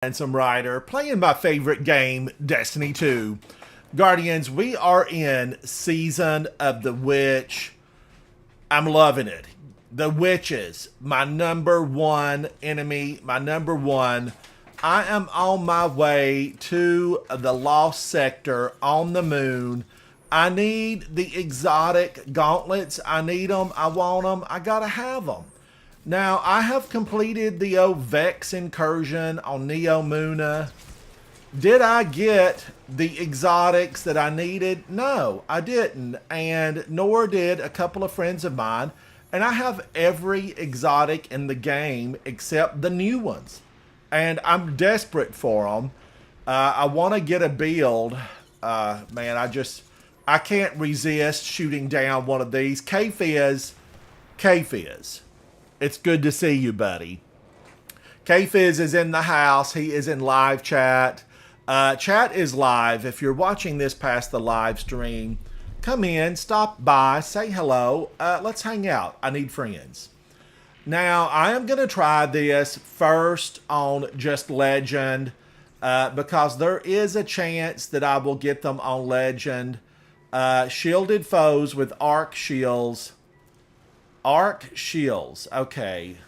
Handsome Rider, playing my favorite game, Destiny 2. Guardians, we are in Season of the Witch. I'm loving it. The witches, my number one enemy, my number one. I am on my way to the Lost Sector on the moon. I need the exotic gauntlets. I need them. I want them. I gotta have them. Now, I have completed the old Vex incursion on Neomuna. Did I get the exotics that I needed? No, I didn't. And nor did a couple of friends of mine. And I have every exotic in the game except the new ones. And I'm desperate for them. I want to get a build. Man, I can't resist shooting down one of these. K-Fizz. K-Fizz. It's good to see you, buddy. K-Fizz is in the house. He is in live chat. Chat is live. If you're watching this past the live stream, come in, stop by, say hello. Let's hang out. I need friends. Now, I am going to try this first on just Legend because there is a chance that I will get them on Legend. Shielded foes with arc shields. Arc shields. Okay.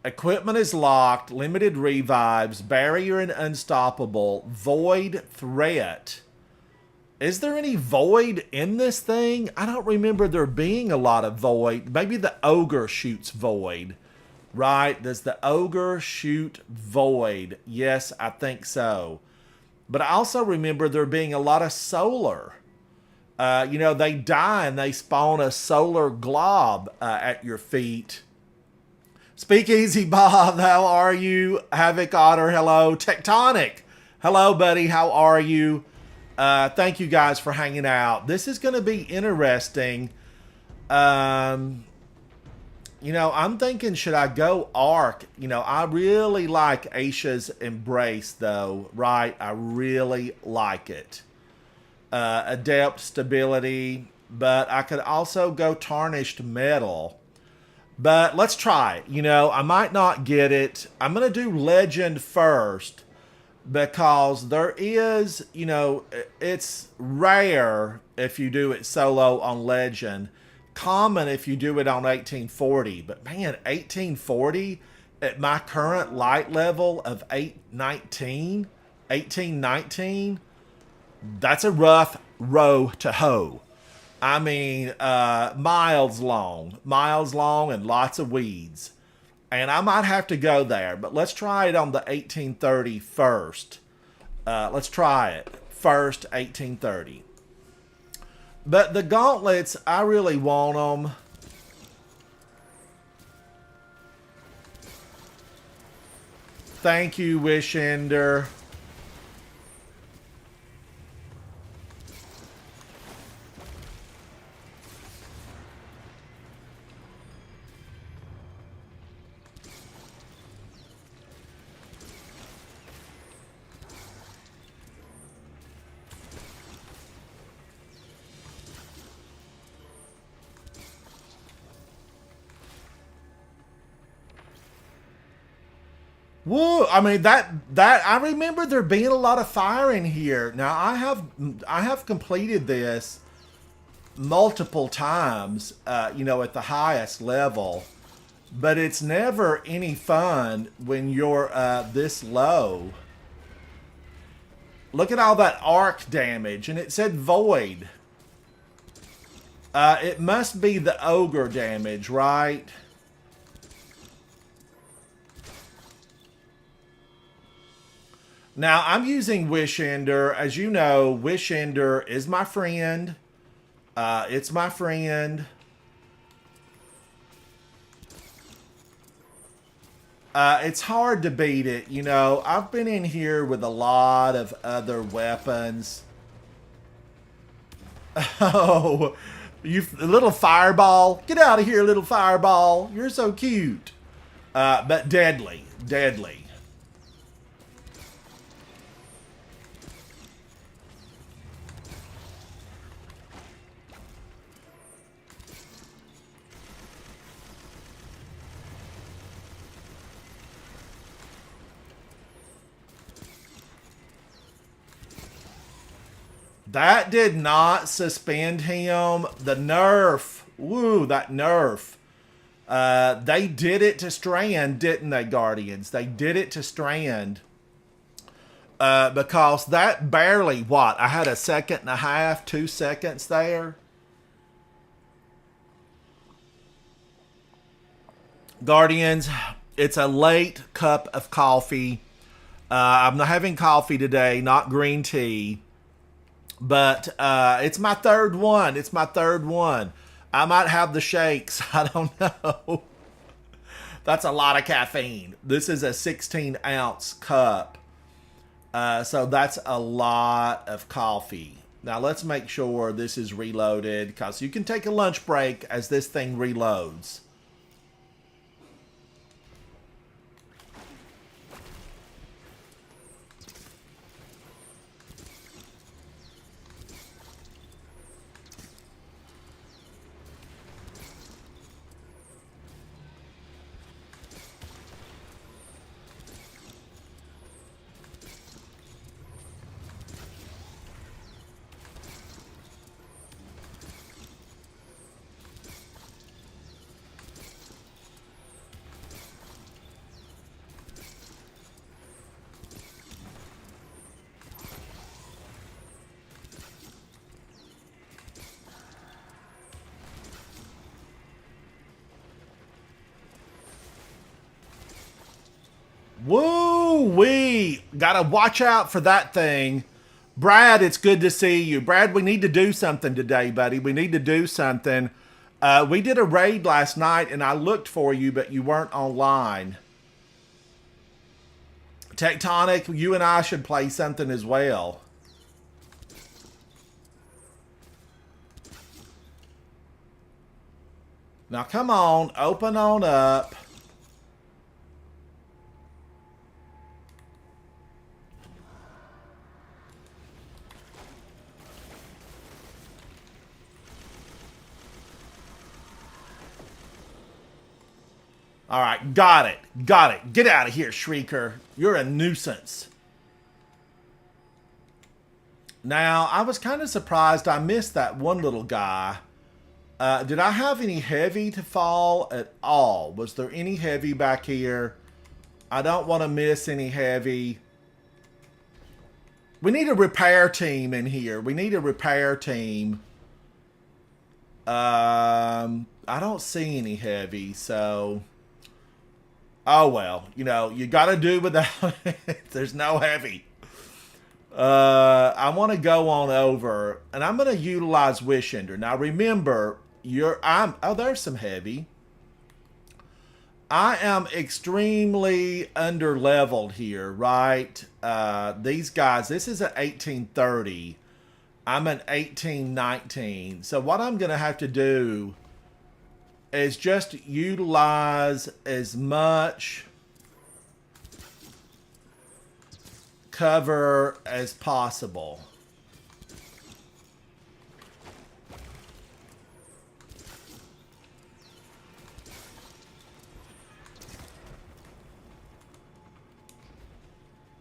Equipment is locked. Limited revives. Barrier and unstoppable. Void threat. Is there any void in this thing? I don't remember there being a lot of void. Maybe the ogre shoots void. Right? Does the ogre shoot void? Yes, I think so. But I also remember there being a lot of solar. They die and they spawn a solar glob at your feet. Speakeasy Bob, how are you? Havoc Otter, hello. Tectonic, hello, buddy. How are you? Thank you guys for hanging out. This is going to be interesting. I'm thinking, should I go Arc? I really like Aisha's Embrace, though, right? I really like it. Adept stability, but I could also go Tarnished Metal. But let's try it. I might not get it. I'm going to do Legend first because there is, it's rare if you do it solo on Legend. Common if you do it on 1840. But man, 1840 at my current light level of 1819, that's a rough row to hoe. I mean, miles long and lots of weeds. And I might have to go there, but let's try it on the 1830 first. Let's try it first, 1830. But the gauntlets, I really want them. Thank you, Wishender. Whoa! I mean that I remember there being a lot of fire in here. Now I have completed this multiple times, at the highest level, but it's never any fun when you're this low. Look at all that arc damage, and it said void. It must be the ogre damage, right? Now, I'm using Wishender. As you know, Wishender is my friend. It's my friend. It's hard to beat it, I've been in here with a lot of other weapons. Oh, you little fireball. Get out of here, little fireball. You're so cute. But deadly. Deadly. That did not suspend him. The nerf. Woo, that nerf. They did it to Strand, didn't they, Guardians? They did it to Strand. Because that barely, what? I had a second and a half, 2 seconds there. Guardians, it's a late cup of coffee. I'm not having coffee today, not green tea. But it's my third one. It's my third one. I might have the shakes. I don't know. That's a lot of caffeine. This is a 16-ounce cup. So that's a lot of coffee. Now let's make sure this is reloaded, because you can take a lunch break as this thing reloads. Woo-wee! Gotta watch out for that thing. Brad, it's good to see you. Brad, we need to do something today, buddy. We need to do something. We did a raid last night, and I looked for you, but you weren't online. Tectonic, you and I should play something as well. Now, come on. Open on up. All right, got it. Got it. Get out of here, Shrieker. You're a nuisance. Now, I was kind of surprised I missed that one little guy. Did I have any heavy to fall at all? Was there any heavy back here? I don't want to miss any heavy. We need a repair team in here. We need a repair team. I don't see any heavy, so... Oh, well, you know, you got to do without it. There's no heavy. I want to go on over, and I'm going to utilize Wishender. Now, remember, oh, there's some heavy. I am extremely under-leveled here, right? These guys, this is an 1830. I'm an 1819. So what I'm going to have to do is just utilize as much cover as possible.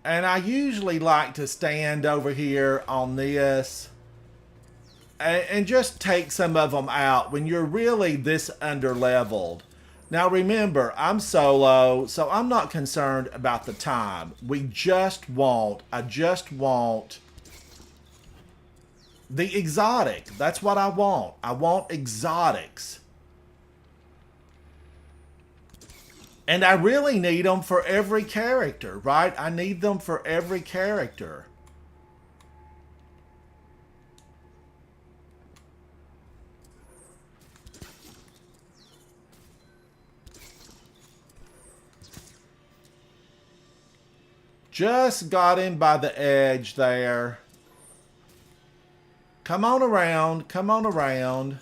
And I usually like to stand over here on this and just take some of them out when you're really this under-leveled. Now remember, I'm solo, so I'm not concerned about the time. I just want the exotic. That's what I want. I want exotics. And I really need them for every character, right? I need them for every character. Just got in by the edge there. Come on around. Come on around.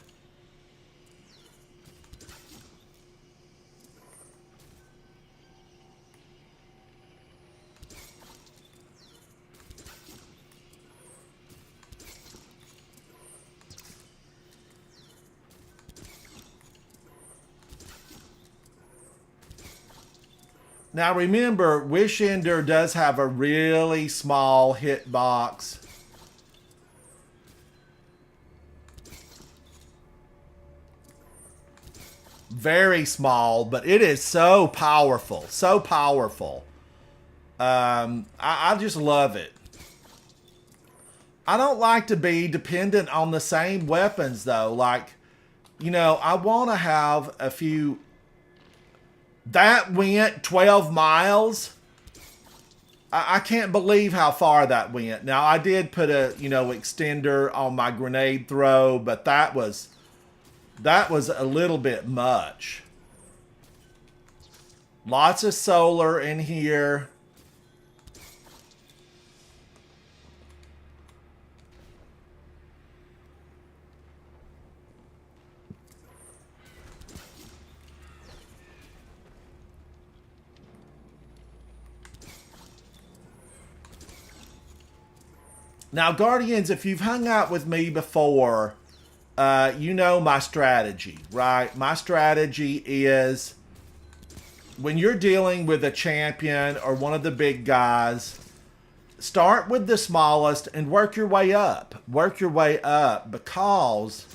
Now remember, Wishender does have a really small hitbox. Very small, but it is so powerful. So powerful. I just love it. I don't like to be dependent on the same weapons, though. Like, you know, I want to have a few. That went 12 miles. I can't believe how far that went. Now, I did put a, you know, extender on my grenade throw, but that was a little bit much. Lots of solar in here. Now, Guardians, if you've hung out with me before, you know my strategy, right? My strategy is when you're dealing with a champion or one of the big guys, start with the smallest and work your way up. Work your way up because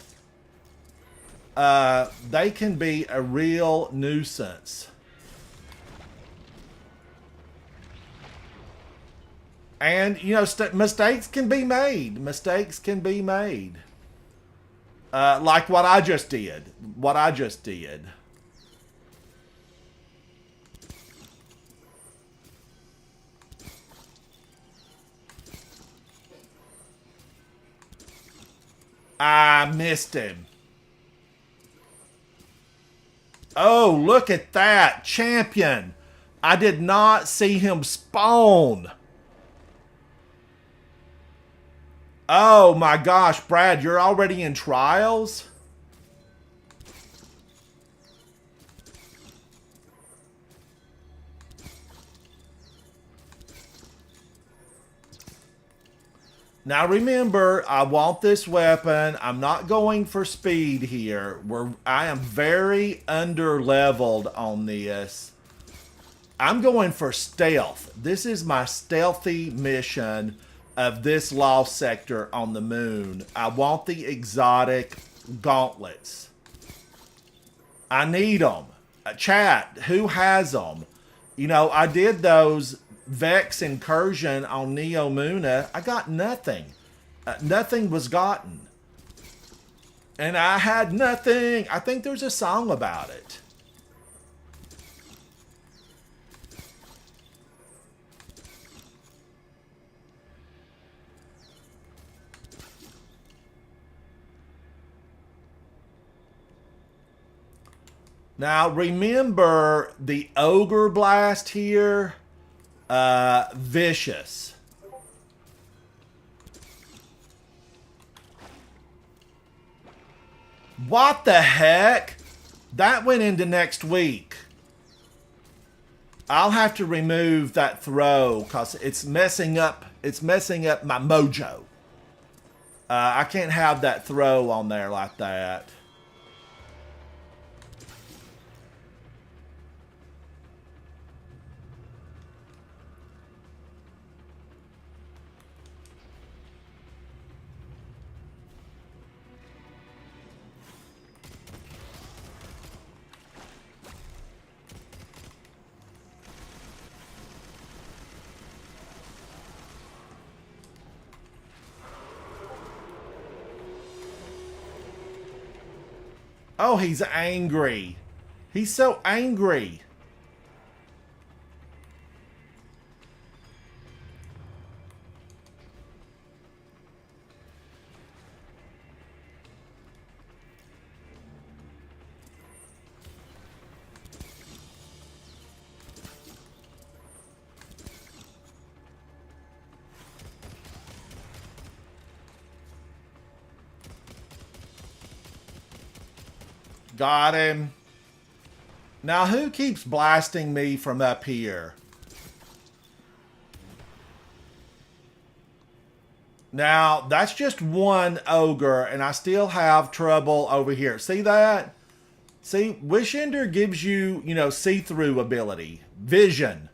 they can be a real nuisance. And, you know, mistakes can be made. Mistakes can be made. Like what I just did. What I just did. I missed him. Oh, look at that. Champion. I did not see him spawn. Oh my gosh, Brad, you're already in trials? Now remember, I want this weapon. I'm not going for speed here. I am very under leveled on this. I'm going for stealth. This is my stealthy mission of this lost sector on the moon. I want the exotic gauntlets. I need them. Chat, who has them? You know, I did those Vex incursion on Neomuna. I got nothing. Nothing was gotten. And I had nothing. I think there's a song about it. Now, remember the Ogre Blast here? Vicious. What the heck? That went into next week. I'll have to remove that throw because it's messing up my mojo. I can't have that throw on there like that. Oh, he's angry. He's so angry. Got him. Now, who keeps blasting me from up here? Now, that's just one ogre, and I still have trouble over here. See that? See, Wishender gives you, you know, see-through ability. Vision.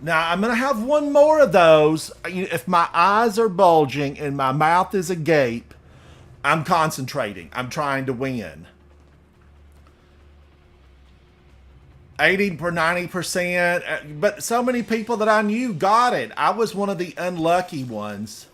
Now, I'm going to have one more of those. If my eyes are bulging and my mouth is agape, I'm concentrating. I'm trying to win. 80 or 90%. But so many people that I knew got it. I was one of the unlucky ones.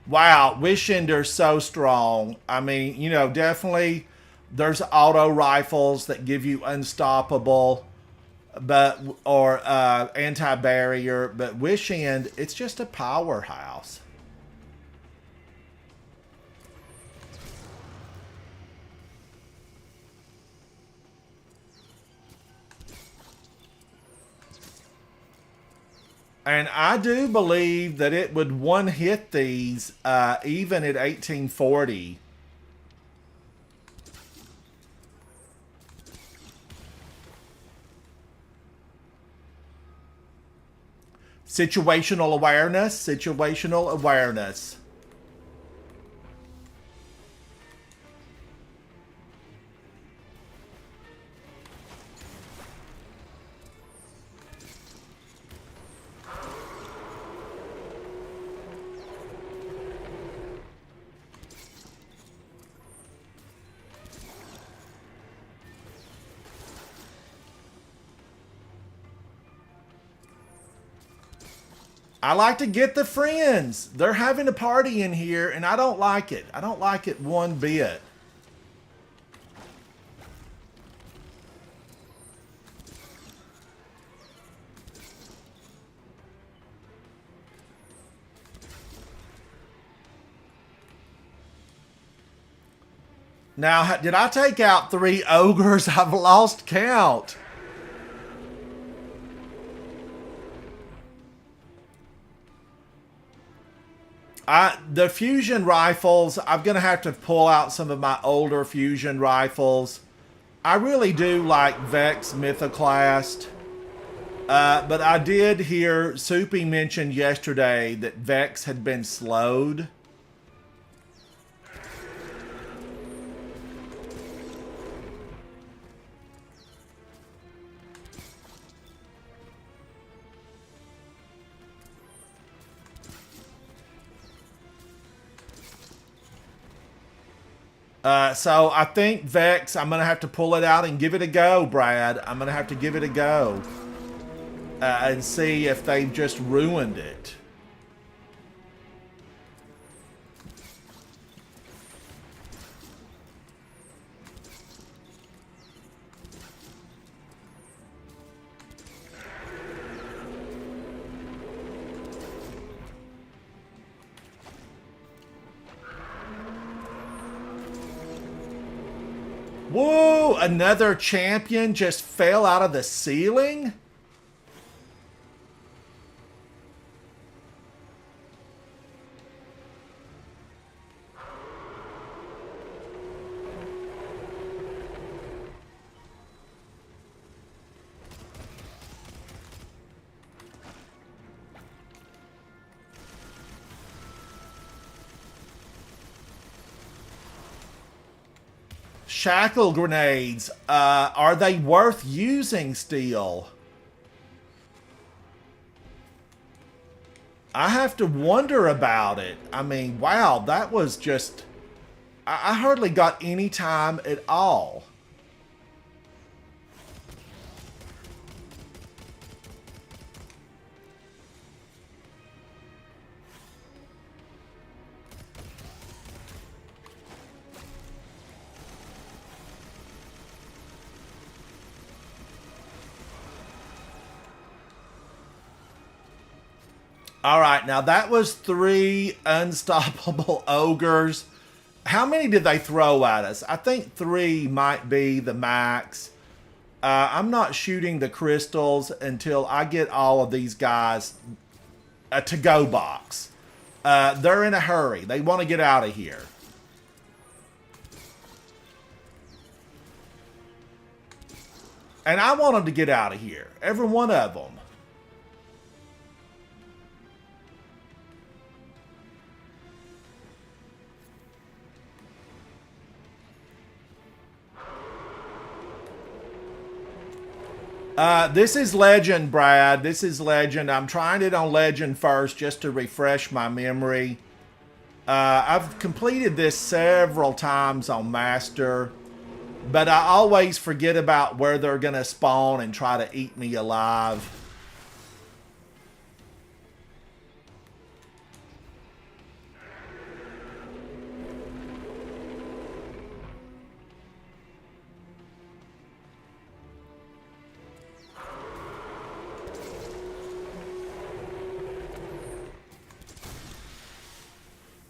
Wow, Wish Ender's so strong. I mean, definitely there's auto rifles that give you unstoppable, but or anti-barrier, but Wish End, it's just a powerhouse. And I do believe that it would one hit these even at 1840. Situational awareness, situational awareness. I like to get the friends. They're having a party in here, and I don't like it. I don't like it one bit. Now, did I take out 3 ogres? I've lost count. The fusion rifles, I'm going to have to pull out some of my older fusion rifles. I really do like Vex Mythoclast. But I did hear Soupy mentioned yesterday that Vex had been slowed. So I think Vex, I'm going to have to pull it out and give it a go, Brad. I'm going to have to give it a go. And see if they've just ruined it. Whoa, another champion just fell out of the ceiling? Shackle grenades, are they worth using still? I have to wonder about it. I mean, wow, that was just... I hardly got any time at all. All right, now that was 3 unstoppable ogres. How many did they throw at us? I think 3 might be the max. I'm not shooting the crystals until I get all of these guys a to-go box. They're in a hurry. They want to get out of here. And I want them to get out of here. Every one of them. This is Legend, Brad. This is Legend. I'm trying it on Legend first just to refresh my memory. I've completed this several times on Master, but I always forget about where they're going to spawn and try to eat me alive.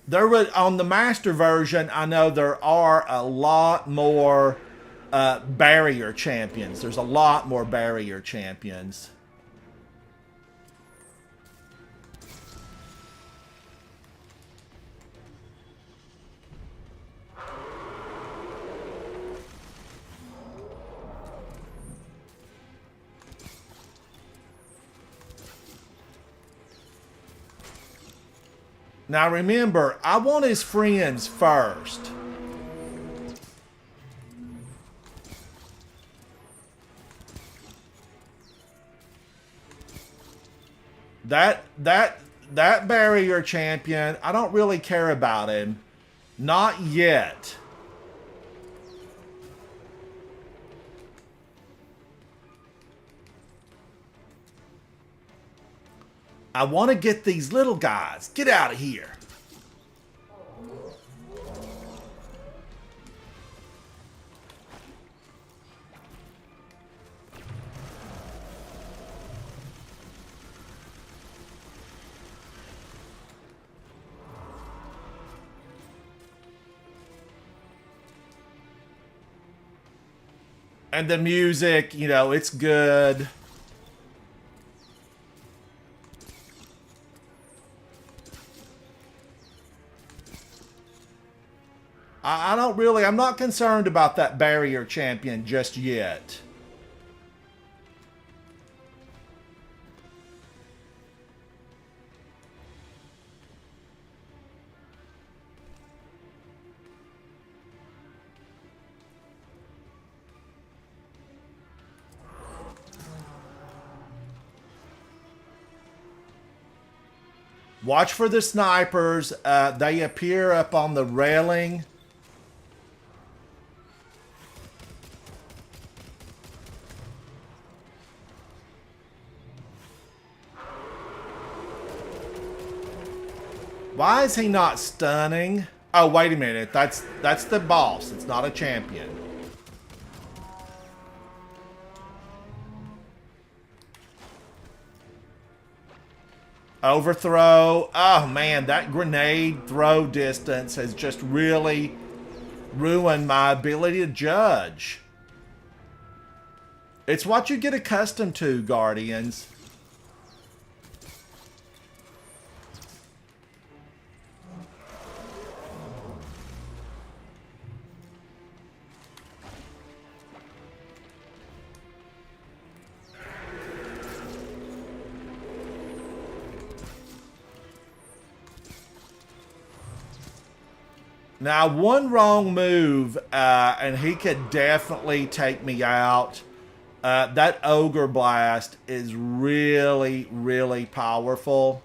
There was on the Master version. I know there are a lot more barrier champions. There's a lot more barrier champions. Now remember, I want his friends first. That barrier champion, I don't really care about him. Not yet. I want to get these little guys. Get out of here. And the music, you know, it's good. I don't really, I'm not concerned about that barrier champion just yet. Watch for the snipers. They appear up on the railing. Why is he not stunning? Oh, wait a minute. That's the boss. It's not a champion. Overthrow. Oh, man. That grenade throw distance has just really ruined my ability to judge. It's what you get accustomed to, Guardians. Now, one wrong move, and he could definitely take me out. That Ogre Blast is really, really powerful.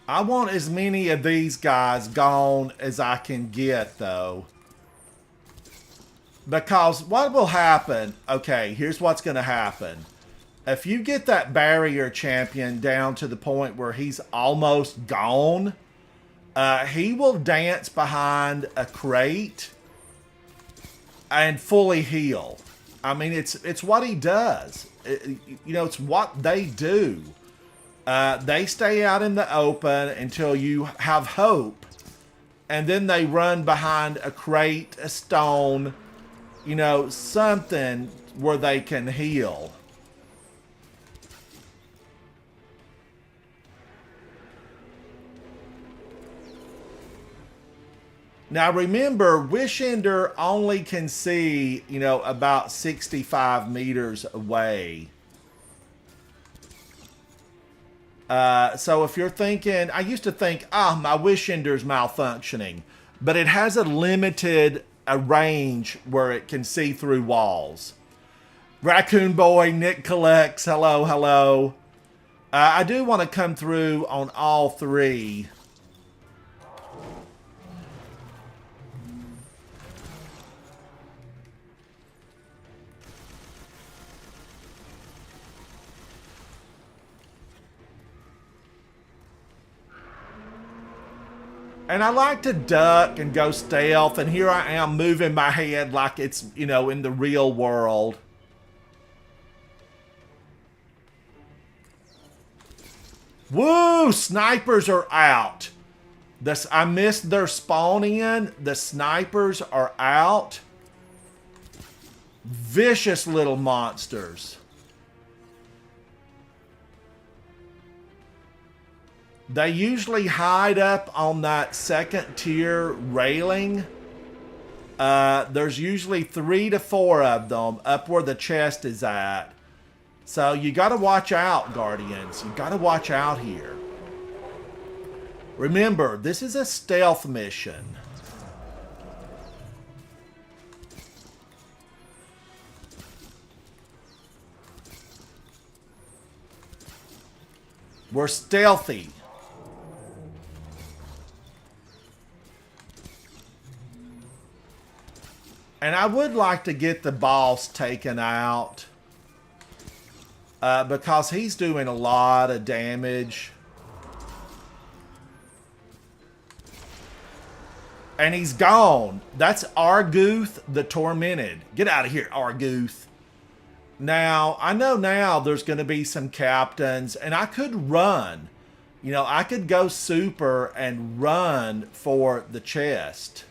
I want as many of these guys gone as I can get, though. Because what will happen... Okay, here's what's going to happen. If you get that barrier champion down to the point where he's almost gone, he will dance behind a crate and fully heal. I mean, it's what he does. You know, it's what they do. They stay out in the open until you have hope, and then they run behind a crate, a stone, you know, something where they can heal. Now remember, Wishender only can see, you know, about 65 meters away. So if you're thinking, I used to think, my Wishender's malfunctioning, but it has a limited range where it can see through walls. Raccoon Boy, Nick Collects, hello, hello. I do want to come through on all three. And I like to duck and go stealth, and here I am moving my head like it's, you know, in the real world. Woo! Snipers are out. I missed their spawn in. The snipers are out. Vicious little monsters. They usually hide up on that second tier railing. There's usually 3 to 4 of them up where the chest is at. So you got to watch out, Guardians. You got to watch out here. Remember, this is a stealth mission. We're stealthy. And I would like to get the boss taken out. Because he's doing a lot of damage. And he's gone. That's Arguth the Tormented. Get out of here, Arguth. Now, I know now there's going to be some captains. And I could run. You know, I could go super and run for the chest.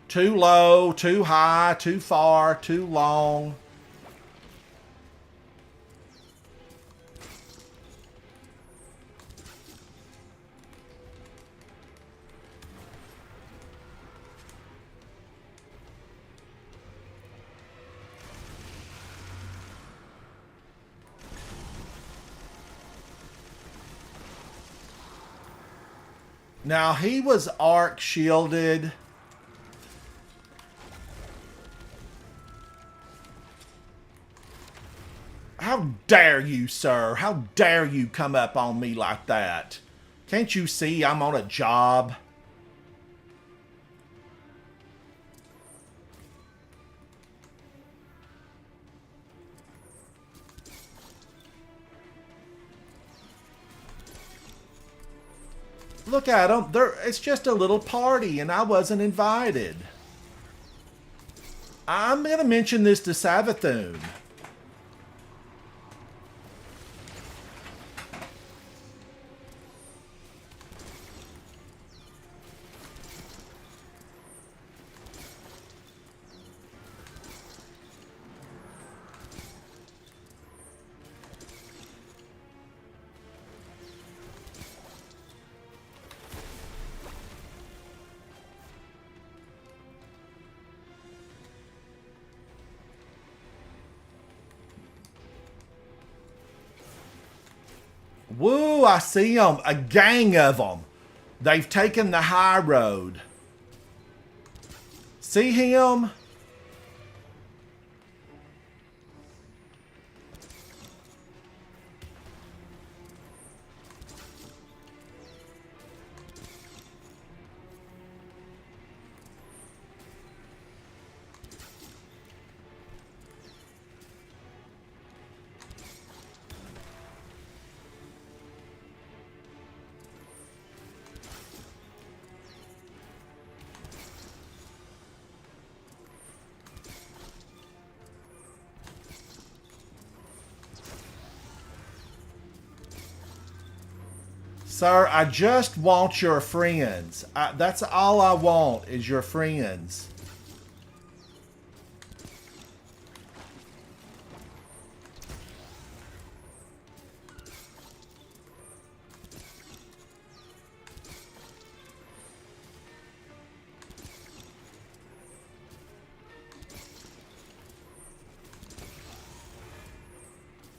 Too low, too high, too far, too long. Now, he was arc shielded. How dare you, sir? How dare you come up on me like that? Can't you see I'm on a job? Look at them. It's just a little party, and I wasn't invited. I'm going to mention this to Savathun. Woo, I see them. A gang of them. They've taken the high road. See him? Sir, I just want your friends. That's all I want is your friends.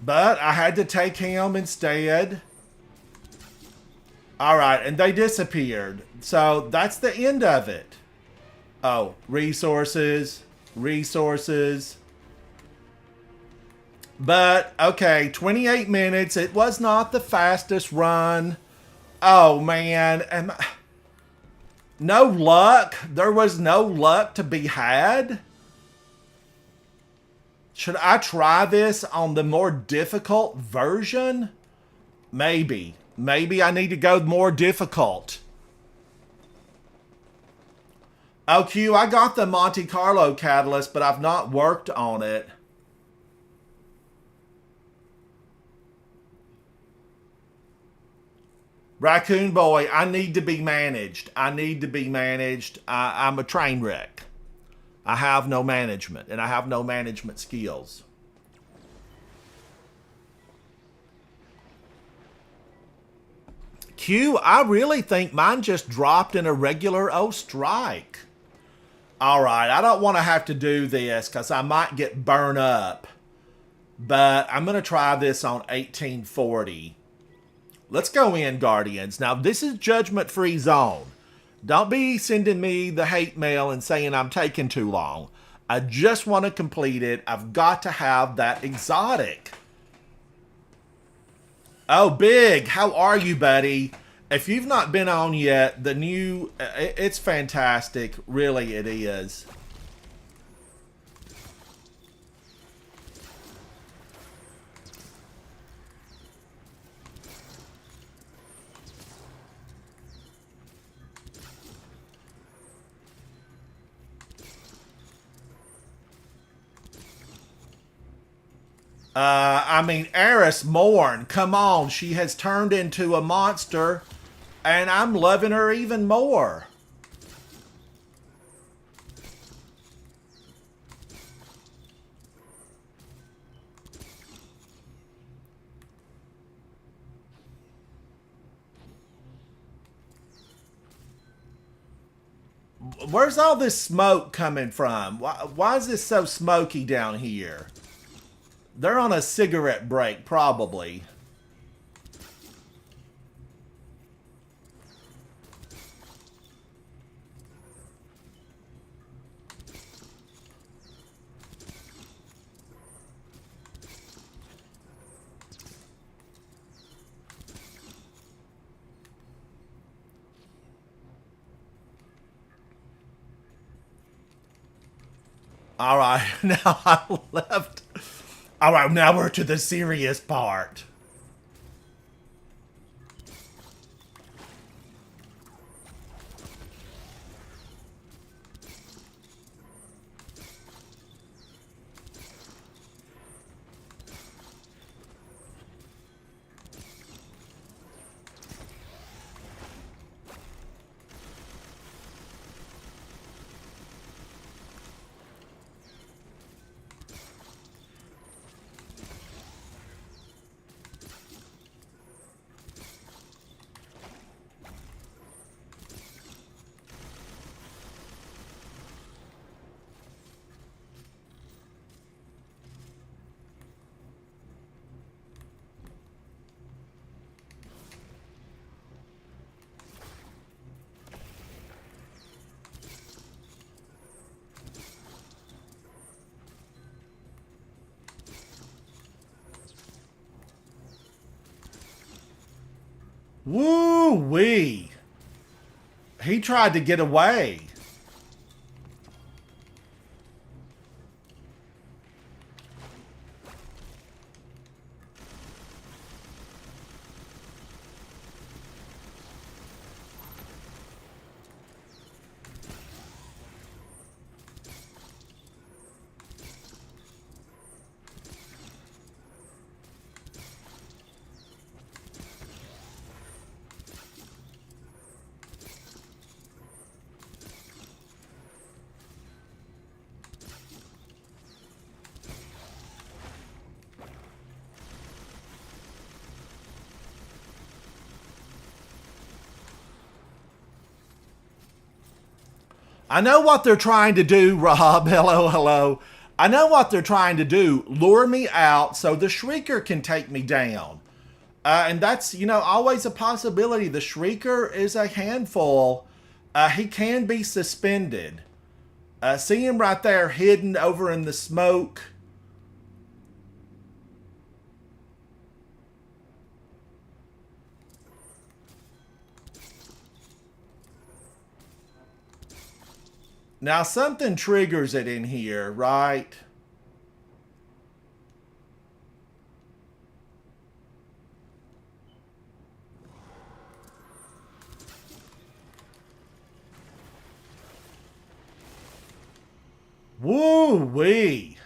But I had to take him instead. Alright, and they disappeared. So that's the end of it. Oh, resources. Resources. But, okay, 28 minutes. It was not the fastest run. Oh, man. No luck? There was no luck to be had? Should I try this on the more difficult version? Maybe. Maybe I need to go more difficult. Oh, Q, I got the Monte Carlo catalyst, but I've not worked on it. Raccoon Boy, I need to be managed. I need to be managed. I'm a train wreck. I have no management, and I have no management skills. Q, I really think mine just dropped in a regular O strike. Alright, I don't want to have to do this because I might get burned up. But I'm going to try this on 1840. Let's go in, Guardians. Now, this is judgment-free zone. Don't be sending me the hate mail and saying I'm taking too long. I just want to complete it. I've got to have that exotic. Oh, Big, how are you, buddy? If you've not been on yet, the new... It's fantastic. Really, it is. I mean, Eris Morn, come on. She has turned into a monster, and I'm loving her even more. Where's all this smoke coming from? Why is this so smoky down here? They're on a cigarette break, probably. All right, now I left. All right, now we're to the serious part. Woo-wee. He tried to get away. I know what they're trying to do, Rob. Hello, hello. I know what they're trying to do. Lure me out so the Shrieker can take me down. And that's, always a possibility. The Shrieker is a handful. He can be suspended. See him right there hidden over in the smoke. Now something triggers it in here, right? Woo-wee.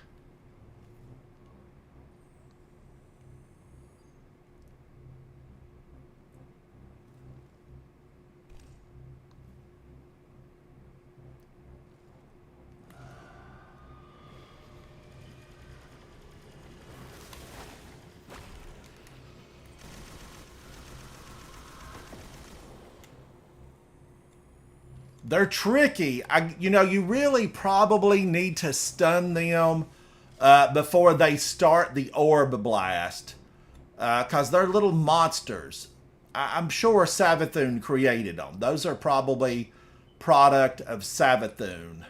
They're tricky. You really probably need to stun them before they start the orb blast, because they're little monsters. I'm sure Savathun created them. Those are probably product of Savathun.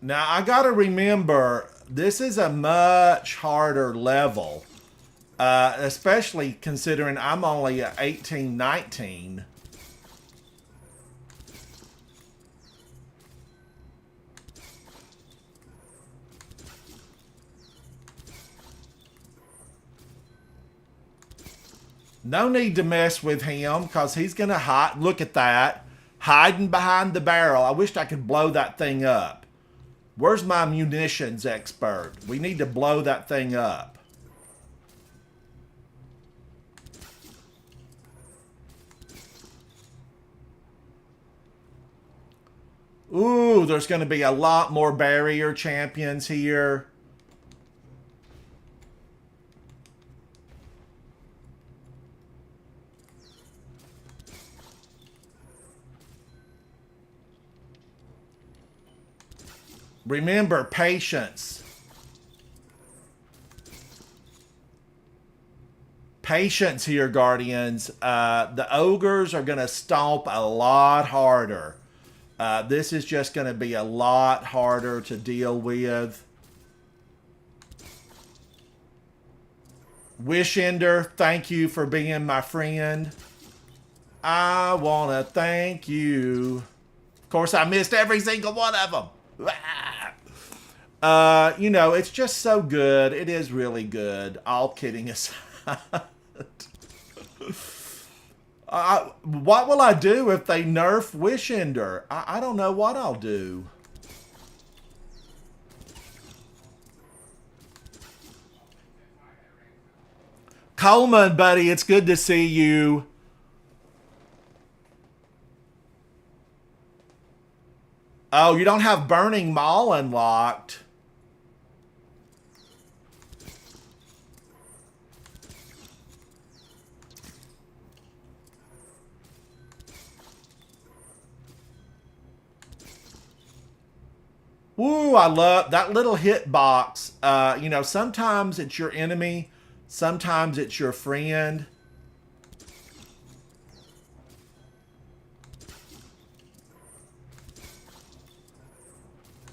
Now, I got to remember, this is a much harder level, especially considering I'm only at 18, 19. No need to mess with him because he's going to hide. Look at that. Hiding behind the barrel. I wished I could blow that thing up. Where's my munitions expert? We need to blow that thing up. Ooh, there's going to be a lot more barrier champions here. Remember, patience. Patience here, Guardians. The ogres are going to stomp a lot harder. This is just going to be a lot harder to deal with. Wishender, thank you for being my friend. I want to thank you. Of course, I missed every single one of them. It's just so good. It is really good. All kidding aside. What will I do if they nerf Wishender? I don't know what I'll do. Coleman, buddy, it's good to see you. Oh, you don't have Burning Maul unlocked. Ooh, I love that little hitbox. Sometimes it's your enemy, sometimes it's your friend.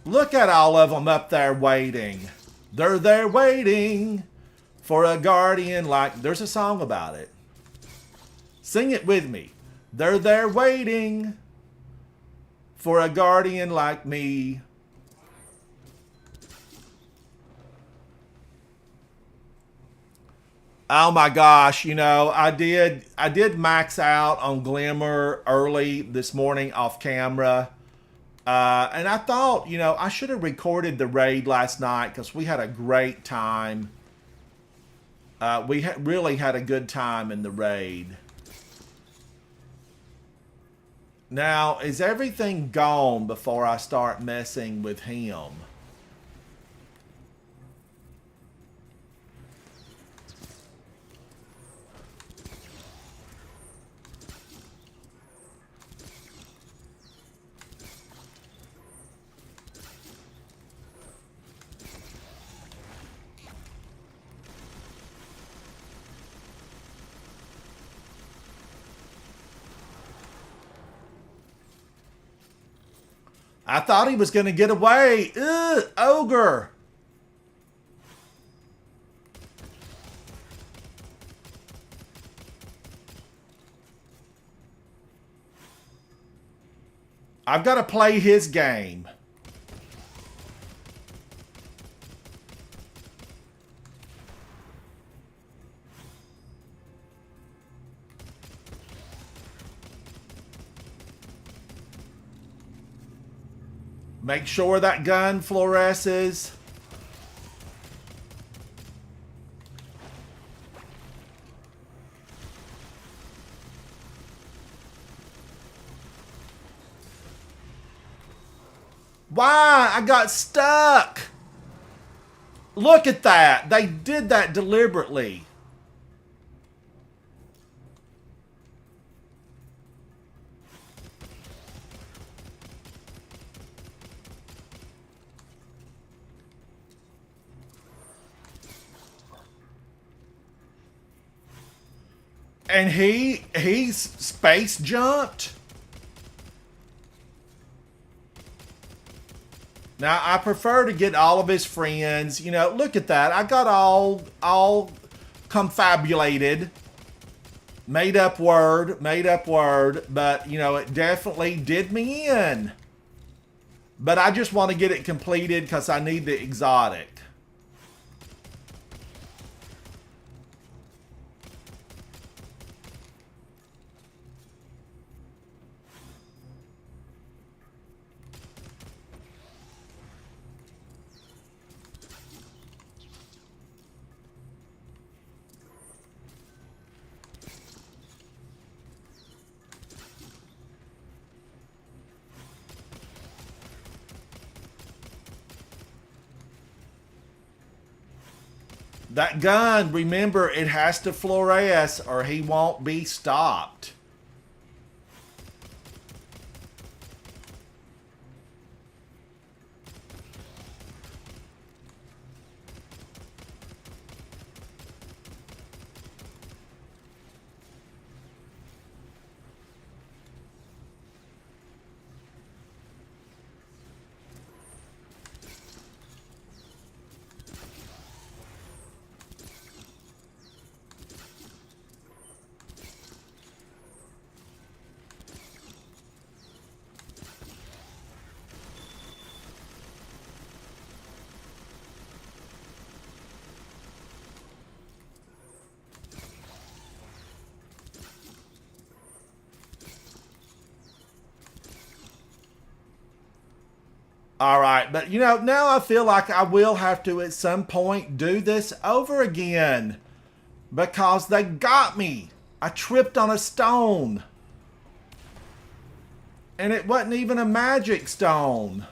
Look at all of them up there waiting. They're there waiting for a guardian like... There's a song about it. Sing it with me. They're there waiting for a guardian like me. Oh my gosh, I did max out on Glimmer early this morning off camera. And I thought, I should have recorded the raid last night because we had a great time. We really had a good time in the raid. Now, is everything gone before I start messing with him? I thought he was going to get away. Ugh, ogre. I've got to play his game. Make sure that gun fluoresces. Why? I got stuck. Look at that. They did that deliberately. And he's space jumped. Now I prefer to get all of his friends. You know, look at that. I got all confabulated. Made up word, but you know, it definitely did me in. But I just want to get it completed because I need the exotic. That gun, remember, it has to fluoresce or he won't be stopped. All right, but you know, now I feel like I will have to at some point do this over again because they got me. I tripped on a stone. And it wasn't even a magic stone.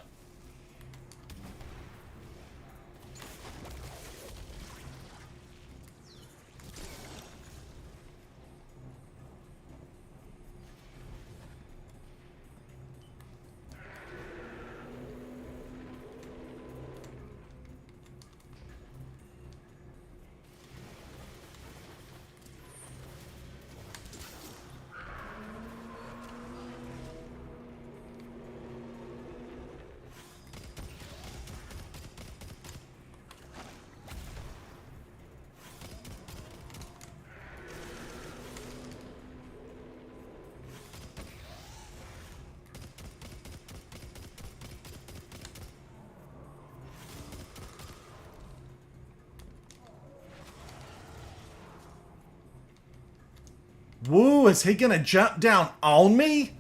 Woo, is he gonna jump down on me?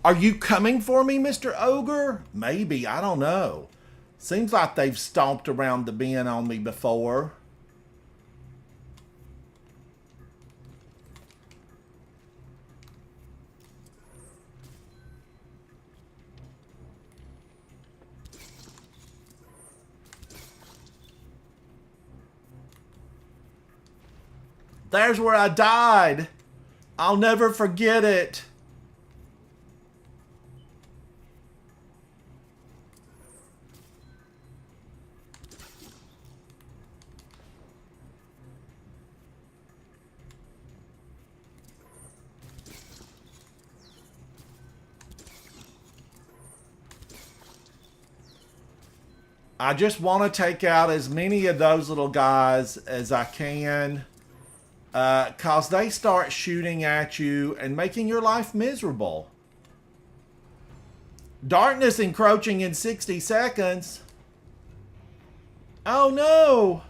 Are you coming for me, Mr. Ogre? Maybe, I don't know. Seems like they've stomped around the bend on me before. There's where I died. I'll never forget it. I just want to take out as many of those little guys as I can. Because they start shooting at you and making your life miserable. Darkness encroaching in 60 seconds. Oh no!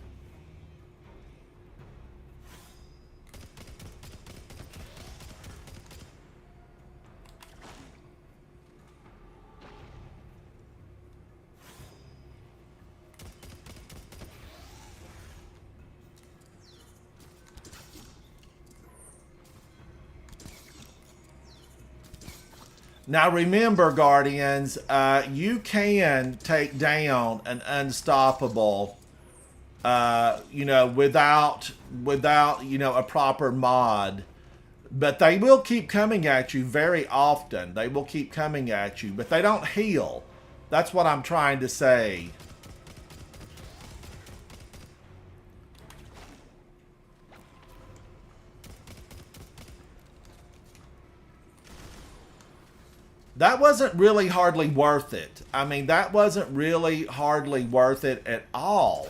Now remember, Guardians, you can take down an unstoppable, without a proper mod. But they will keep coming at you very often. They will keep coming at you, but they don't heal. That's what I'm trying to say. That wasn't really hardly worth it. I mean, that wasn't really hardly worth it at all.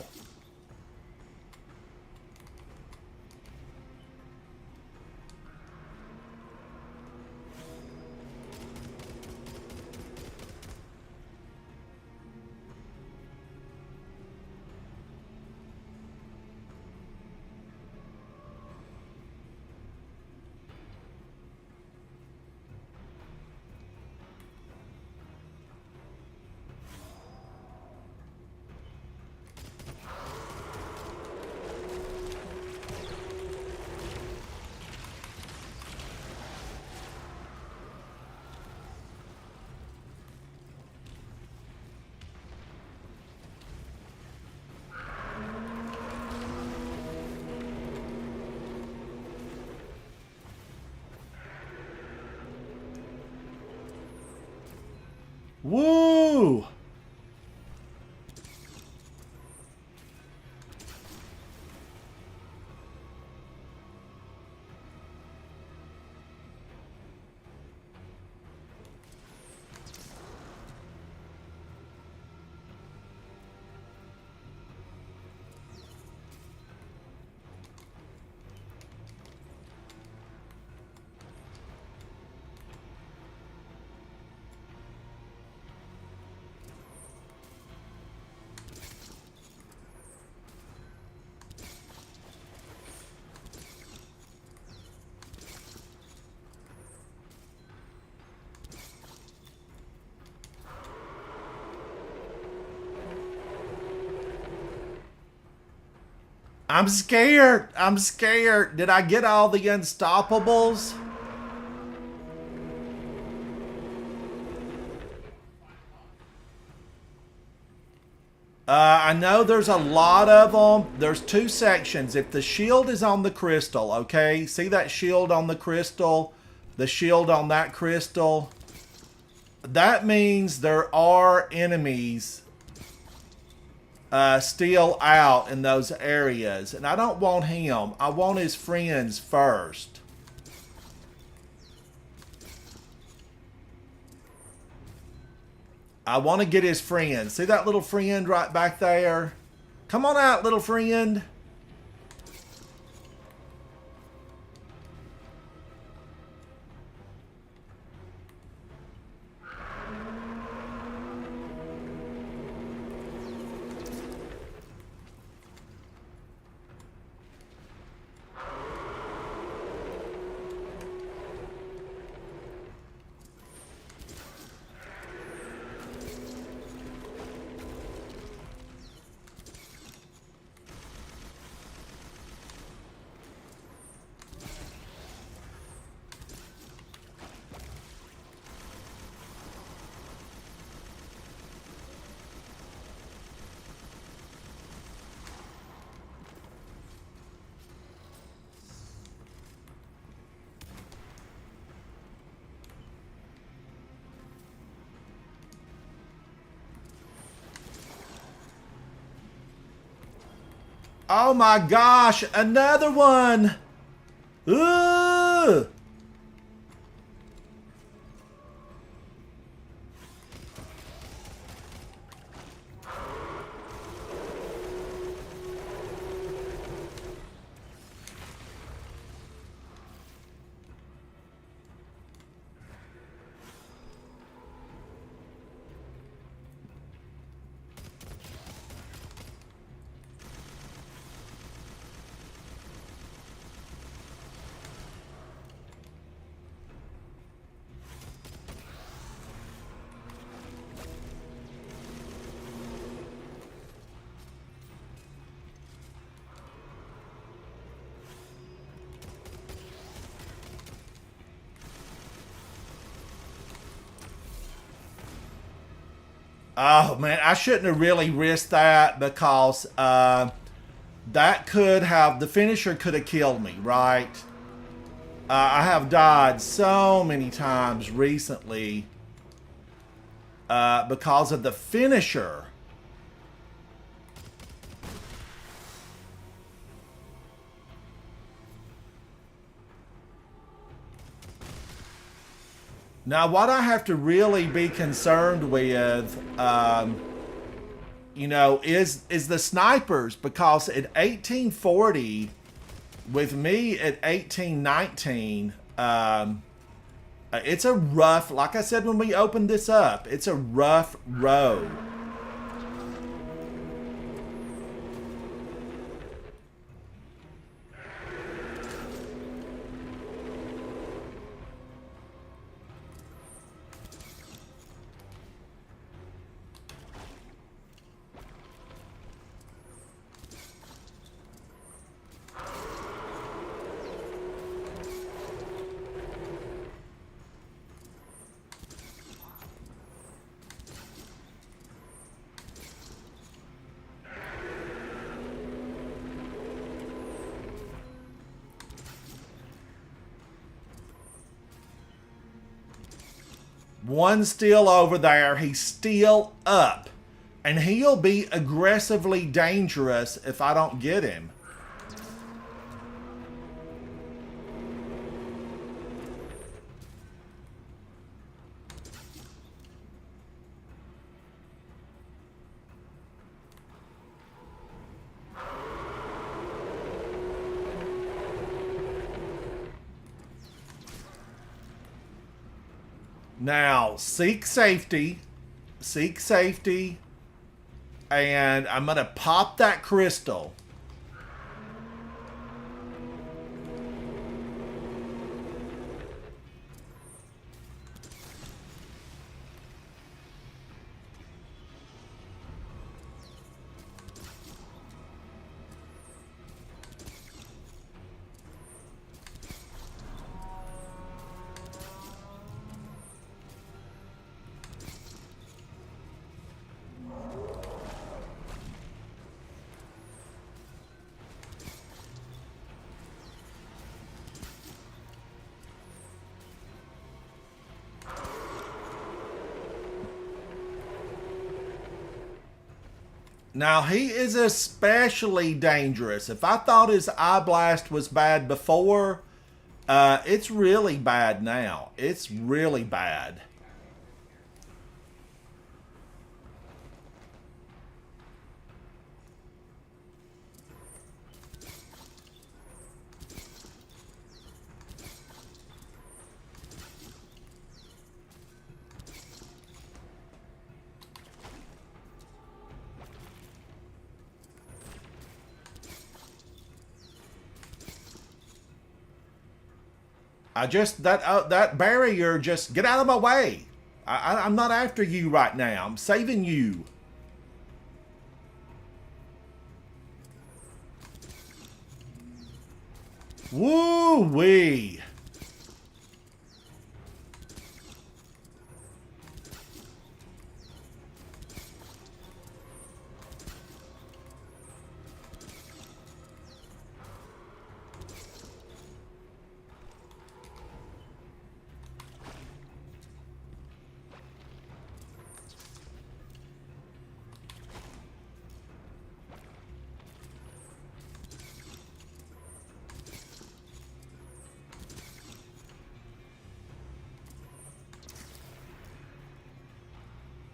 Woo! I'm scared. I'm scared. Did I get all the unstoppables? I know there's a lot of them. There's two sections. If the shield is on the crystal, okay? See that shield on the crystal? The shield on that crystal? That means there are enemies still out in those areas. And I don't want him. I want his friends first. I want to get his friend. See that little friend right back there? Come on out, little friend. Oh my gosh, another one! Ugh! Oh man, I shouldn't have really risked that because that could have the finisher could have killed me, right? I have died so many times recently because of the finisher. Now, what I have to really be concerned with, is the snipers because at 1840, with me at 1819, it's a rough. Like I said when we opened this up, it's a rough road. One's still over there. He's still up. And he'll be aggressively dangerous if I don't get him. Now, seek safety. Seek safety. And I'm going to pop that crystal. Now, he is especially dangerous. If I thought his eye blast was bad before, it's really bad now. It's really bad. That barrier, just get out of my way. I'm not after you right now. I'm saving you. Woo-wee.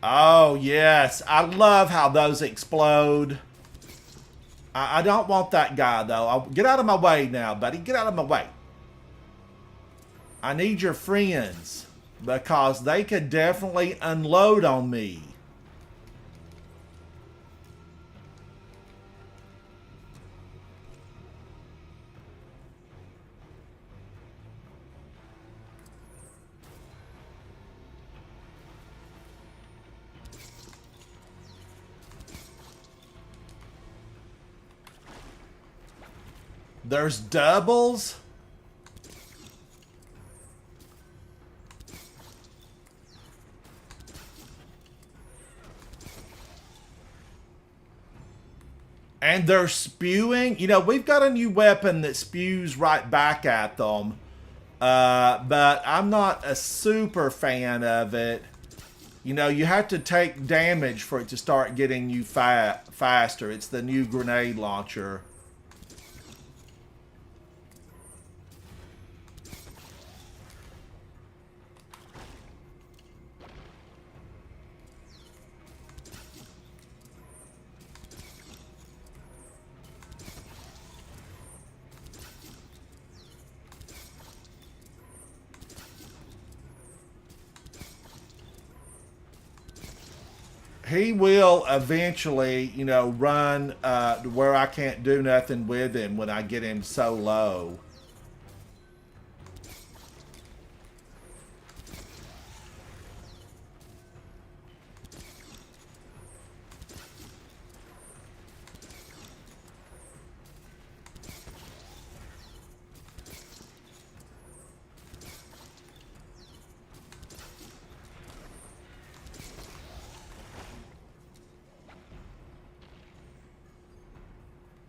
Oh, yes. I love how those explode. I don't want that guy, though. Get out of my way now, buddy. Get out of my way. I need your friends because they could definitely unload on me. There's doubles. And they're spewing. You know, we've got a new weapon that spews right back at them. But I'm not a super fan of it. You know, you have to take damage for it to start getting you faster. It's the new grenade launcher. He will eventually, you know, run to where I can't do nothing with him when I get him so low.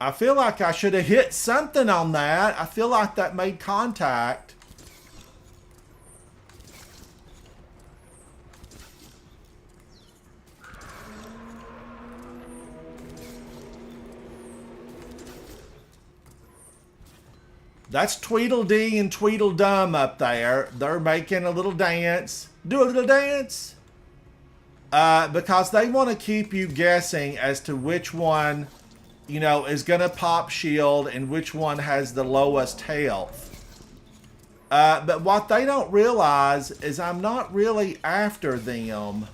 I feel like I should have hit something on that. I feel like that made contact. That's Tweedledee and Tweedledum up there. They're making a little dance. Do a little dance. Because they want to keep you guessing as to which one, you know, is going to pop shield and which one has the lowest health. But what they don't realize is I'm not really after them.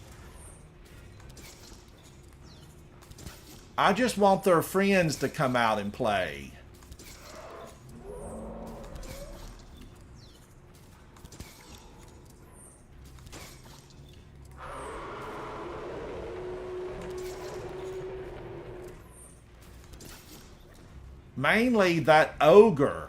I just want their friends to come out and play. Mainly that ogre.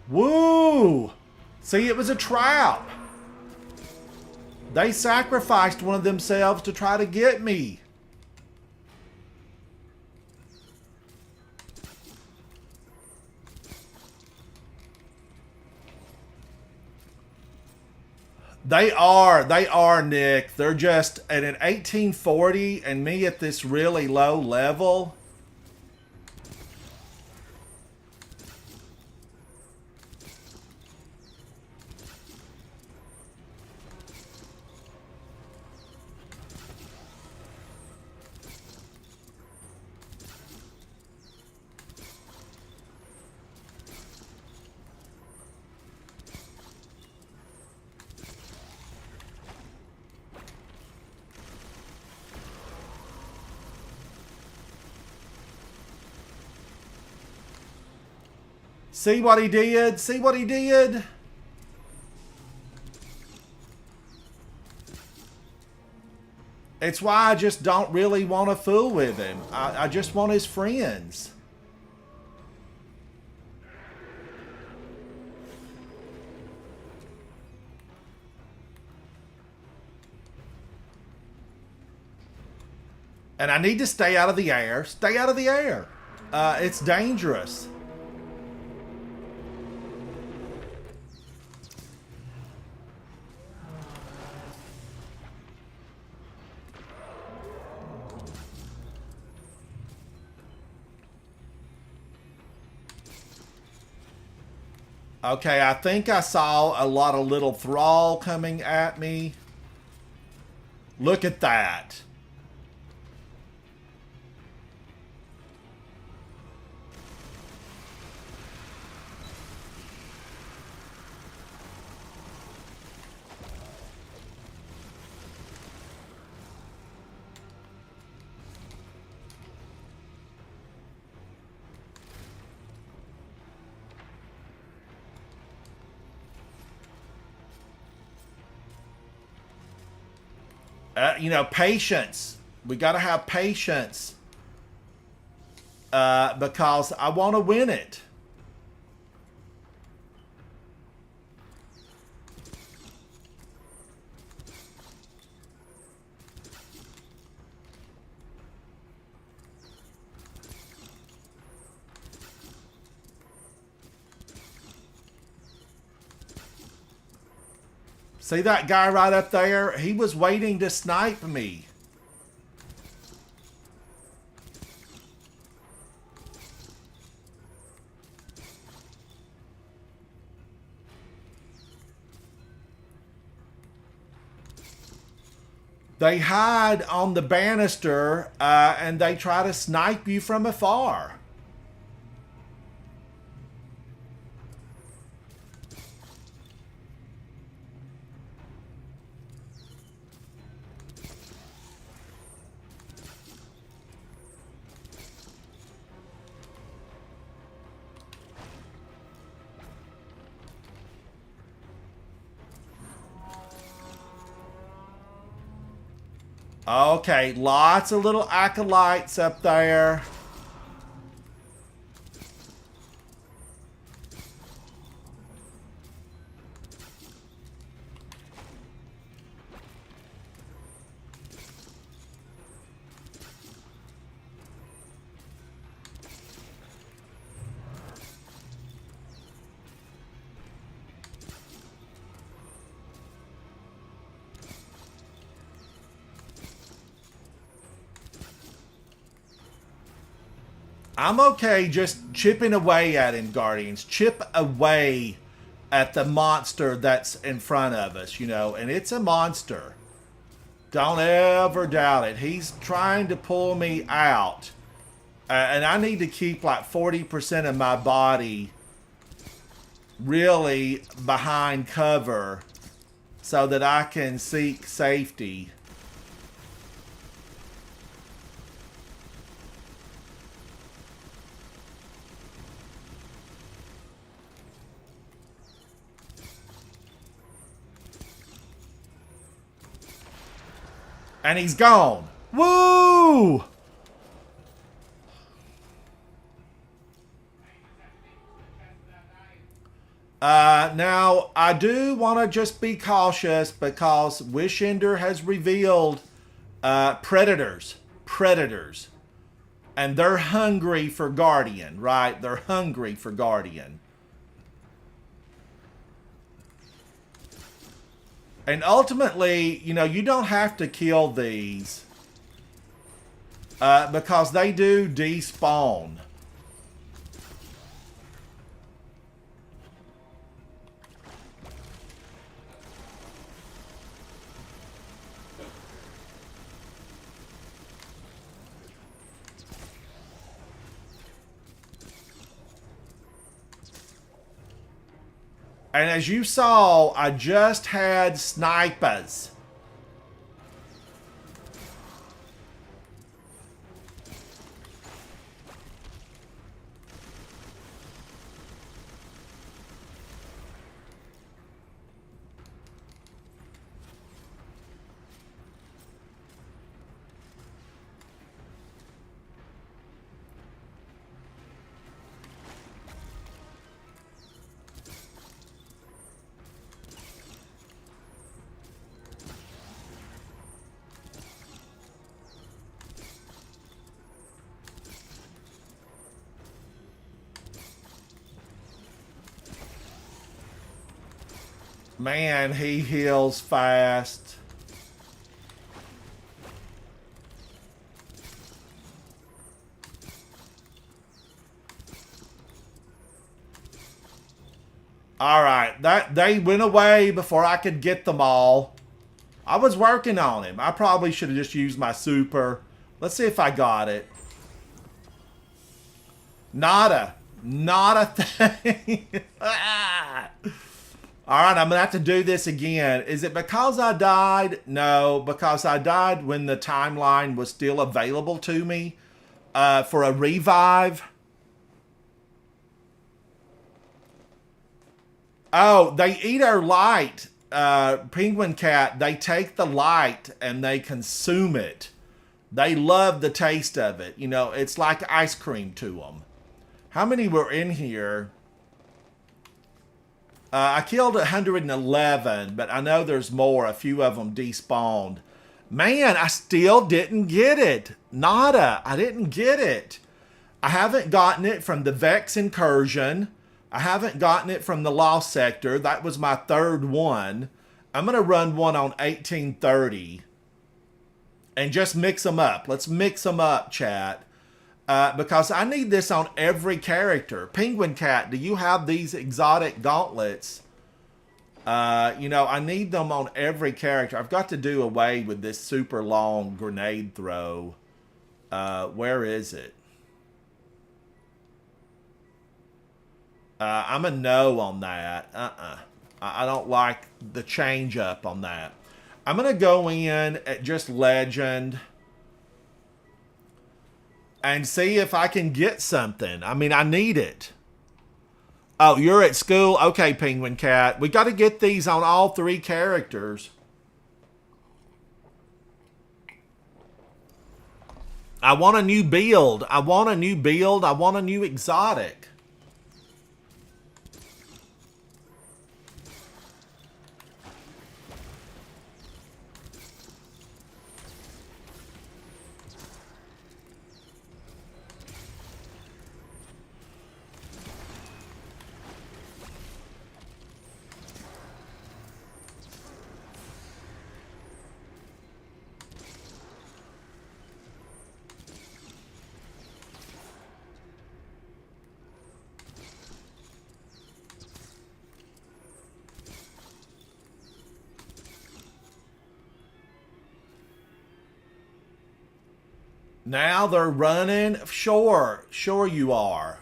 Woo! See, it was a trap. They sacrificed one of themselves to try to get me. They are, Nick. They're just at an 1840 and me at this really low level. See what he did? See what he did? It's why I just don't really want to fool with him. I just want his friends. And I need to stay out of the air. Stay out of the air. It's dangerous. Okay, I think I saw a lot of little thrall coming at me. Look at that. You know, patience. We got to have patience because I want to win it. See that guy right up there? He was waiting to snipe me. They hide on the banister and they try to snipe you from afar. Okay, lots of little acolytes up there. I'm okay just chipping away at him, Guardians. Chip away at the monster that's in front of us, you know, and it's a monster. Don't ever doubt it. He's trying to pull me out. And I need to keep like 40% of my body really behind cover so that I can seek safety. And he's gone. Woo! Now, I do want to just be cautious because Wishender has revealed predators. Predators. And they're hungry for Guardian, right? They're hungry for Guardian. And ultimately, you know, you don't have to kill these because they do despawn. And as you saw, I just had snipers. Man, he heals fast. Alright, that they went away before I could get them all. I was working on him. I probably should have just used my super. Let's see if I got it. Nada. Not a thing. Alright, I'm going to have to do this again. Is it because I died? No, because I died when the timeline was still available to me for a revive. Oh, they eat our light. Penguin Cat, they take the light and they consume it. They love the taste of it. You know, it's like ice cream to them. How many were in here? I killed 111, but I know there's more. A few of them despawned. Man, I still didn't get it. Nada. I didn't get it. I haven't gotten it from the Vex Incursion. I haven't gotten it from the Lost Sector. That was my third one. I'm going to run one on 1830 and just mix them up. Let's mix them up, chat. Because I need this on every character. Penguin Cat, do you have these exotic gauntlets? You know, I need them on every character. I've got to do away with this super long grenade throw. Where is it? I'm a no on that. I don't like the change up on that. I'm going to go in at just Legend and see if I can get something. I mean, I need it. Oh, you're at school? Okay, Penguin Cat. We got to get these on all three characters. I want a new build. I want a new build. I want a new exotic. Now they're running. Sure you are.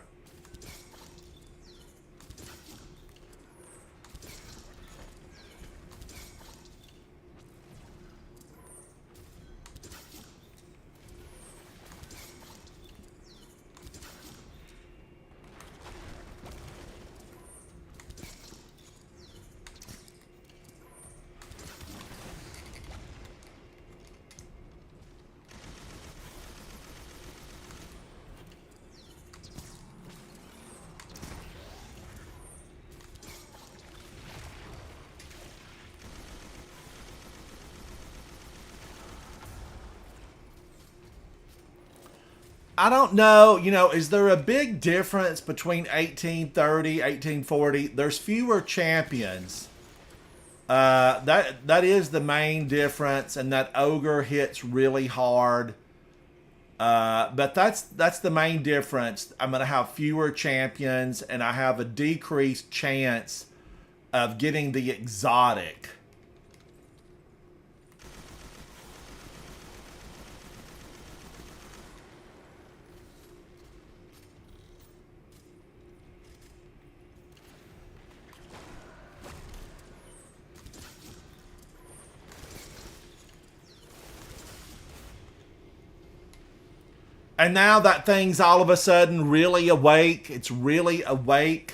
I don't know, you know, is there a big difference between 1830, 1840? There's fewer champions. That is the main difference, and that ogre hits really hard. But that's the main difference. I'm gonna have fewer champions, and I have a decreased chance of getting the exotic. And now that thing's all of a sudden really awake. It's really awake.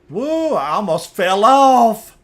Woo, I almost fell off.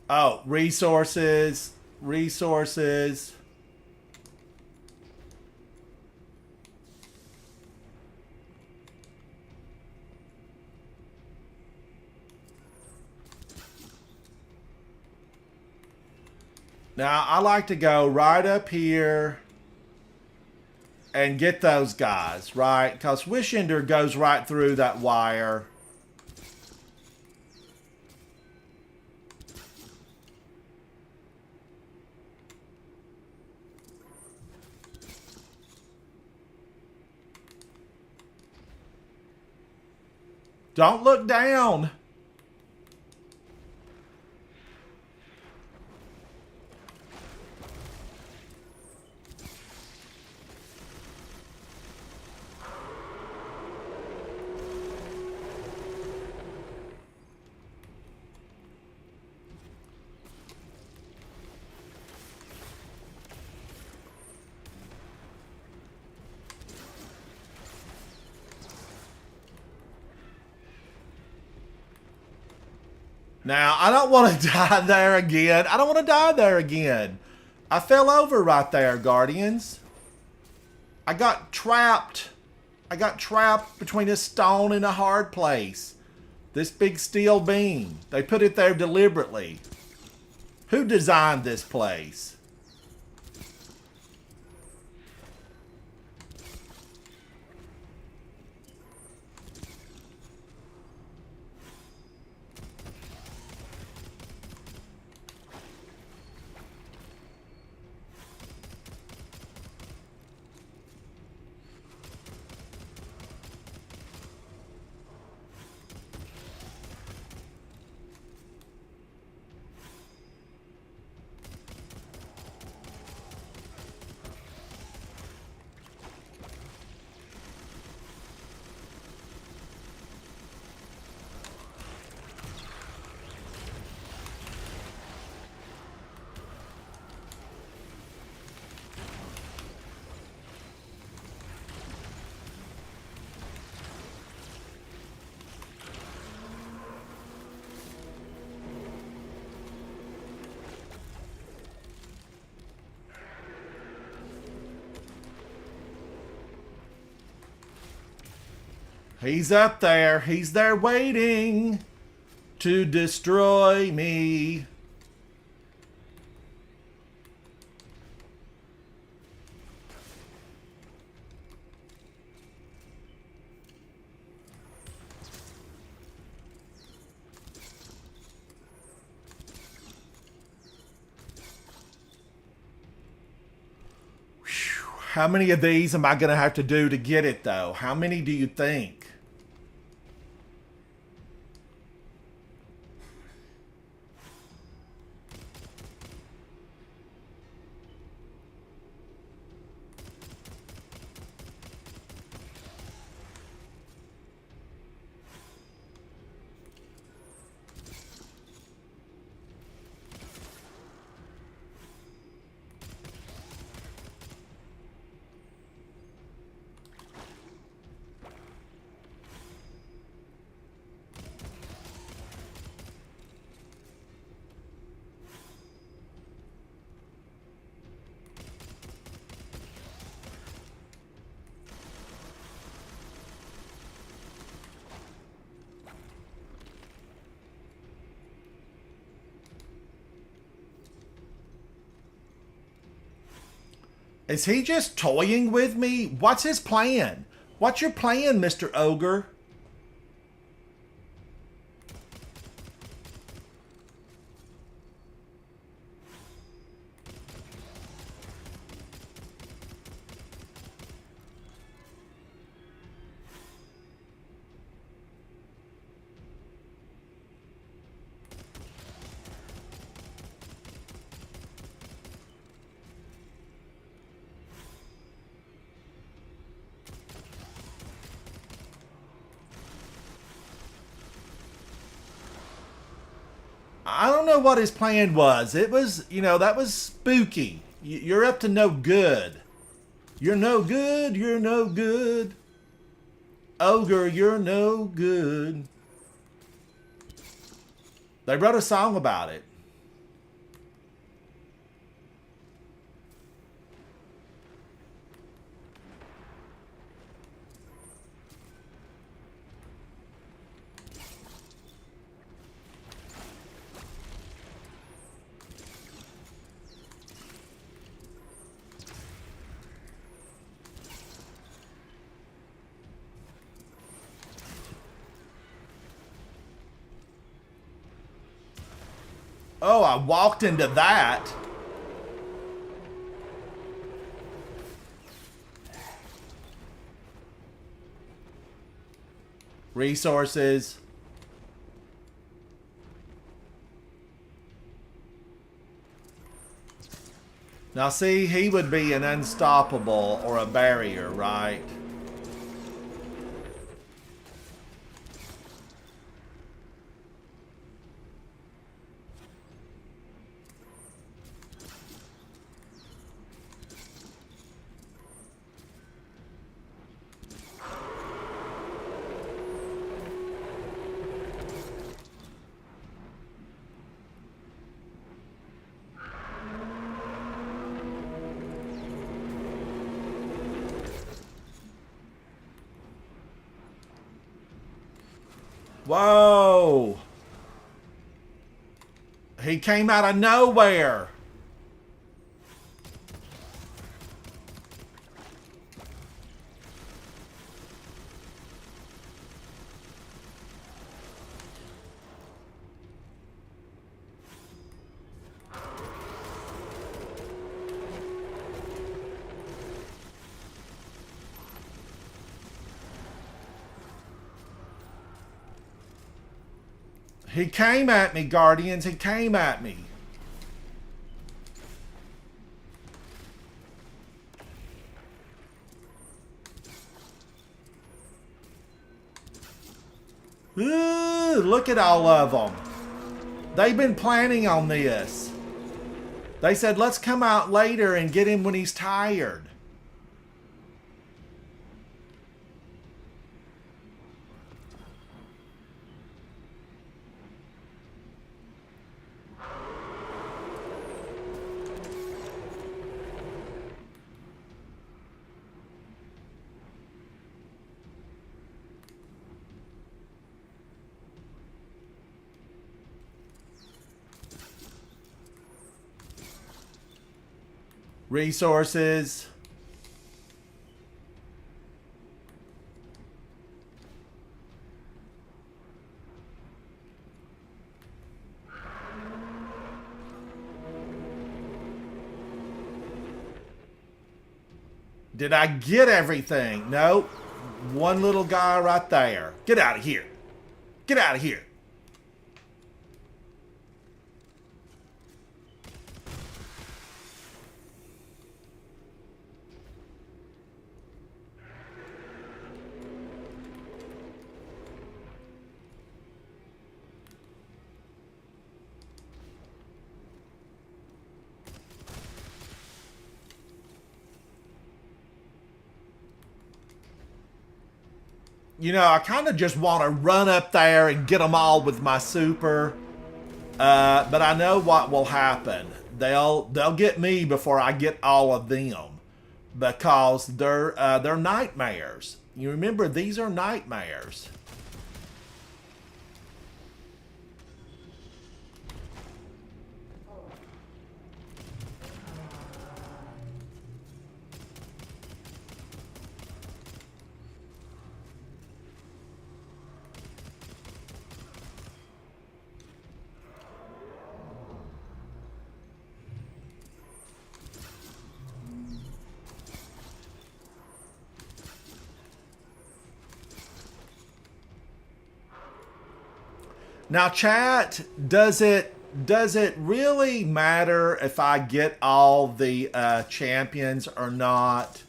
Oh, resources. Resources. Now, I like to go right up here and get those guys, right? Because Wishender goes right through that wire. Don't look down. Now, I don't want to die there again. I don't want to die there again. I fell over right there, Guardians. I got trapped. I got trapped between a stone and a hard place. This big steel beam. They put it there deliberately. Who designed this place? He's up there. He's there waiting to destroy me. Whew. How many of these am I going to have to do to get it, though? How many do you think? Is he just toying with me? What's his plan? What's your plan, Mr. Ogre? I don't know what his plan was. It was, that was spooky. You're up to no good. You're no good. You're no good. Ogre, you're no good. They wrote a song about it. Oh, I walked into that. Resources. Now see, he would be an unstoppable or a barrier, right? Whoa! He came out of nowhere. He came at me, Guardians. He came at me. Ooh, look at all of them. They've been planning on this. They said, let's come out later and get him when he's tired. Resources. Did I get everything? Nope. One little guy right there. Get out of here. Get out of here. You know, I kind of just want to run up there and get them all with my super. But I know what will happen. They'll get me before I get all of them, because they're nightmares. You remember, these are nightmares. Now, chat, does it really matter if I get all the champions or not?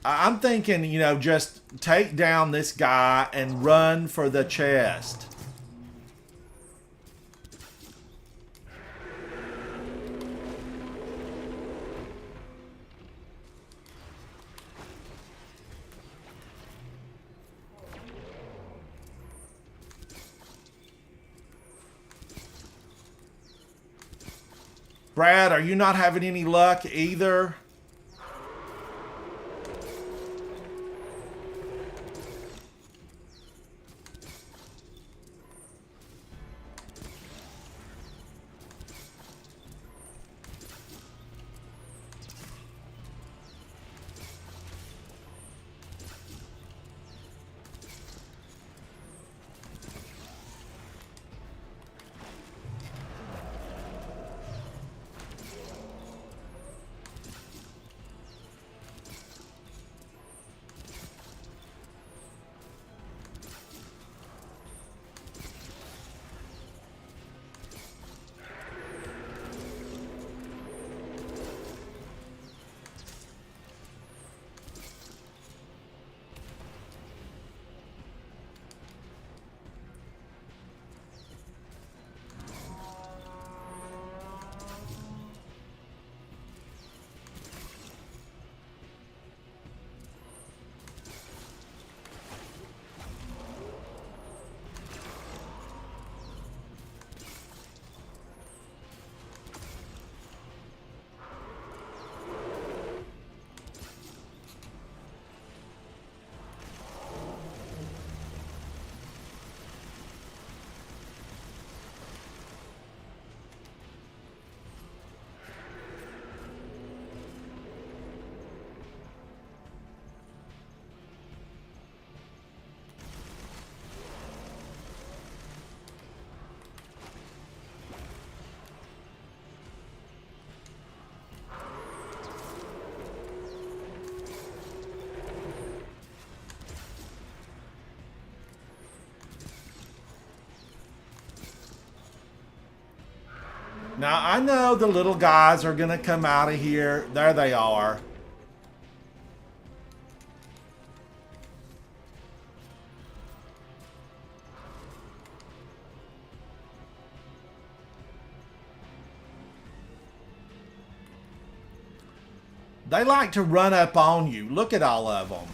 I'm thinking, you know, just take down this guy and run for the chest. Brad, are you not having any luck either? Now, I know the little guys are going to come out of here. There they are. They like to run up on you. Look at all of them.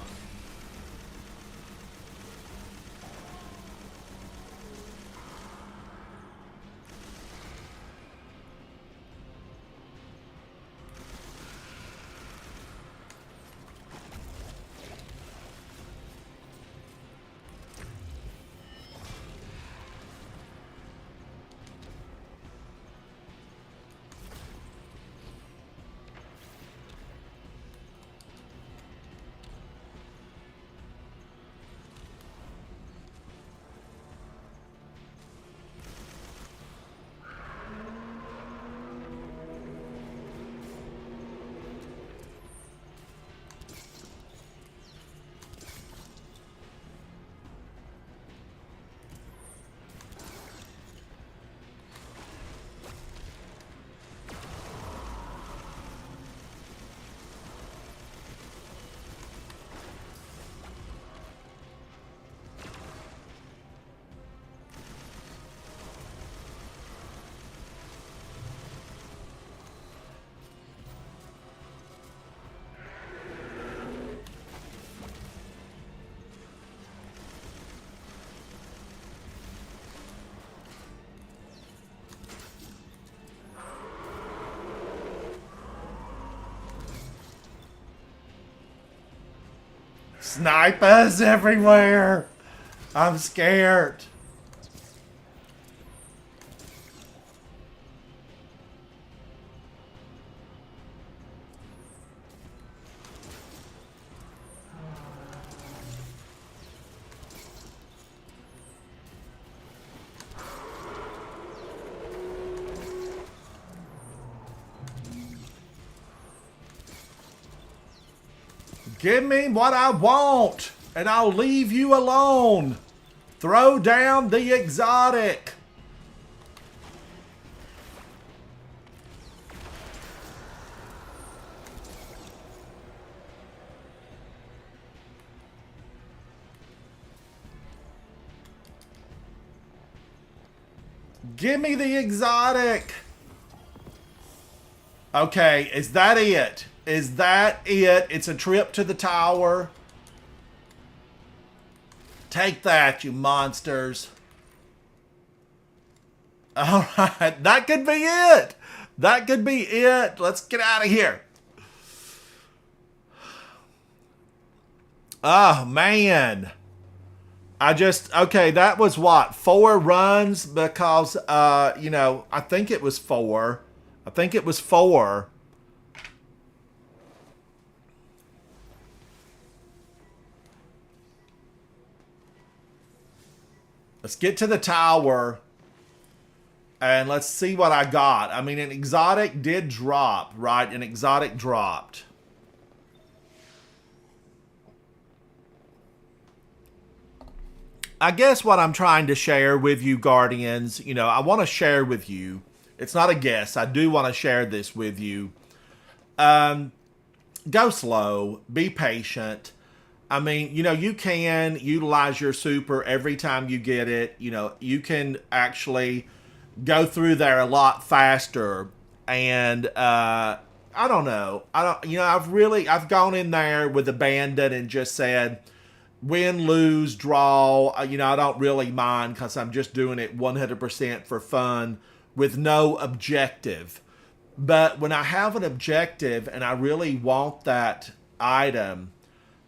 Snipers everywhere. I'm scared. Give me what I want, and I'll leave you alone. Throw down the exotic. Give me the exotic. Okay, is that it? Is that it? It's a trip to the tower. Take that, you monsters. All right, that could be it. That could be it. Let's get out of here. Oh, man. Okay, that was what? 4 runs because, you know, I think it was 4. I think it was 4. Let's get to the tower and let's see what I got. I mean, an exotic did drop, right? An exotic dropped. I guess what I'm trying to share with you, Guardians, you know, I want to share with you. It's not a guess. I do want to share this with you. Go slow. Be patient. I mean, you know, you can utilize your super every time you get it. You know, you can actually go through there a lot faster. And I don't know. I've gone in there with Abandon and just said, win, lose, draw. You know, I don't really mind because I'm just doing it 100% for fun with no objective. But when I have an objective and I really want that item,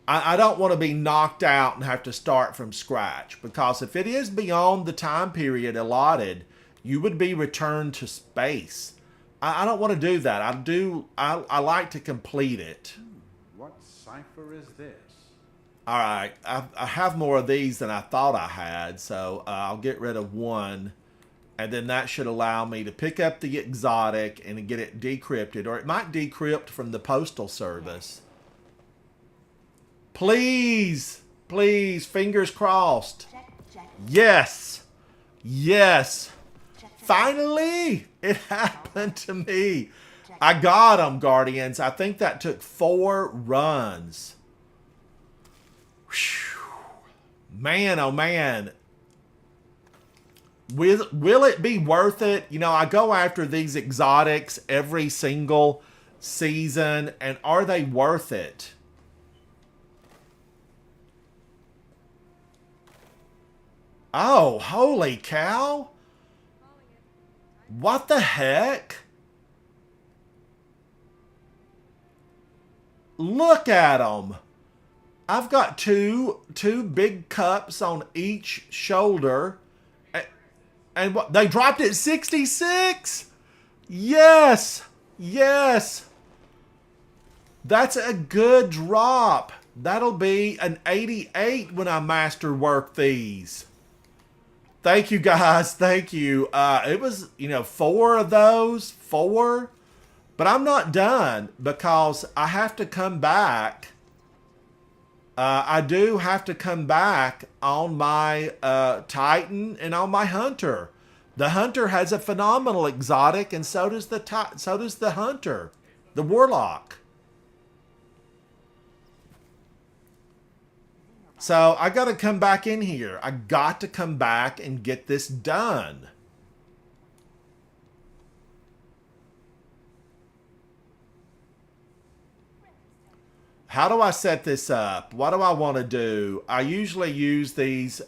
I don't want to be knocked out and have to start from scratch, because if it is beyond the time period allotted, you would be returned to space. I don't want to do that. I like to complete it. What cipher is this? All right, I have more of these than I thought I had, so I'll get rid of one, and then that should allow me to pick up the exotic and get it decrypted, or it might decrypt from the Postal Service. Please, please, fingers crossed. Yes, yes, Finally, it happened to me. I got them, Guardians. I think that took 4 runs. Whew. Man, oh man. Will it be worth it? You know, I go after these exotics every single season, and are they worth it? Oh, holy cow. What the heck? Look at them. I've got two big cups on each shoulder. And what, they dropped it 66? Yes. Yes. That's a good drop. That'll be an 88 when I masterwork these. Thank you, guys. Thank you. It was, 4 of those. 4. But I'm not done because I have to come back. I do have to come back on my Titan and on my Hunter. The Hunter has a phenomenal exotic, and so does the Hunter, the Warlock. So I got to come back in here. I got to come back and get this done. How do I set this up? What do I want to do? I usually use these,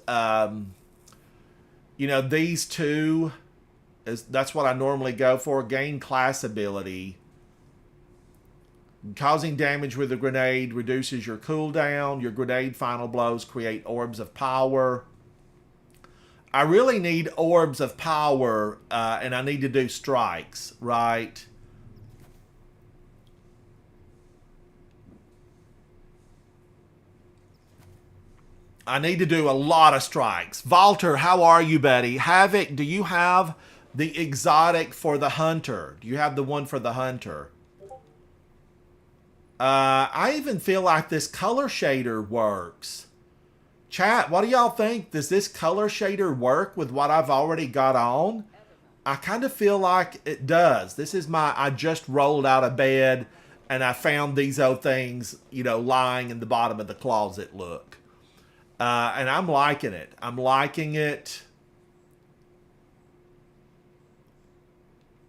these two. That's what I normally go for. Gain class ability. Causing damage with a grenade reduces your cooldown. Your grenade final blows create orbs of power. I really need orbs of power, and I need to do strikes, right? I need to do a lot of strikes. Walter, how are you, buddy? Havoc, do you have the exotic for the Hunter? Do you have the one for the Hunter? I even feel like this color shader works. Chat, what do y'all think? Does this color shader work with what I've already got on? I kind of feel like it does. This is I just rolled out of bed and I found these old things, lying in the bottom of the closet look. And I'm liking it. I'm liking it.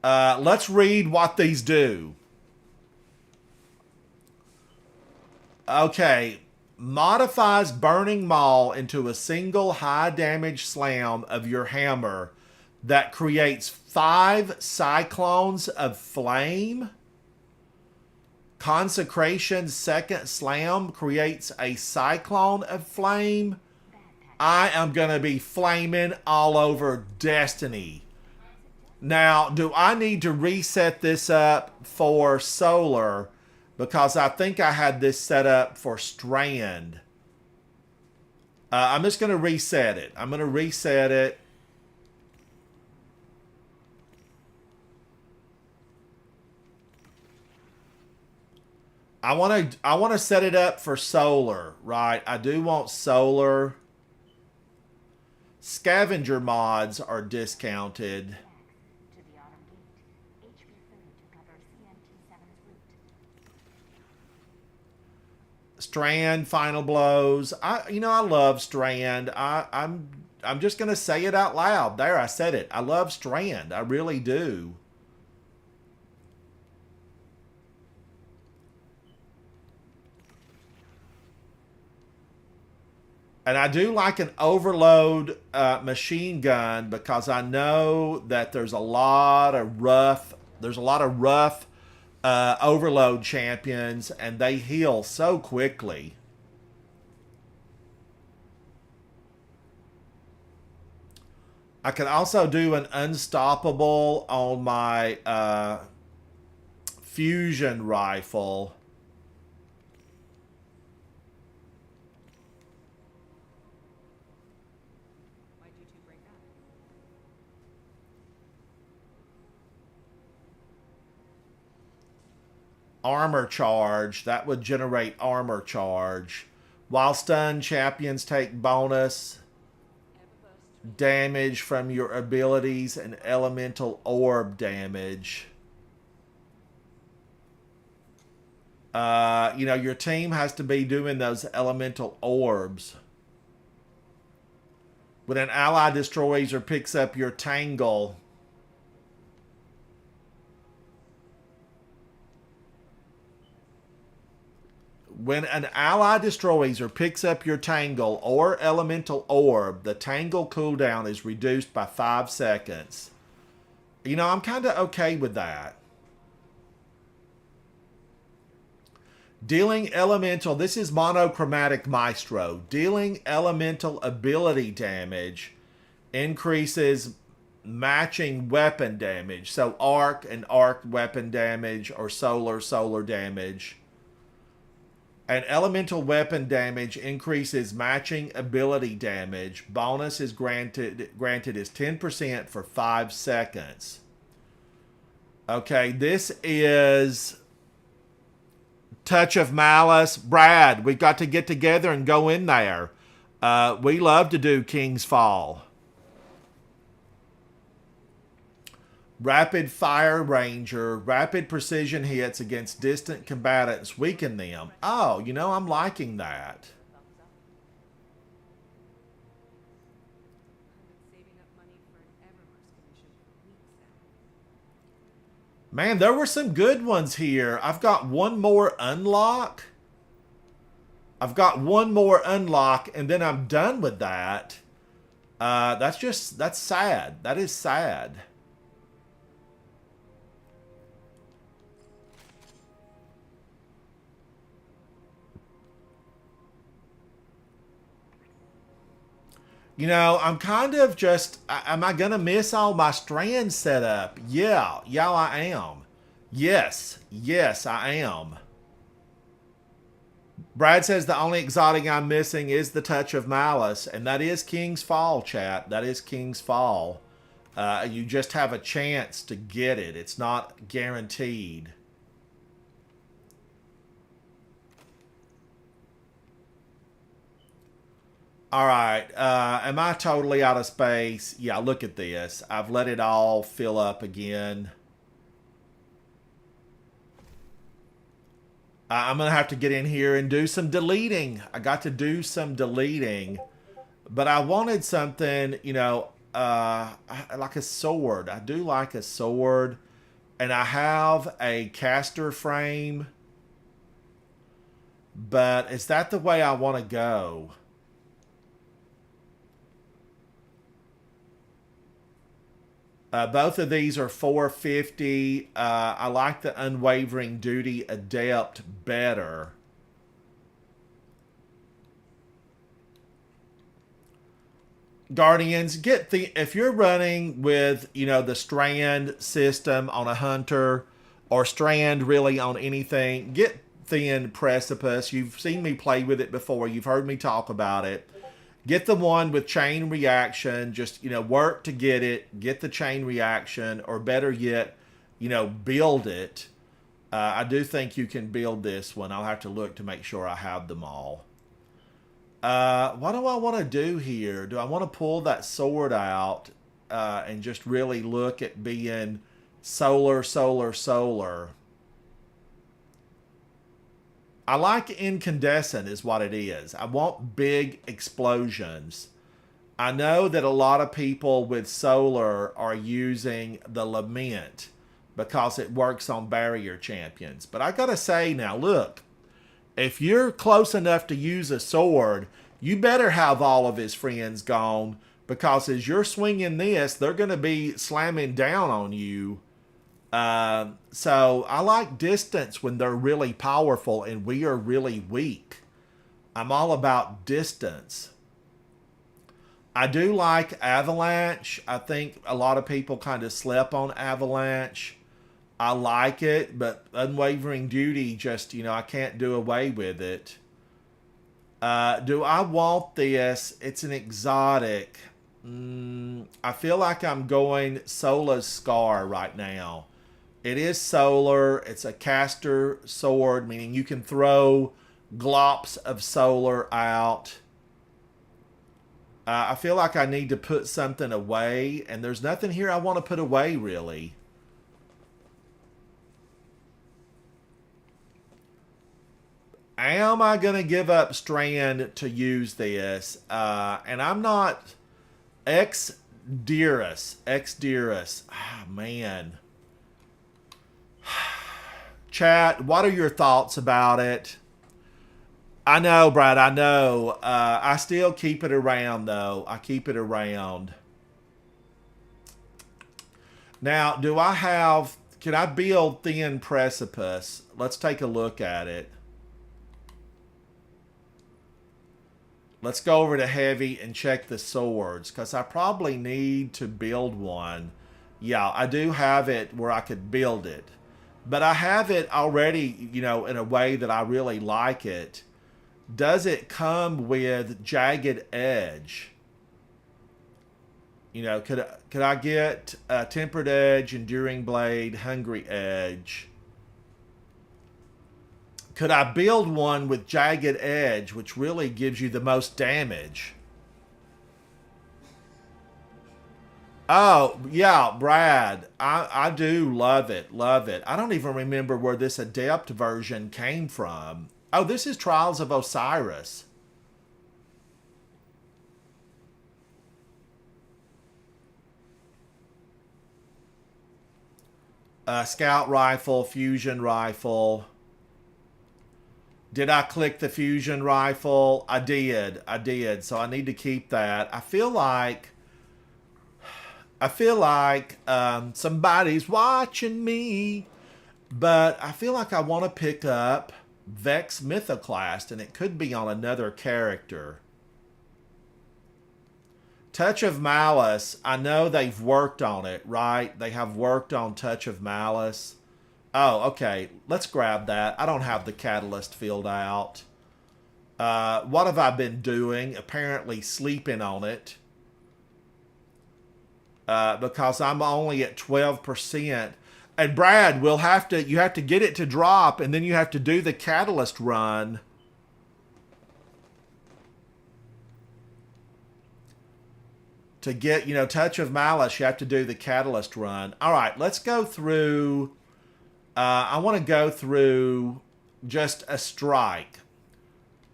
Let's read what these do. Okay. Modifies Burning Maul into a single high damage slam of your hammer that creates 5 cyclones of flame. Consecration's second slam creates a cyclone of flame. I am going to be flaming all over Destiny. Now, do I need to reset this up for Solar? Because I think I had this set up for Strand. I'm just going to reset it. I'm going to reset it. I want to set it up for Solar, right? I do want Solar. Scavenger mods are discounted. Strand final blows. I love Strand. I'm just gonna say it out loud. There, I said it. I love Strand. I really do. And I do like an overload machine gun because I know that there's a lot of rough overload champions, and they heal so quickly. I can also do an unstoppable on my fusion rifle. Armor charge. That would generate armor charge. While stunned, champions take bonus damage from your abilities and elemental orb damage. Your team has to be doing those elemental orbs. When an ally destroys or picks up your Tangle, when an ally destroys or picks up your Tangle or elemental orb, the Tangle cooldown is reduced by 5 seconds. I'm kind of okay with that. Dealing elemental, this is Monochromatic Maestro. Dealing elemental ability damage increases matching weapon damage. So arc and arc weapon damage, or solar damage. And elemental weapon damage increases matching ability damage. Bonus is granted is 10% for 5 seconds. Okay, this is Touch of Malice. Brad, we've got to get together and go in there. We love to do King's Fall. Rapid Fire Ranger. Rapid precision hits against distant combatants weaken them. Oh, I'm liking that. Man, there were some good ones here. I've got one more unlock. And then I'm done with that. That's sad. That is sad. I'm kind of just, am I going to miss all my strand setup? Yeah, I am. Yes, I am. Brad says the only exotic I'm missing is the Touch of Malice, and that is King's Fall, chat. That is King's Fall. You just have a chance to get it. It's not guaranteed. All right. Am I totally out of space? Yeah, look at this. I've let it all fill up again. I'm going to have to get in here and do some deleting. I got to do some deleting. But I wanted something, like a sword. I do like a sword. And I have a caster frame. But is that the way I want to go? Both of these are 450. I like the Unwavering Duty Adept better. Guardians, if you're running with, the strand system on a hunter, or strand really on anything, get Thin Precipice. You've seen me play with it before. You've heard me talk about it. Get the one with chain reaction. Just, work to get it. Get the chain reaction. Or better yet, build it. I do think you can build this one. I'll have to look to make sure I have them all. What do I want to do here? Do I want to pull that sword out and just really look at being solar? I like incandescent is what it is. I want big explosions. I know that a lot of people with solar are using the Lament because it works on barrier champions. But I gotta say now, look, if you're close enough to use a sword, you better have all of his friends gone, because as you're swinging this, they're going to be slamming down on you. So I like distance when they're really powerful and we are really weak. I'm all about distance. I do like Avalanche. I think a lot of people kind of slept on Avalanche. I like it, but Unwavering Duty, just, I can't do away with it. Do I want this? It's an exotic. I feel like I'm going Sola's Scar right now. It is solar. It's a caster sword, meaning you can throw glops of solar out. I feel like I need to put something away, and there's nothing here I want to put away, really. Am I going to give up Strand to use this? And I'm not... Dearest. Ah, man. Chat, what are your thoughts about it? I know, Brad, I know. I still keep it around, though. I keep it around. Now, do I have... Can I build Thin Precipice? Let's take a look at it. Let's go over to Heavy and check the swords, because I probably need to build one. Yeah, I do have it where I could build it. But I have it already, you know, in a way that I really like it. Does it come with Jagged Edge? You know, could I get Tempered Edge, Enduring Blade, Hungry Edge? Could I build one with Jagged Edge, which really gives you the most damage? Oh, yeah, Brad. I do love it. Love it. I don't even remember where this Adept version came from. Oh, this is Trials of Osiris. Scout Rifle, Fusion Rifle. Did I click the Fusion Rifle? I did. So I need to keep that. I feel like somebody's watching me. But I feel like I want to pick up Vex Mythoclast, and it could be on another character. Touch of Malice, I know they've worked on it, right? They have worked on Touch of Malice. Oh, okay. Let's grab that. I don't have the catalyst filled out. What have I been doing? Apparently sleeping on it. Because I'm only at 12%. And Brad, you have to get it to drop, and then you have to do the catalyst run. To get, you know, Touch of Malice, you have to do the catalyst run. All right, let's go through. I want to go through just a strike.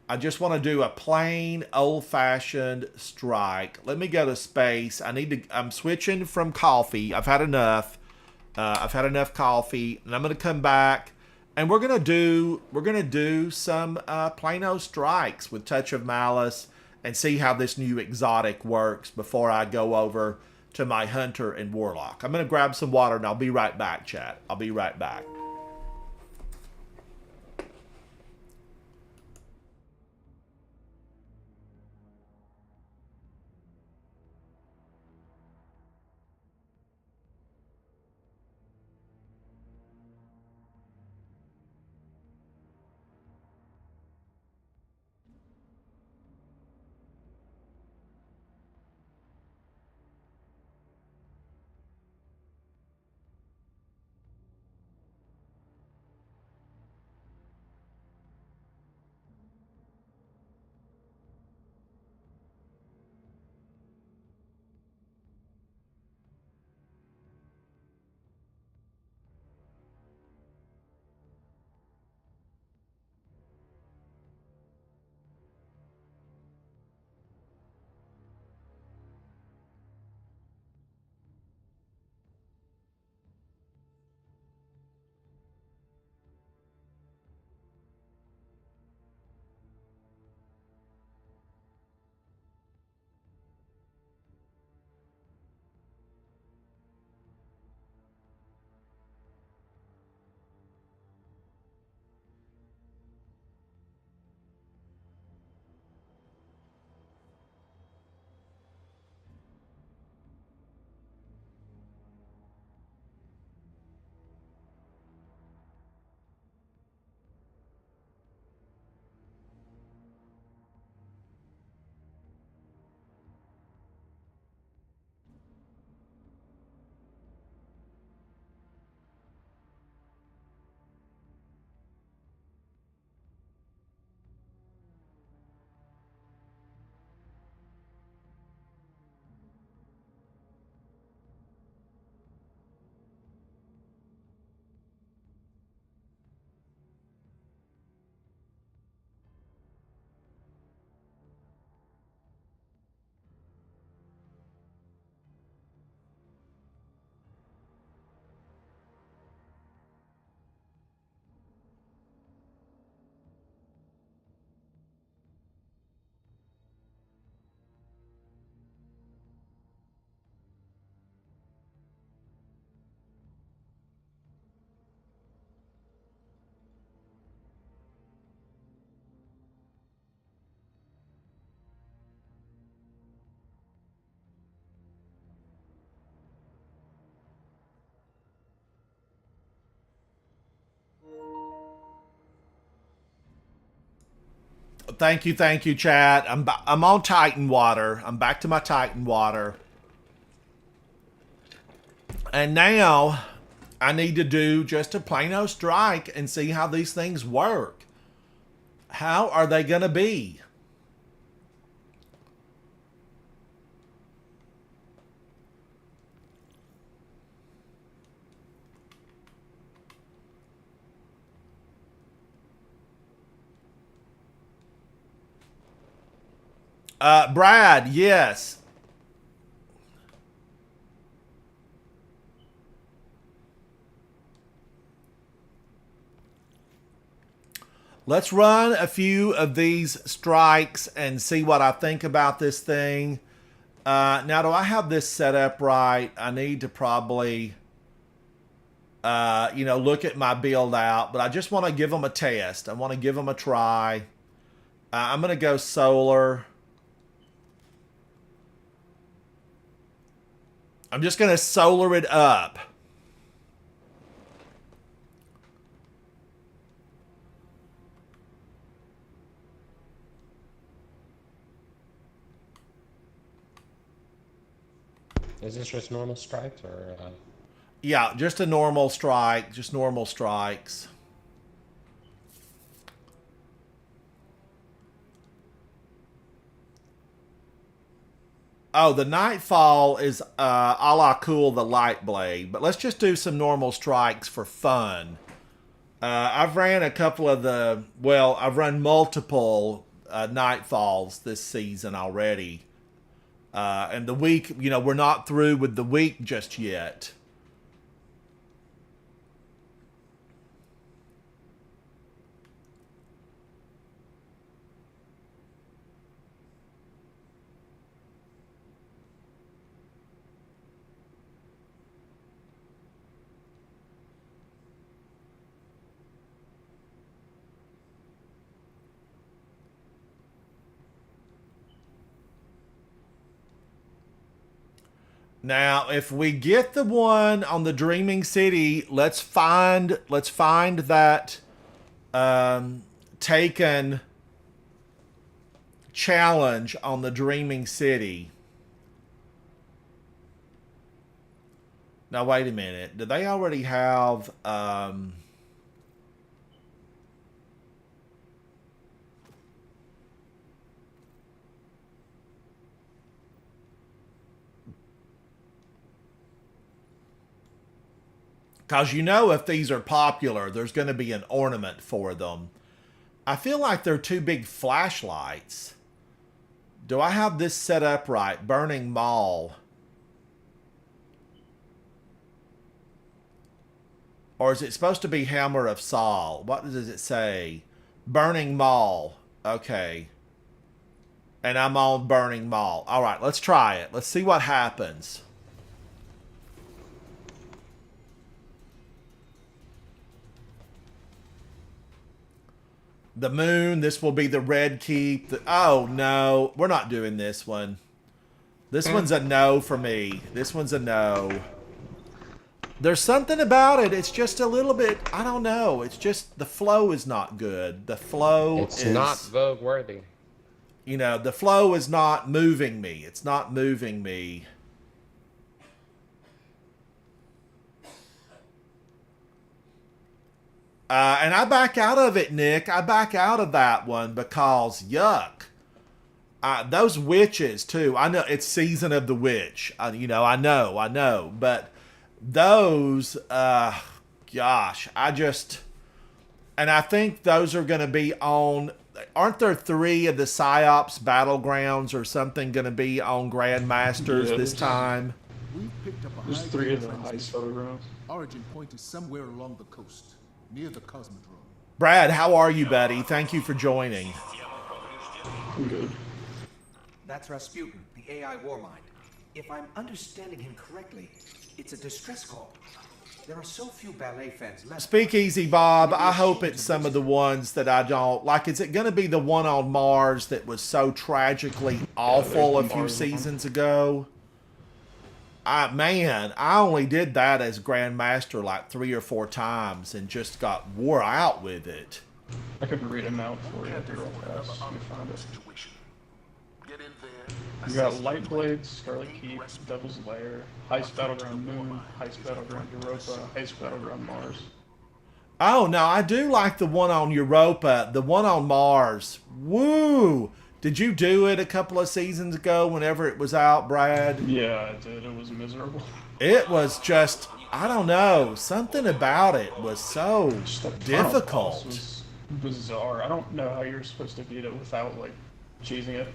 I just want to do a plain, old-fashioned strike. Let me go to space. I'm switching from coffee. I've had enough. I've had enough coffee, and I'm going to come back, and we're going to do some plain old strikes with Touch of Malice and see how this new exotic works before I go over to my Hunter and Warlock. I'm going to grab some water, and I'll be right back, chat. I'll be right back. Thank you, chat. I'm on Titan water. I'm back to my Titan water. And now I need to do just a plain old strike and see how these things work. How are they going to be? Brad, yes. Let's run a few of these strikes and see what I think about this thing. Now, do I have this set up right? I need to probably, look at my build out, but I just want to give them a test. I want to give them a try. I'm going to go solar. I'm just going to solar it up. Is this just normal strikes or? Yeah, just a normal strike, just normal strikes. Oh, the Nightfall is a la cool the Light Blade, but let's just do some normal strikes for fun. I've ran a couple of I've run multiple Nightfalls this season already. And the week, we're not through with the week just yet. Now, if we get the one on the Dreaming City, let's find that taken challenge on the Dreaming City. Now, wait a minute. Do they already have because if these are popular, there's going to be an ornament for them. I feel like they're two big flashlights. Do I have this set up right? Burning Mall. Or is it supposed to be Hammer of Saul? What does it say? Burning Mall. Okay. And I'm on Burning Mall. All right, let's try it. Let's see what happens. The moon, this will be the Red Keep. Oh, no. We're not doing this one. This one's a no for me. This one's a no. There's something about it. It's just a little bit, I don't know. It's just, the flow is not good. The flow is... It's not Vogue worthy. The flow is not moving me. It's not moving me. And I back out of it, Nick. I back out of that one because, yuck. Those witches, too. I know it's Season of the Witch. I know. But those, gosh, and I think those are going to be on, aren't there 3 of the PsyOps Battlegrounds or something going to be on Grandmasters this time? There's 3 of the Heist Battlegrounds. Origin point is somewhere along the coast, near the Cosmodrome. Brad, how are you, buddy? Thank you for joining. I'm good. That's Rasputin, the AI Warmind. If I'm understanding him correctly, it's a distress call. There are so few ballet fans left. Speak easy, Bob. I hope it's some of the ones that I don't like. Is it going to be the one on Mars that was so tragically awful a few seasons ago? Man, I only did that as Grandmaster like 3 or 4 times and just got wore out with it. I could read them out for you real fast. Let me find it. Get in there. You got Light Blades, Scarlet Keep, Devil's Lair, Heist Battleground Moon, Heist Battleground Europa, Heist Battleground Mars. Oh, no, I do like the one on Europa, the one on Mars. Woo! Did you do it a couple of seasons ago whenever it was out, Brad? Yeah, I did. It was miserable. It was just, I don't know, something about it was so Just the final boss difficult. was bizarre. I don't know how you're supposed to beat it without, like, cheesing it.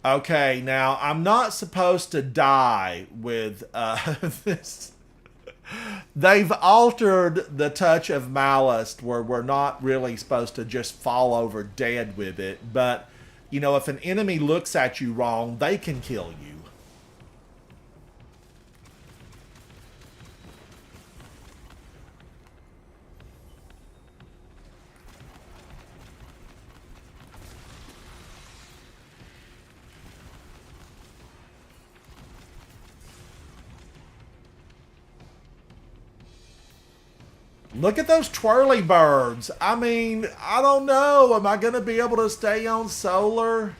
Okay, now I'm not supposed to die with this. They've altered the touch of malice where we're not really supposed to just fall over dead with it. But, you know, if an enemy looks at you wrong, they can kill you. Look at those twirly birds. I mean, I don't know. Am I going to be able to stay on solar?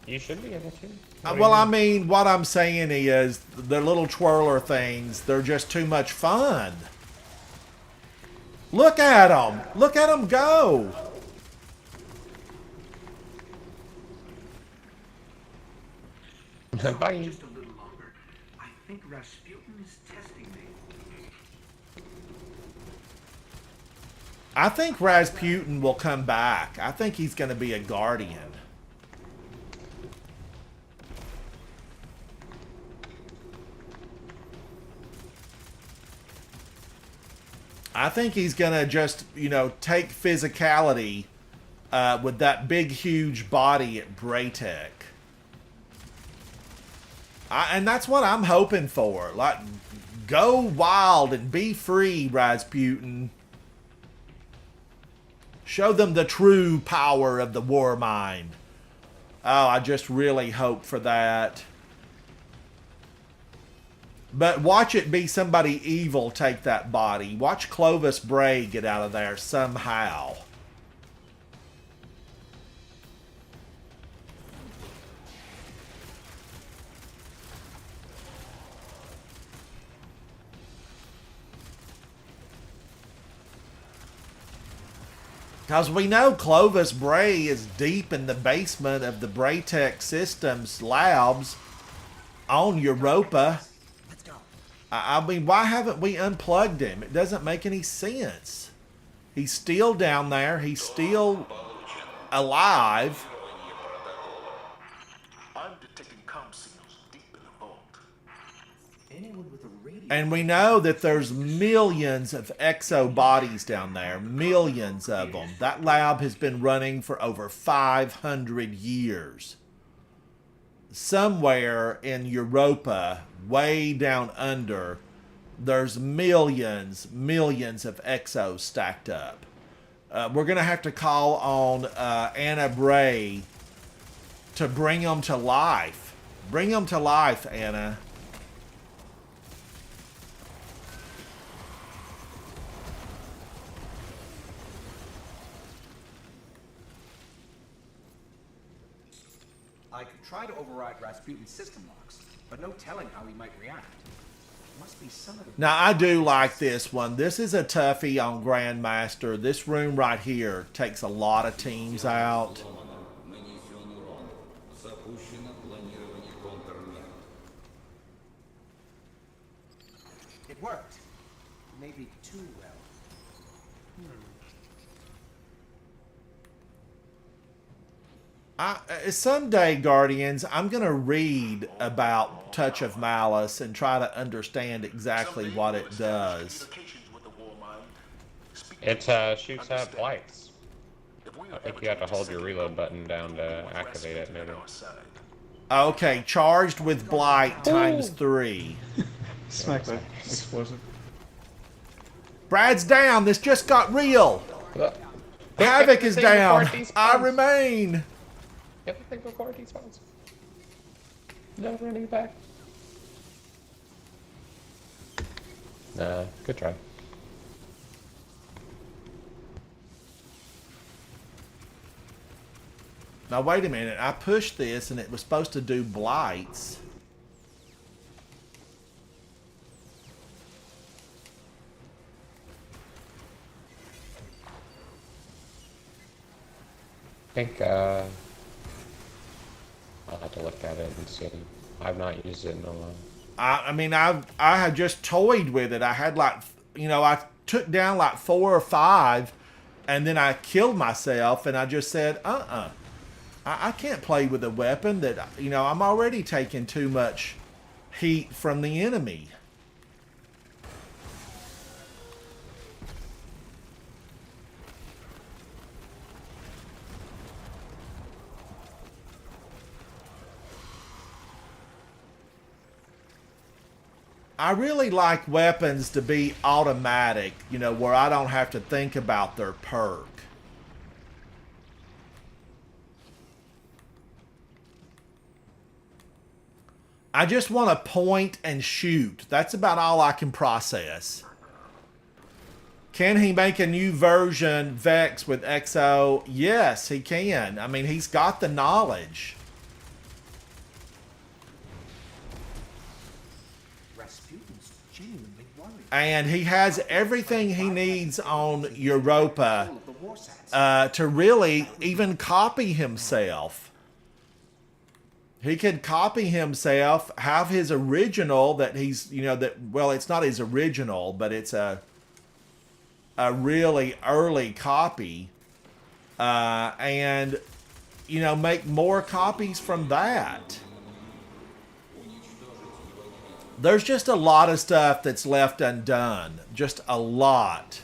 You should be able to. Well, I mean, what I'm saying is the little twirler things, they're just too much fun. Look at them. Look at them go. Bye. Just a little longer. I think Rasputin is testing me. I think Rasputin will come back. I think he's going to be a guardian. I think he's going to just, you know, take physicality with that big, huge body at Braytech. And that's what I'm hoping for. Like, go wild and be free, Rasputin. Show them the true power of the war mind. Oh, I just really hope for that. But watch it be somebody evil take that body. Watch Clovis Bray get out of there somehow. Because we know Clovis Bray is deep in the basement of the Braytech Systems labs on Europa. Let's go. I mean, why haven't we unplugged him? It doesn't make any sense. He's still down there. He's still alive. I'm detecting comm signals deep in the vault. Anyone with a radio. And we know that there's millions of exo bodies down there. Millions of them. That lab has been running for over 500 years. Somewhere in Europa, way down under, there's millions of exos stacked up. We're going to have to call on Anna Bray to bring them to life. Bring them to life, Anna. I could try to override Rasputin's system locks, but no telling how he might react. Must be some of the... Now, I do like this one. This is a toughie on Grandmaster. This room right here takes a lot of teams out. It worked. Maybe too well. Someday, Guardians, I'm going to read about Touch of Malice and try to understand exactly what it does. It shoots out blights. I think you have to hold your reload button down to activate it, maybe. Okay, charged with Blight times 3. Smack that explosive. Brad's down. This just got real. Havoc is down. I remain. Get the thing before it despawns. No, running back. Nah, good try. Now wait a minute, I pushed this and it was supposed to do blights. I think, I'll have to look at it and see. I've not used it in a while. I mean, I had just toyed with it. I had like, you know, I took down like 4 or 5, and then I killed myself, and I just said, I can't play with a weapon that, you know, I'm already taking too much heat from the enemy. I really like weapons to be automatic, you know, where I don't have to think about their perk. I just want to point and shoot. That's about all I can process. Can he make a new version, Vex, with XO? Yes, he can. I mean, he's got the knowledge. Rasputin's genuinely worried. And he has everything he needs on Europa Full of the war sats. to really even copy himself. He could copy himself, have his original that he's, you know, that, well, it's not his original, but it's a really early copy, and, you know, make more copies from that. There's just a lot of stuff that's left undone. Just a lot.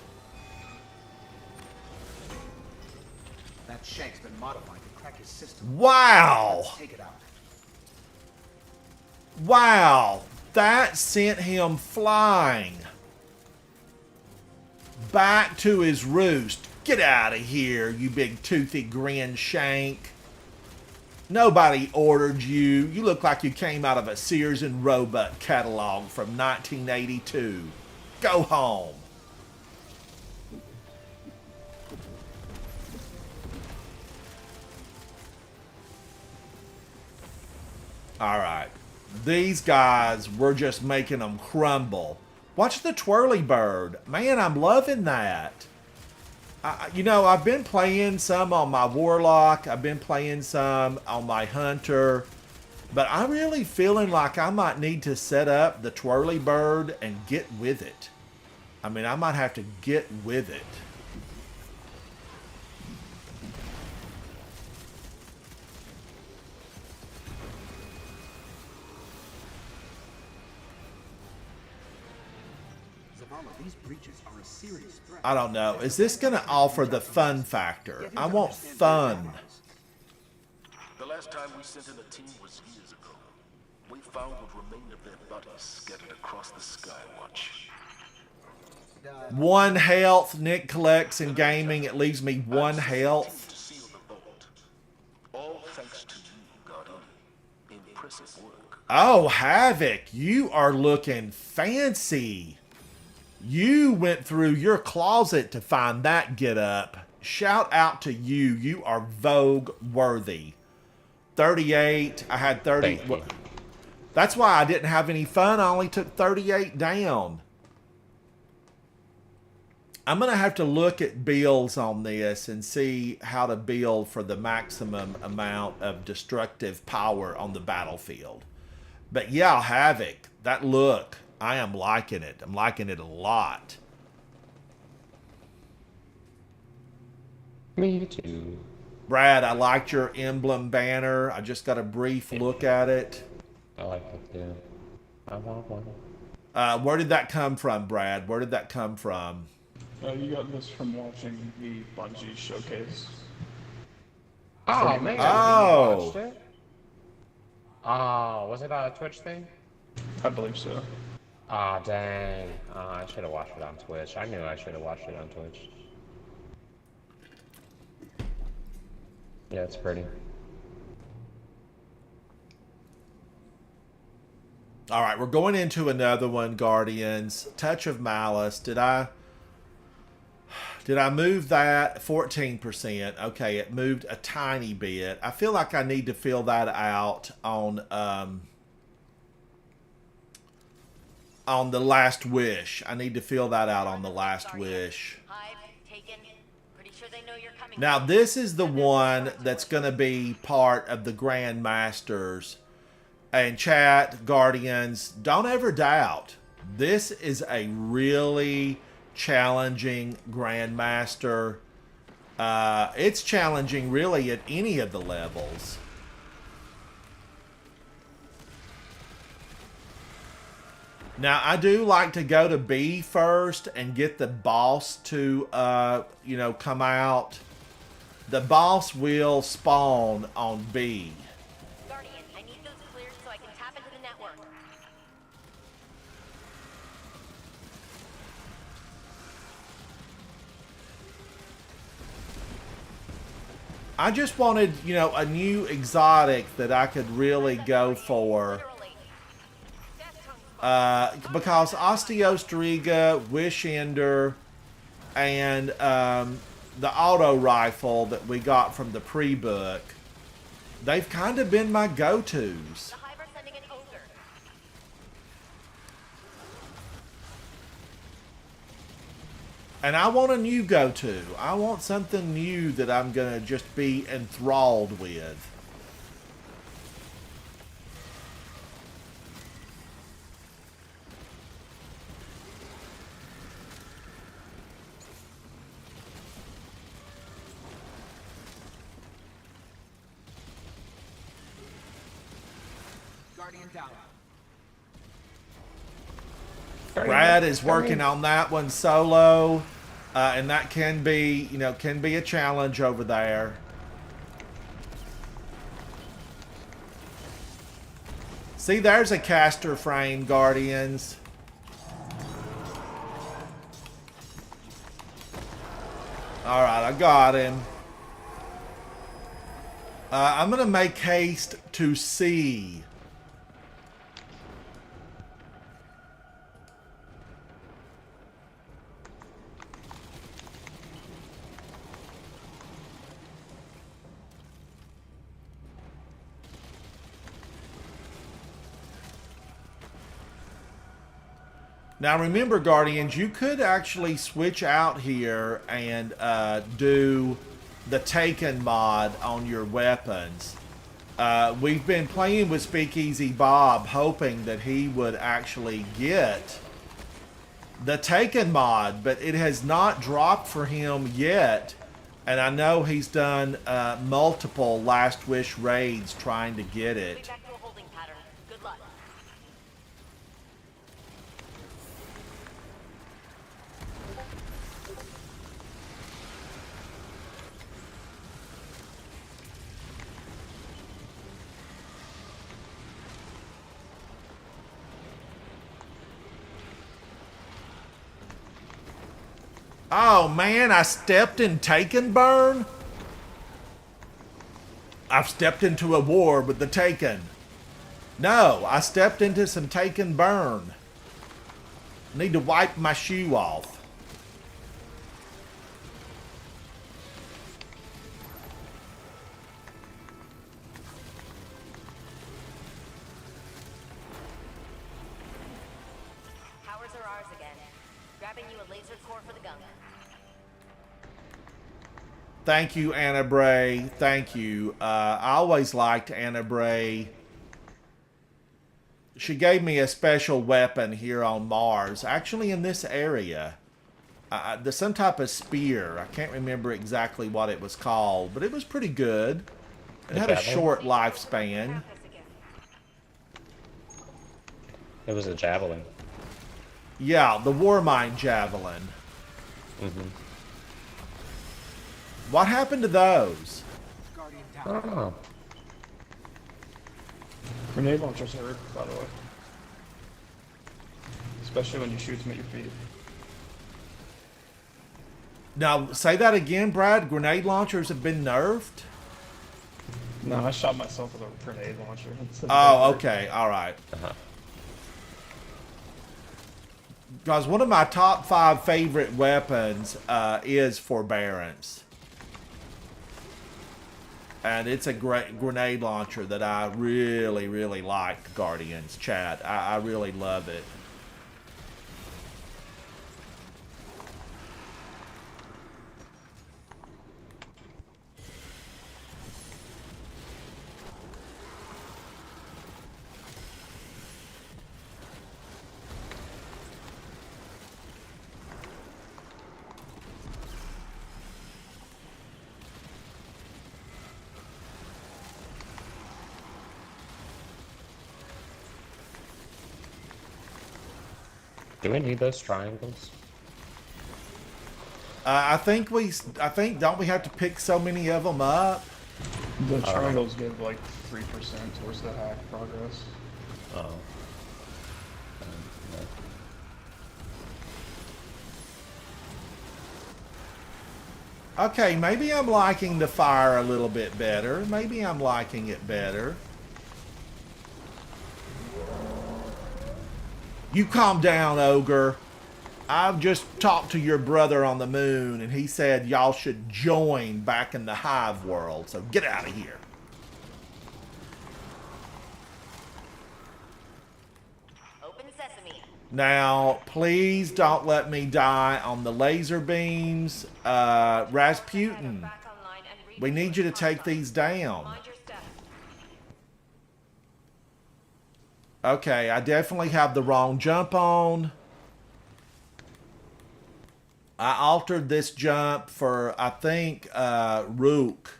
That shank's been modified to crack his system. Wow! Take it out. Wow! That sent him flying. Back to his roost. Get out of here, you big toothy grin shank. Nobody ordered you. You look like you came out of a Sears and Roebuck catalog from 1982. Go home. All right. These guys, we're just making them crumble. Watch the twirly bird. Man, I'm loving that. You know, I've been playing some on my Warlock. I've been playing some on my Hunter. But I'm really feeling like I might need to set up the twirly bird and get with it. I mean, I might have to get with it. Zavala, these breaches are a serious threat. I don't know. Is this going to offer the fun factor? I want fun. The last time we sent in a team was years ago. We found what remained of their bodies scattered across the Skywatch. 1 health. Nick collects in gaming. It leaves me 1 health. To seal the vault. All thanks to you, Guardian. Impressive work. Oh, Havoc, you are looking fancy. You went through your closet to find that get up. Shout out to you. You are Vogue worthy. 38. I had 30. Thank you. That's why I didn't have any fun. I only took 38 down. I'm going to have to look at builds on this and see how to build for the maximum amount of destructive power on the battlefield. But yeah, Havoc, that look, I am liking it. I'm liking it a lot. Me too. Brad, I liked your emblem banner. I just got a brief look at it. I like that too. I want one. Where did that come from, Brad? Where did that come from? You got this from watching the Bungie showcase. Oh, man. Oh. You watched it? Oh, was it a Twitch thing? I believe so. Ah, dang. I should have watched it on Twitch. I knew I should have watched it on Twitch. Yeah, it's pretty. All right, we're going into another one, Guardians. Touch of Malice. Did I move that? 14%. Okay, it moved a tiny bit. I feel like I need to fill that out on the Last Wish. I need to fill that out on the Last Wish. Now, this is the one that's going to be part of the Grand Masters. And chat, Guardians, don't ever doubt. This is a really challenging Grandmaster. It's challenging really at any of the levels. Now, I do like to go to B first and get the boss to, come out. The boss will spawn on B. I just wanted, a new exotic that I could really go for. Because Osteostriga, Wish Ender, and the auto rifle that we got from the pre-book, they've kind of been my go-tos. And I want a new go-to. I want something new that I'm going to just be enthralled with. Guardian down. Brad is working on that one solo, and that can be a challenge over there. See, there's a caster frame, Guardians. All right, I got him. I'm gonna make haste to C. Now remember, Guardians, you could actually switch out here and do the Taken mod on your weapons. We've been playing with Speakeasy Bob, hoping that he would actually get the Taken mod, but it has not dropped for him yet. And I know he's done multiple Last Wish raids trying to get it. Oh man, I stepped in Taken Burn? I've stepped into a war with the Taken. No, I stepped into some Taken Burn. Need to wipe my shoe off. Powers are ours again. Grabbing you a laser core for the gun. Thank you, Anna Bray. Thank you. I always liked Anna Bray. She gave me a special weapon here on Mars, actually in this area. There's some type of spear. I can't remember exactly what it was called, but it was pretty good. It had a short lifespan. It was a javelin. Yeah, the Warmind Javelin. Mm-hmm. What happened to those? Guardian I down. don't know. Grenade launchers hurt, by the way. Especially when you shoot them at your feet. Now, say that again, Brad. Grenade launchers have been nerfed? No, I shot myself with a grenade launcher. Oh, okay. All right. Uh-huh. Because one of my top 5 favorite weapons is Forbearance. And it's a great grenade launcher that I really, really like, Guardians, chat. I really love it. Do we need those triangles? I think don't we have to pick so many of them up? The triangles give like 3% towards the hack progress. Oh. No. Okay, maybe I'm liking the fire a little bit better. Maybe I'm liking it better. You calm down, Ogre. I've just talked to your brother on the moon, and he said y'all should join back in the hive world, so get out of here. Open sesame. Now, please don't let me die on the laser beams. Rasputin, Back online and we need you to take these down. Mind your step. Okay, I definitely have the wrong jump on. I altered this jump for, I think, Rook.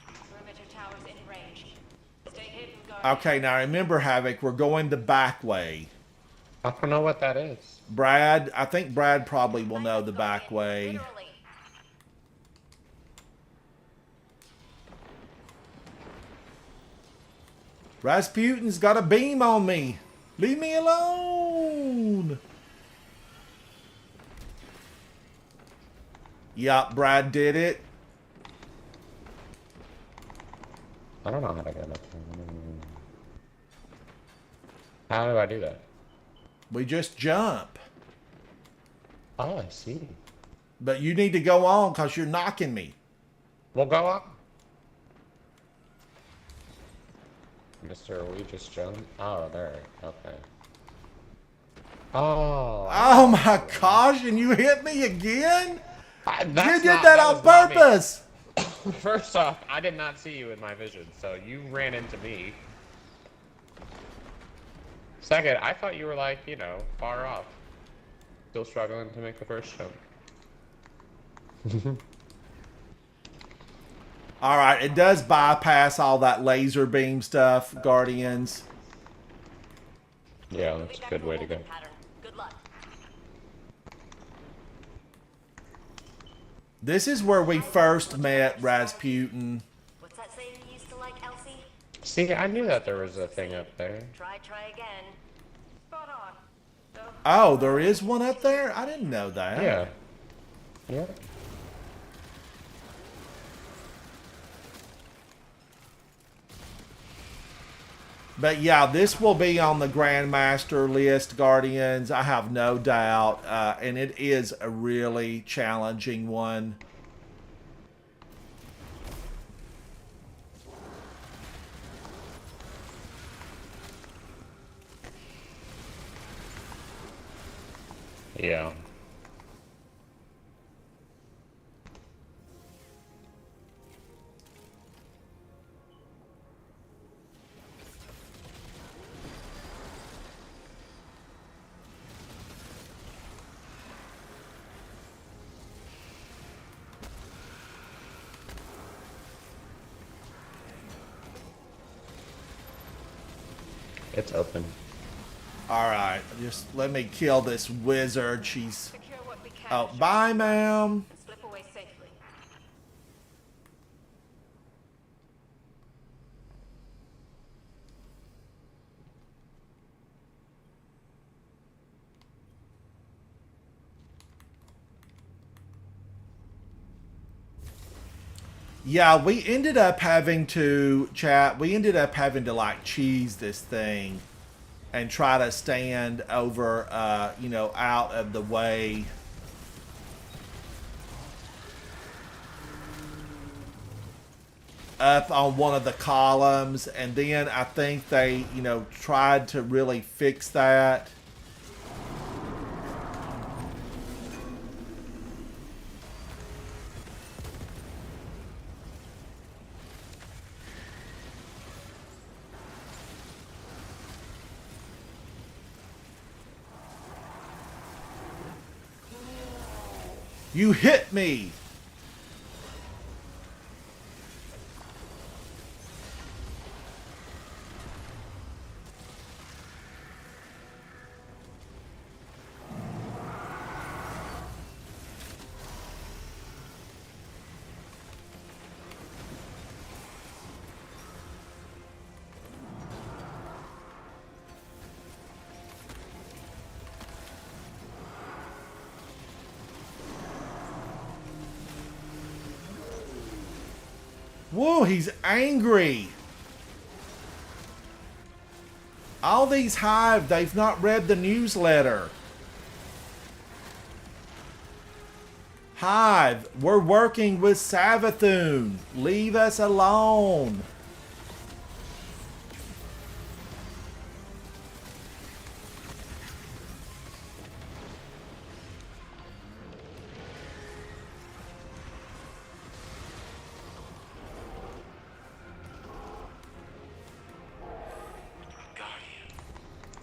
Perimeter towers in range. Stay hidden, guard. Okay, now remember, Havoc, we're going the back way. I don't know what that is. Brad, I think Brad probably will know the back way. Literally. Rasputin's got a beam on me. Leave me alone. Yup, Brad did it. I don't know how to get up. How do I do that? We just jump. Oh, I see. But you need to go on because you're knocking me. We'll go up. Mister, we just jumped. Oh, there. Okay. Oh. Oh my gosh, and you hit me again? You That's did not- that on was not me. purpose. First off, I did not see you in my vision, so you ran into me. Second, I thought you were like, you know, far off. Still struggling to make the first jump. All right, it does bypass all that laser beam stuff, Guardians. Yeah, that's a good way to go. Pattern. Good luck. This is where we first met Rasputin. What's that saying you used to like, Elsie? See, I knew that there was a thing up there. Try again. Spot on. So, Oh, there is one up there? I didn't know that. Yeah. Yeah. But yeah, this will be on the Grandmaster list, Guardians. I have no doubt. And it is a really challenging one. Yeah. It's open. All right, just let me kill this wizard. She's... secure what we can. Oh, bye, ma'am. And slip away safely. Yeah, we ended up having to, chat, we ended up having to like cheese this thing and try to stand over, you know, out of the way. Up on one of the columns, and then I think they, you know, tried to really fix that. You hit me! Whoa, he's angry. All these Hive, they've not read the newsletter. Hive, we're working with Savathun. Leave us alone.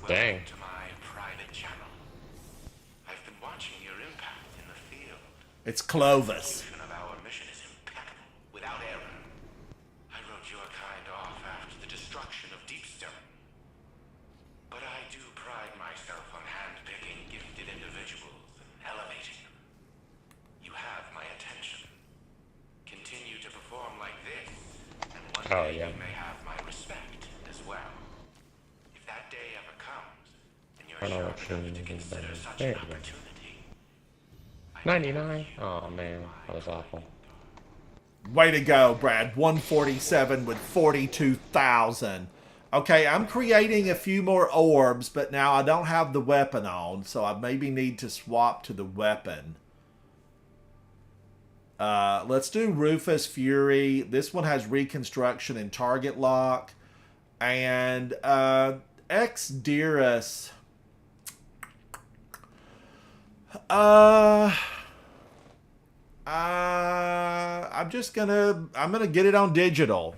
Dang. To my private channel. I've been watching your impact in the field. It's Clovis. The of our mission is impeccable, without error. I wrote your kind off after the destruction of Deepstone. But I do pride myself on handpicking gifted individuals and elevating them. You have my attention. Continue to perform like this, and one day you may have my respect as well. If that day ever comes, and you're sure enough to consider such an opportunity. 99? Oh man, that was awful. Way to go, Brad. 147 with 42,000. Okay, I'm creating a few more orbs, but now I don't have the weapon on, so I maybe need to swap to the weapon. Let's do Rufus Fury. This one has reconstruction and target lock. And Exdirus. I'm gonna get it on digital.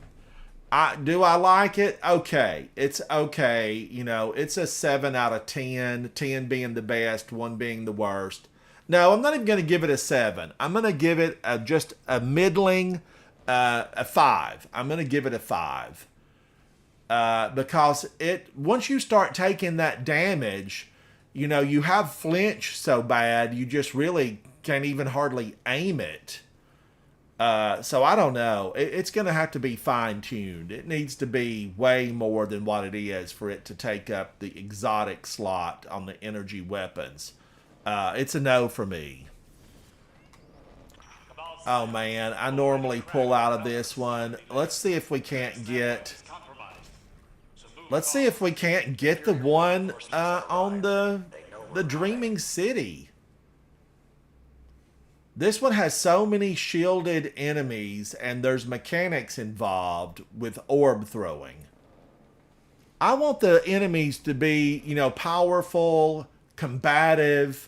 Do I like it? Okay. It's okay. You know, it's a 7 out of 10. 10 being the best, 1 being the worst. No, I'm not even going to give it a 7. I'm going to give it just a middling, a 5. I'm going to give it a 5. Because once you start taking that damage, you know, you have flinch so bad, you just really can't even hardly aim it. So I don't know. It's going to have to be fine-tuned. It needs to be way more than what it is for it to take up the exotic slot on the energy weapons. It's a no for me. Oh man, I normally pull out of this one. Let's see if we can't get... Let's see if we can't get the one on the Dreaming City. This one has so many shielded enemies, and there's mechanics involved with orb throwing. I want the enemies to be, you know, powerful, combative,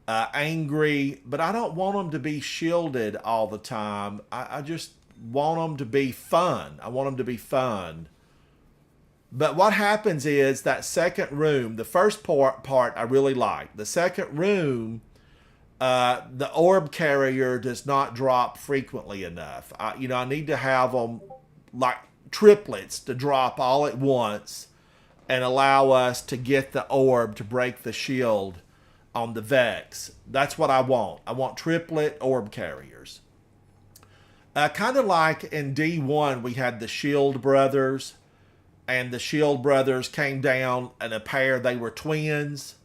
angry, but I don't want them to be shielded all the time. I just want them to be fun. I want them to be fun. But what happens is that second room, the first part I really like. The second room, the orb carrier does not drop frequently enough. I need to have them like triplets to drop all at once and allow us to get the orb to break the shield on the Vex. That's what I want. I want triplet orb carriers. Kind of like in D1, we had the Shield Brothers, and the Shield Brothers came down in a pair. They were twins,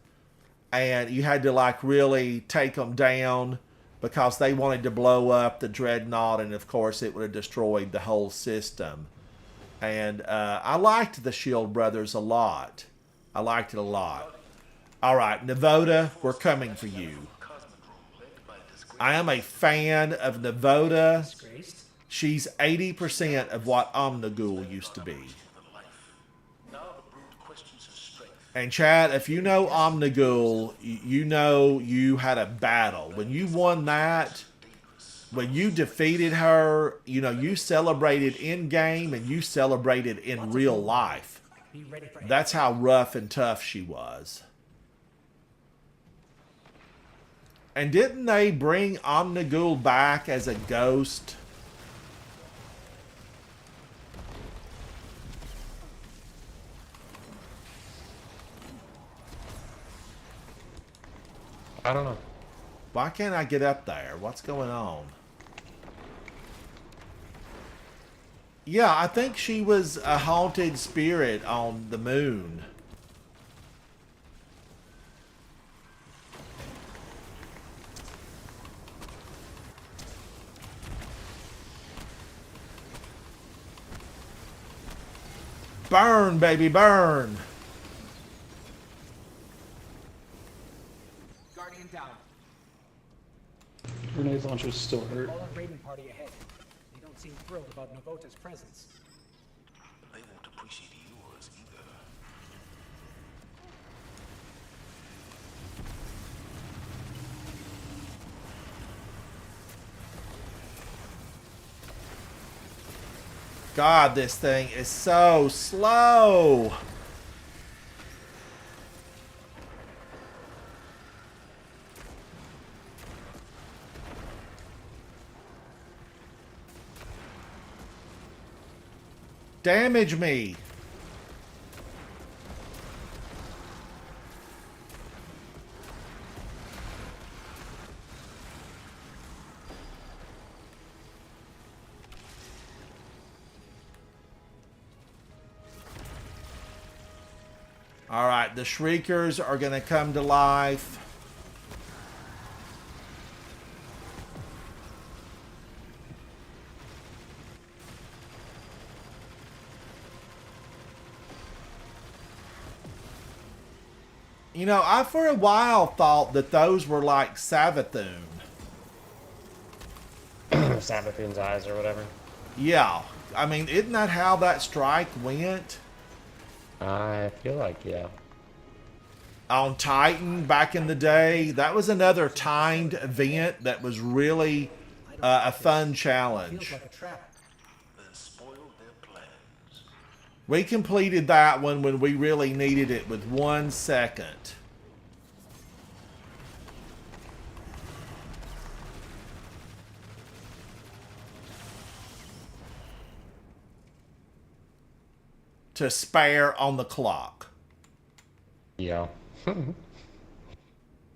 and you had to like really take them down because they wanted to blow up the Dreadnought, and of course it would have destroyed the whole system. And I liked the Shield Brothers a lot. I liked it a lot. All right, Navoda, we're coming for you. I am a fan of Navoda. She's 80% of what Omnigul used to be. And Chad, if you know Omnigul, you know you had a battle. When you won that, when you defeated her, you know, you celebrated in game and you celebrated in real life. That's how rough and tough she was. And didn't they bring Omnigul back as a ghost? I don't know. Why can't I get up there? What's going on? Yeah, I think she was a haunted spirit on the moon. Burn, baby, burn. Guardian down. Grenade launchers still hurt. All raiding party ahead. They don't seem thrilled about Navota's presence. They won't appreciate yours either. God, this thing is so slow. Damage me. All right, the Shriekers are going to come to life. You know, I for a while thought that those were like Savathun. Savathun's eyes or whatever. Yeah. I mean, isn't that how that strike went? I feel like, yeah. On Titan back in the day, that was another timed event that was really a fun challenge. Feels like a trap. Then spoil their plans. We completed that one when we really needed it with 1 second. To spare on the clock. Yeah.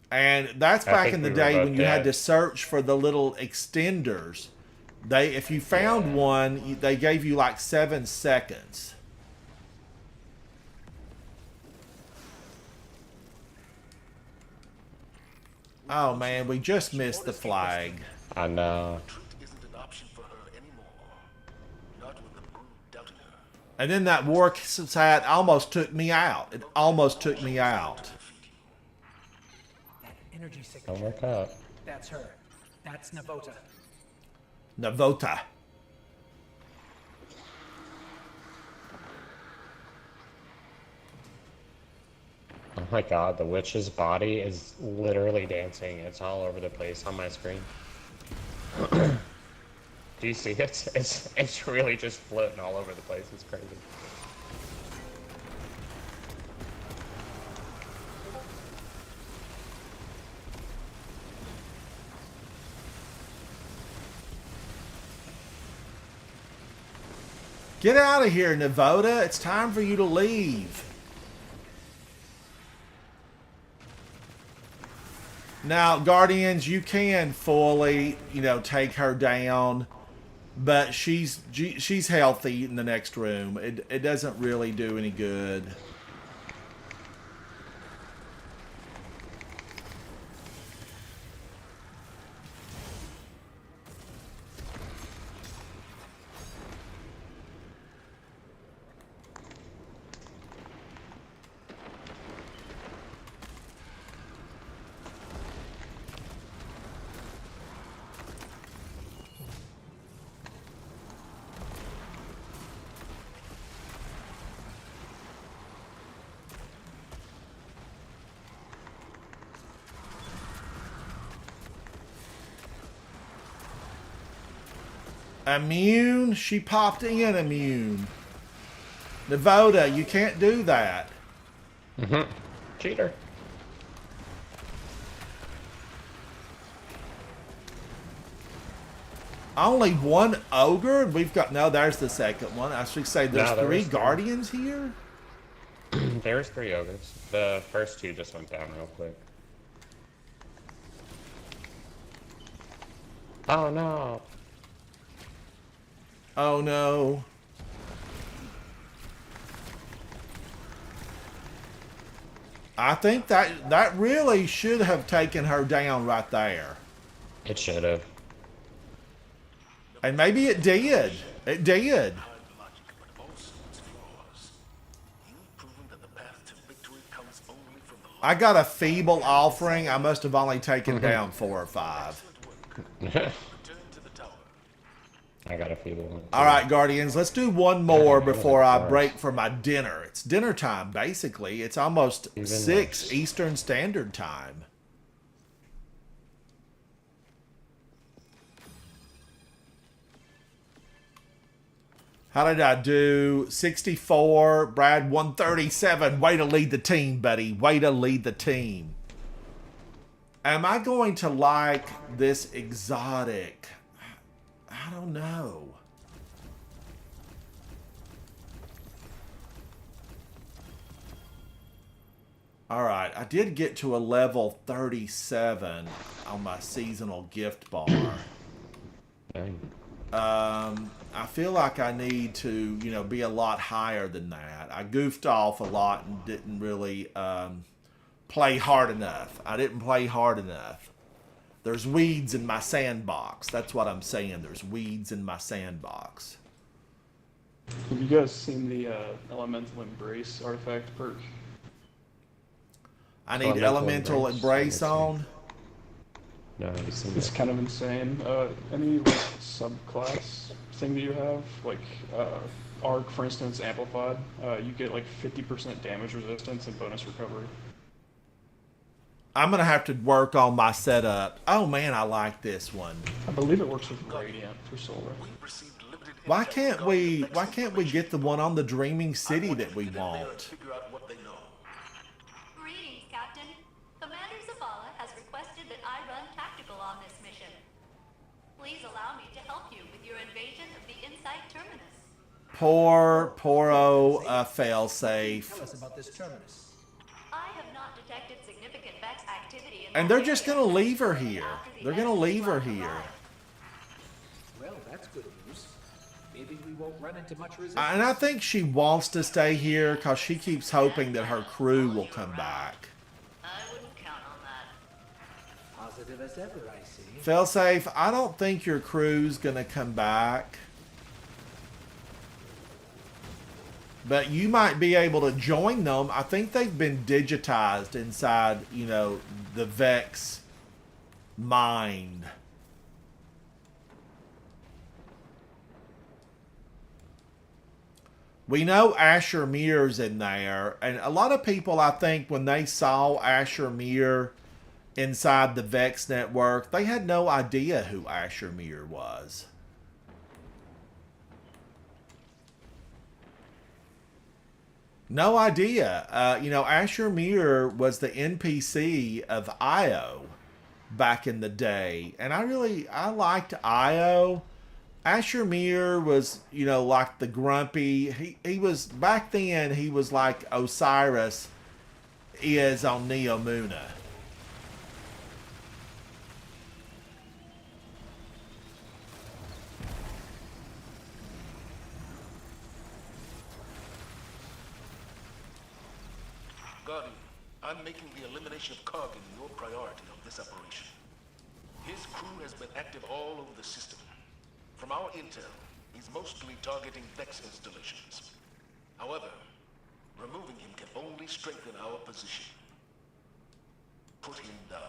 And that's I back think in the we were day both when you had dead. to search for the little extenders. If you found one, they gave you like 7 seconds. Oh man, we just missed the flag. I know. Retreat isn't an option for her anymore. Not with the brood doubting her. And then that war sat almost took me out. It almost took me out. That energy Don't signature. work out. That's her. That's Navota. Navota. Oh my god, the witch's body is literally dancing. It's all over the place on my screen. Do you see it? It's really just floating all over the place. It's crazy. Get out of here, Navoda. It's time for you to leave. Now, Guardians, you can fully, take her down, but she's healthy in the next room. It doesn't really do any good. Immune? She popped in immune. Nevada, you can't do that. Cheater. Only one ogre? We've got... No, there's the second one. I should say there's No, there three is three. guardians here? There's 3 ogres. The first 2 just went down real quick. Oh no. Oh no. I think that really should have taken her down right there. It should have. And maybe it did. It did. Logic, but also its flaws. You've proven that the path to victory comes only from the I got a feeble offering. I must have only taken down 4 or 5. return to the tower. I got a feeble one. All right, Guardians, let's do one more before I break for my dinner. It's dinner time, basically. It's almost 6 Eastern Standard Time. How did I do? 64, Brad 137. Way to lead the team, buddy. Way to lead the team. Am I going to like this exotic? I don't know. All right, I did get to a level 37 on my seasonal gift bar. Dang. I feel like I need to, you know, be a lot higher than that. I goofed off a lot and didn't really play hard enough. I didn't play hard enough. There's weeds in my sandbox. That's what I'm saying. There's weeds in my sandbox. Have you guys seen the Elemental Embrace artifact perk? I need Elemental Embrace on. No, I've seen It's it. kind of insane. Any like subclass thing that you have, like Arc, for instance, Amplified, you get like 50% damage resistance and bonus recovery. I'm going to have to work on my setup. Oh, man, I like this one. I believe it works with Radiant for Solar. We received limited Why intel can't regarding we the next why can't we get the one on the Dreaming City that we get in there and want? figure out what they know. Greetings, Captain. Commander Zavala has requested that I run tactical on this mission. Please allow me to help you with your invasion of the Insight Terminus. Poor failsafe. Tell us about this terminus. I have not detected significant Vex activity in And that they're just area going to leave her here. after the They're going to Vex leave her squad here. arrived. Well, that's good news. Maybe we won't run into much resistance. And I think she wants to stay here because she keeps hoping that her crew will come back. I wouldn't count on that. Positive as ever, I see. Failsafe, I don't think your crew's going to come back. But you might be able to join them. I think they've been digitized inside, you know, the Vex mind. We know Asher Mir's in there. And a lot of people, I think, when they saw Asher Mir inside the Vex network, they had no idea who Asher Mir was. No idea. You know, Asher Mir was the NPC of Io back in the day. And I liked Io. Asher Mir was, you know, like the grumpy. He was, back then, he was like Osiris is on Neomuna. Guardian, I'm making the elimination of Kargan your priority on this operation. His crew has been active all over the system. From our intel, he's mostly targeting Vex installations. However, removing him can only strengthen our position. Put him down.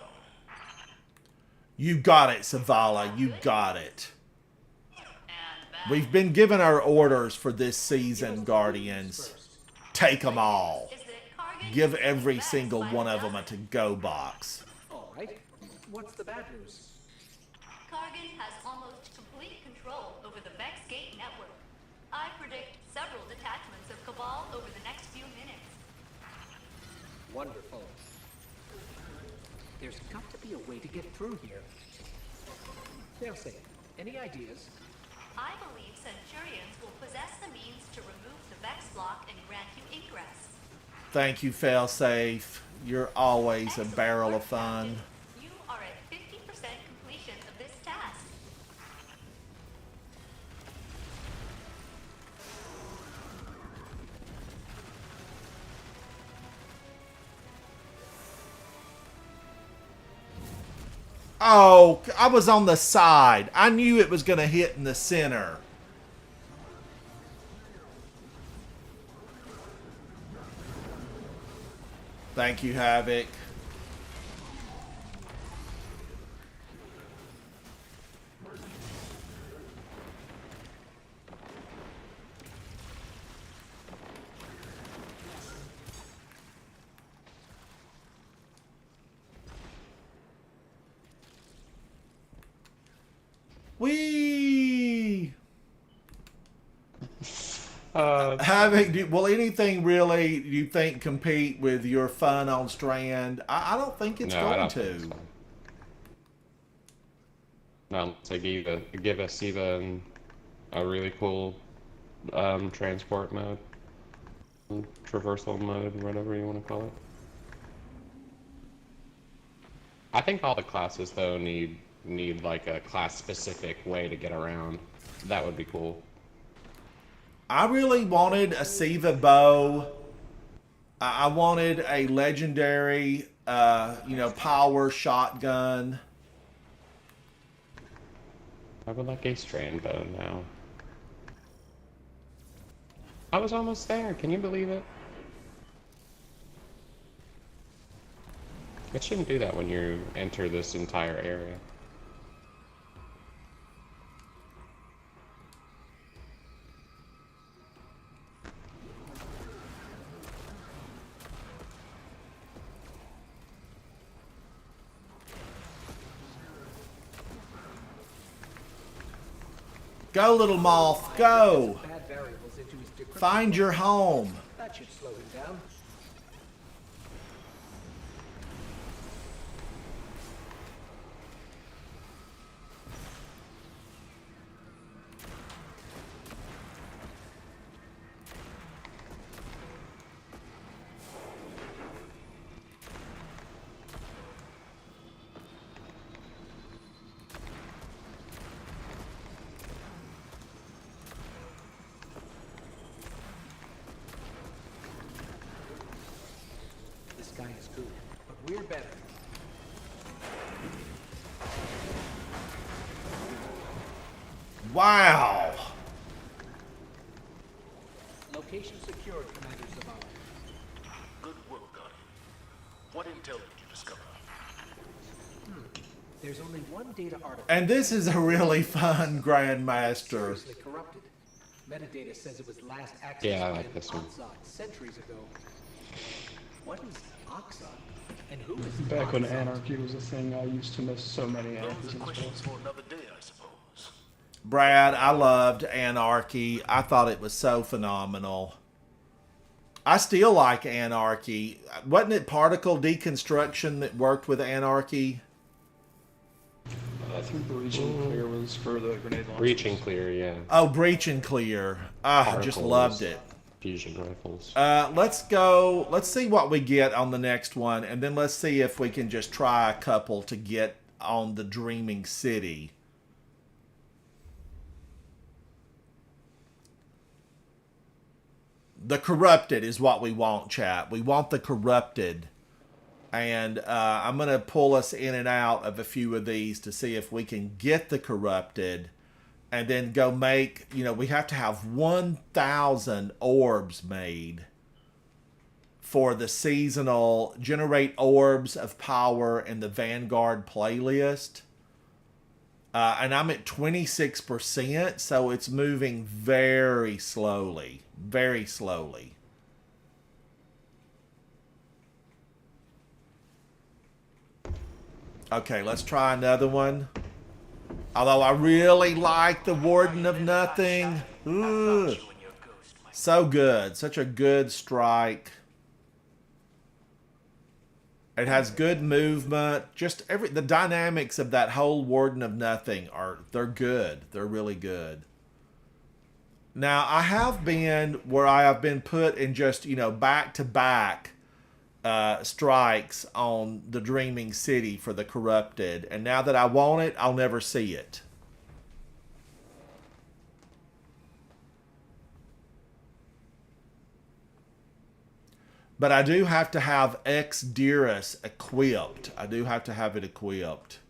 You got it, Zavala. You got it. We've been given our orders for this season, Guardians. Take them all. Is that Kargan Give uses every Vex single by one of them a adjustment? to-go box. All right. What's the bad news? Kargan has almost complete control over the Vex Gate network. I predict several detachments of Cabal over the next few minutes. Wonderful. There's got to be a way to get through here. Failsafe, any ideas? I believe Centurions will possess the means to remove the Vex block and grant you ingress. Thank you, Failsafe. You're always a Excellent barrel work, of fun. Captain. You are at 50% completion of this task. Oh, I was on the side. I knew it was going to hit in the center. Thank you, Havoc. Whee! Havoc, will anything really, do you think, compete with your fun on Strand? I don't think it's No, I going don't to. think so. No, to give us even a really cool transport mode, traversal mode, whatever you want to call it. I think all the classes though need like a class specific way to get around. That would be cool. I really wanted a Siva bow. I wanted a legendary, power shotgun. I would like a strand bow now. I was almost there. Can you believe it? It shouldn't do that when you enter this entire area. Go, little moth, go! Bad variables into his decryption. Find your home. That should slow him down. This guy is good, but we're better. Wow. Location secured, Commander Zavala. Good work, Guardian. What intel did you discover? There's only one data artifact. And this is a really fun Grandmaster. Seriously corrupted. Metadata says it was last accessed Yeah, I by like an this one. Oxon centuries ago. What is Oxon? And who is Back when Oxon? Anarchy was a thing, I used to miss so many Those anarchies are and questions stuff. for another day, I suppose. Brad, I loved Anarchy. I thought it was so phenomenal. I still like Anarchy. Wasn't it particle deconstruction that worked with Anarchy? I think the region clear was for the grenade launchers. Reaching clear, yeah. Oh, Breach and Clear. I just Particles, loved it. Fusion rifles. Let's go. Let's see what we get on the next one, and then let's see if we can just try a couple to get on the Dreaming City. The Corrupted is what we want, chat. We want the Corrupted. And I'm going to pull us in and out of a few of these to see if we can get the Corrupted. And then go make, we have to have 1,000 orbs made for the seasonal, generate orbs of power in the Vanguard playlist. And I'm at 26%, so it's moving very slowly. Very slowly. Okay, let's try another one. Although I really like the Warden of Nothing. Ooh, so good. Such a good strike. It has good movement. Just the dynamics of that whole Warden of Nothing they're good. They're really good. Now, I have been where I have been put in just, back-to-back strikes on the Dreaming City for the Corrupted. And now that I want it, I'll never see it. But I do have to have Exdirus equipped. I do have to have it equipped.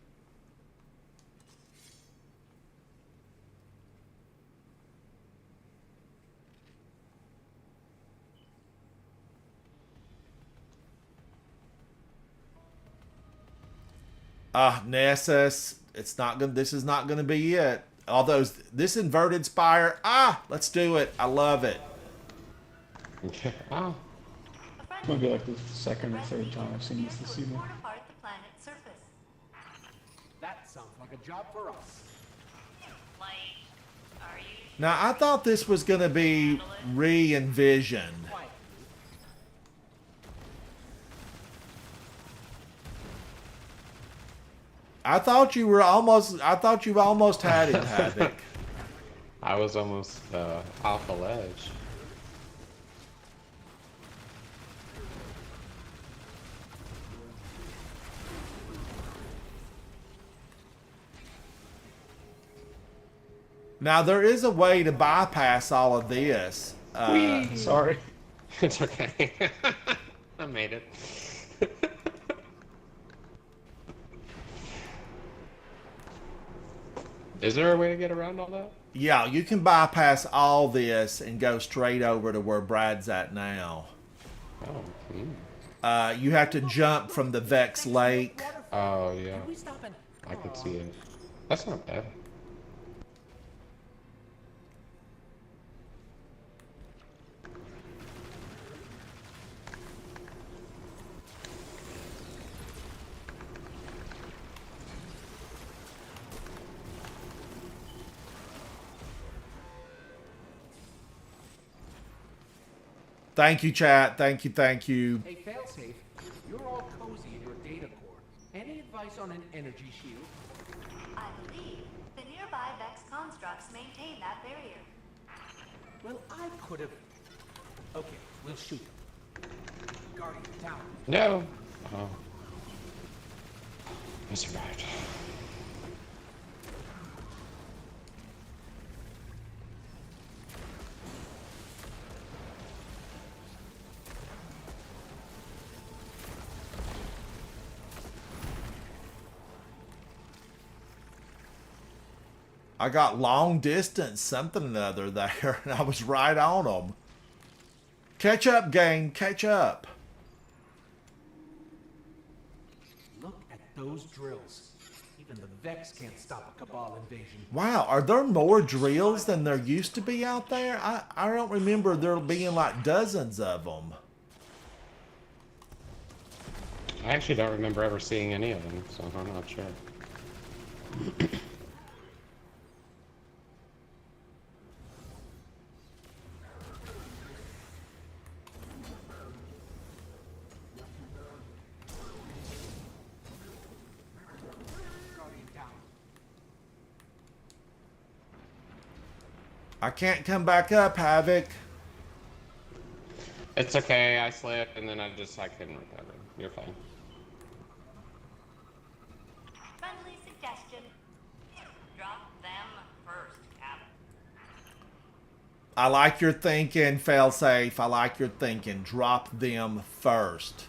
Nessus. This is not gonna be it. Although this inverted spire. Let's do it. I love it. Oh. Might be like the second or third time I've seen this season. Apart the planet's surface. That sounds like a job for us. Like, are you? Now I thought this was gonna be re-envisioned. I thought you almost had it, Havoc. I was almost off the ledge. Now there is a way to bypass all of this. Sorry. It's okay. I made it. Is there a way to get around all that? Yeah, you can bypass all this and go straight over to where Brad's at now. Oh. You have to jump from the Vex Lake. Oh, yeah. I could see it. That's not bad. Thank you, chat. Thank you. Hey, Failsafe, you're all cozy in your data core. Any advice on an energy shield? I believe the nearby Vex constructs maintain that barrier. Well, I could have... Okay, we'll shoot them. Guardian, down. No. Oh. I survived. I got long distance something or other there, and I was right on them. Catch up, game. Catch up. Look at those drills. Even the Vex can't stop a Cabal invasion. Wow, are there more drills than there used to be out there? I don't remember there being like dozens of them. I actually don't remember ever seeing any of them, so I'm not sure. I can't come back up, Havoc. It's okay, I slipped and then I couldn't recover. You're fine. Friendly suggestion. Drop them first, Cap. I like your thinking, Failsafe. I like your thinking. Drop them first.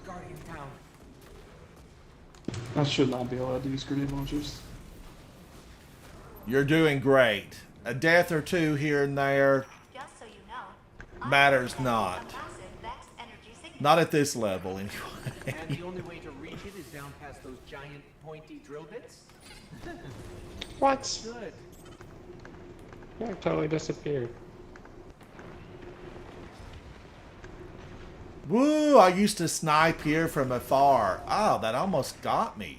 Guardian down. I should not be allowed to use grenade launchers. You're doing great. A death or two here and there. Just so you know, matters not. Massive Vex energy signature. Not at this level, anyway. And the only way to reach it is down past those giant pointy drill bits? What? Good. Yeah, it totally disappeared. Woo, I used to snipe here from afar. Oh, that almost got me.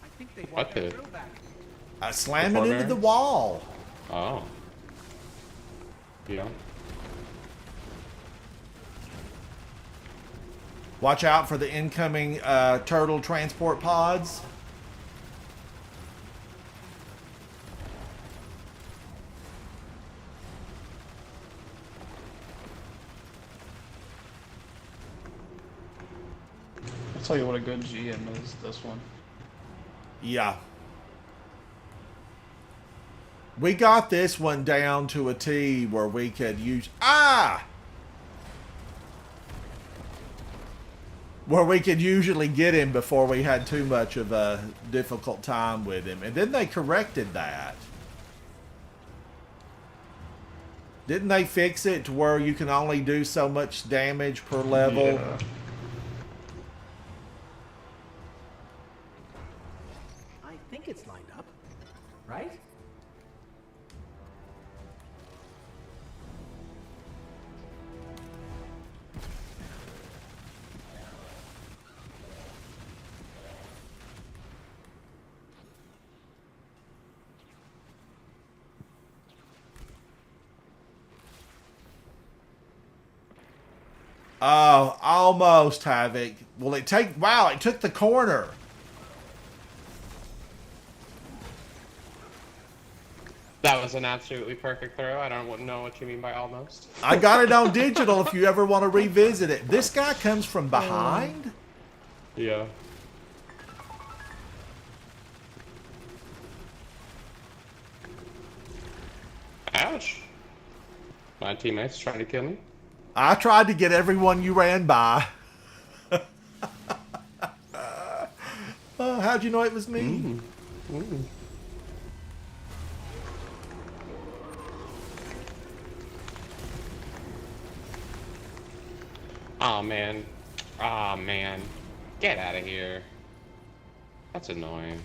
I think they What want their the- drill back. I slammed it Before into the Barracks? wall. Oh. Yeah. Watch out for the incoming turtle transport pods. I'll tell you what a good GM is, this one. Yeah. We got this one down to a T where we could use... Where we could usually get him before we had too much of a difficult time with him. And then they corrected that. Didn't they fix it to where you can only do so much damage per level? Yeah. I think it's lined up, right? Oh, almost, Havoc. Will it take... Wow, it took the corner. That was an absolutely perfect throw. I don't know what you mean by almost. I got it on digital if you ever want to revisit it. This guy comes from behind? Yeah. Ouch. My teammates trying to kill me. I tried to get everyone you ran by. How'd you know it was me? Oh man. Oh man. Get out of here. That's annoying.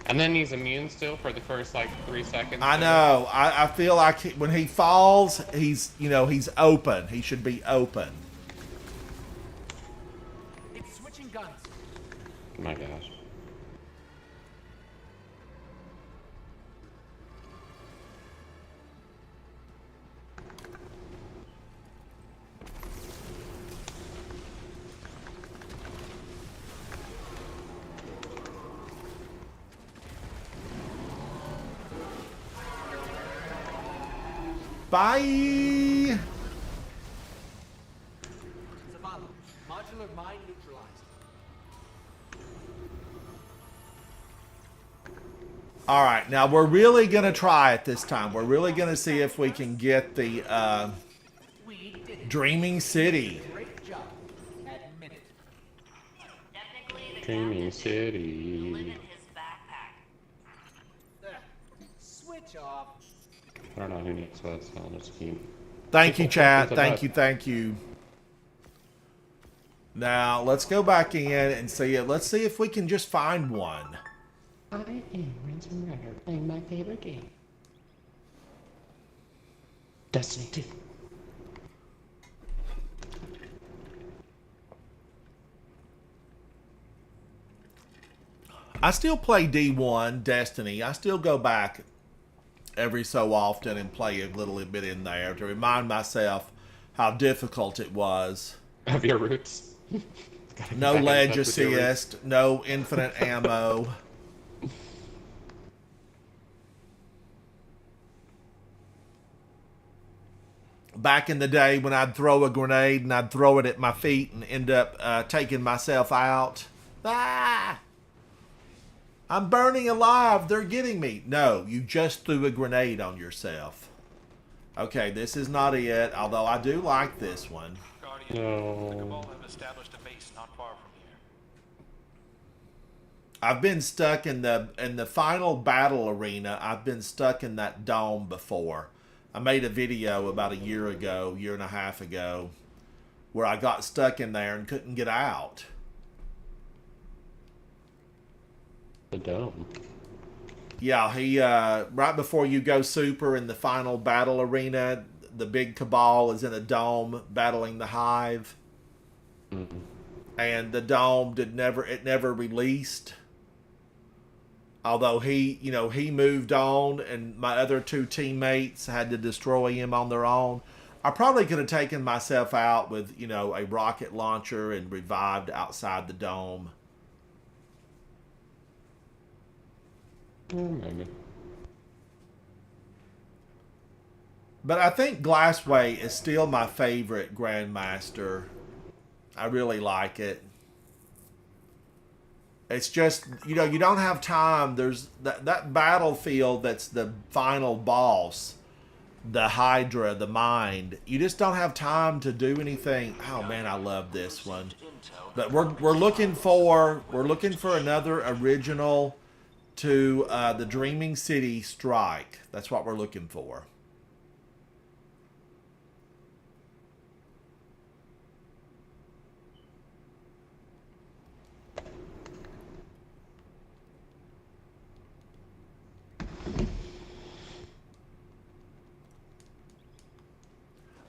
And then he's immune still for the first like 3 seconds. I know. I feel like when he falls, he's, you know, he's open. He should be open. It's switching guns. My gosh. Bye. Zavala, modular mine neutralized. All right, now we're really going to try it this time. We're really going to see if we can get the We did it. Dreaming City. Great job. Admit it. Technically, the Dreaming captain City. live in his backpack. Switch off. I don't know who needs that, so I'll just keep. Thank you, chat. It's a Thank bug. you, thank you. Now, let's go back in and see it. Let's see if we can just find one. I am Ransom Rider playing my favorite game. Destiny 2. I still play D1, Destiny. I still go back every so often and play a little bit in there to remind myself how difficult it was. Of your roots. No Back in ledge touch with your roots. assist, no infinite ammo. Back in the day when I'd throw a grenade and I'd throw it at my feet and end up taking myself out. Ah! I'm burning alive. They're getting me. No, you just threw a grenade on yourself. Okay, this is not it, although I do like this one. Guardian, No. the Cabal have established a base not far from here. I've been stuck in the final battle arena. I've been stuck in that dome before. I made a video about a year and a half ago, where I got stuck in there and couldn't get out. The dome. Yeah, he right before you go super in the final battle arena, the big Cabal is in a dome battling the Hive, and the dome never released. Although he moved on, and my other two teammates had to destroy him on their own. I probably could have taken myself out with a rocket launcher and revived outside the dome. Maybe. But I think Glassway is still my favorite Grandmaster. I really like it. It's just, you don't have time. There's that battlefield that's the final boss, the Hydra, the Mind. You just don't have time to do anything. Oh man, I love this one. But we're looking for another original to the Dreaming City Strike. That's what we're looking for.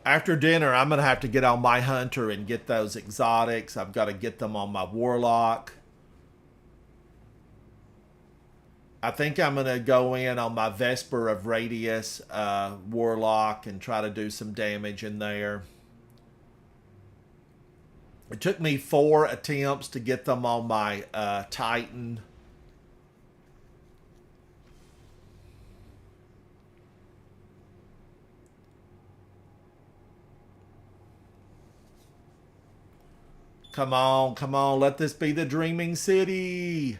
After dinner, I'm going to have to get on my Hunter and get those exotics. I've got to get them on my Warlock. I think I'm going to go in on my Vesper of Radius Warlock and try to do some damage in there. It took me 4 attempts to get them on my Titan. Come on, come on. Let this be the Dreaming City.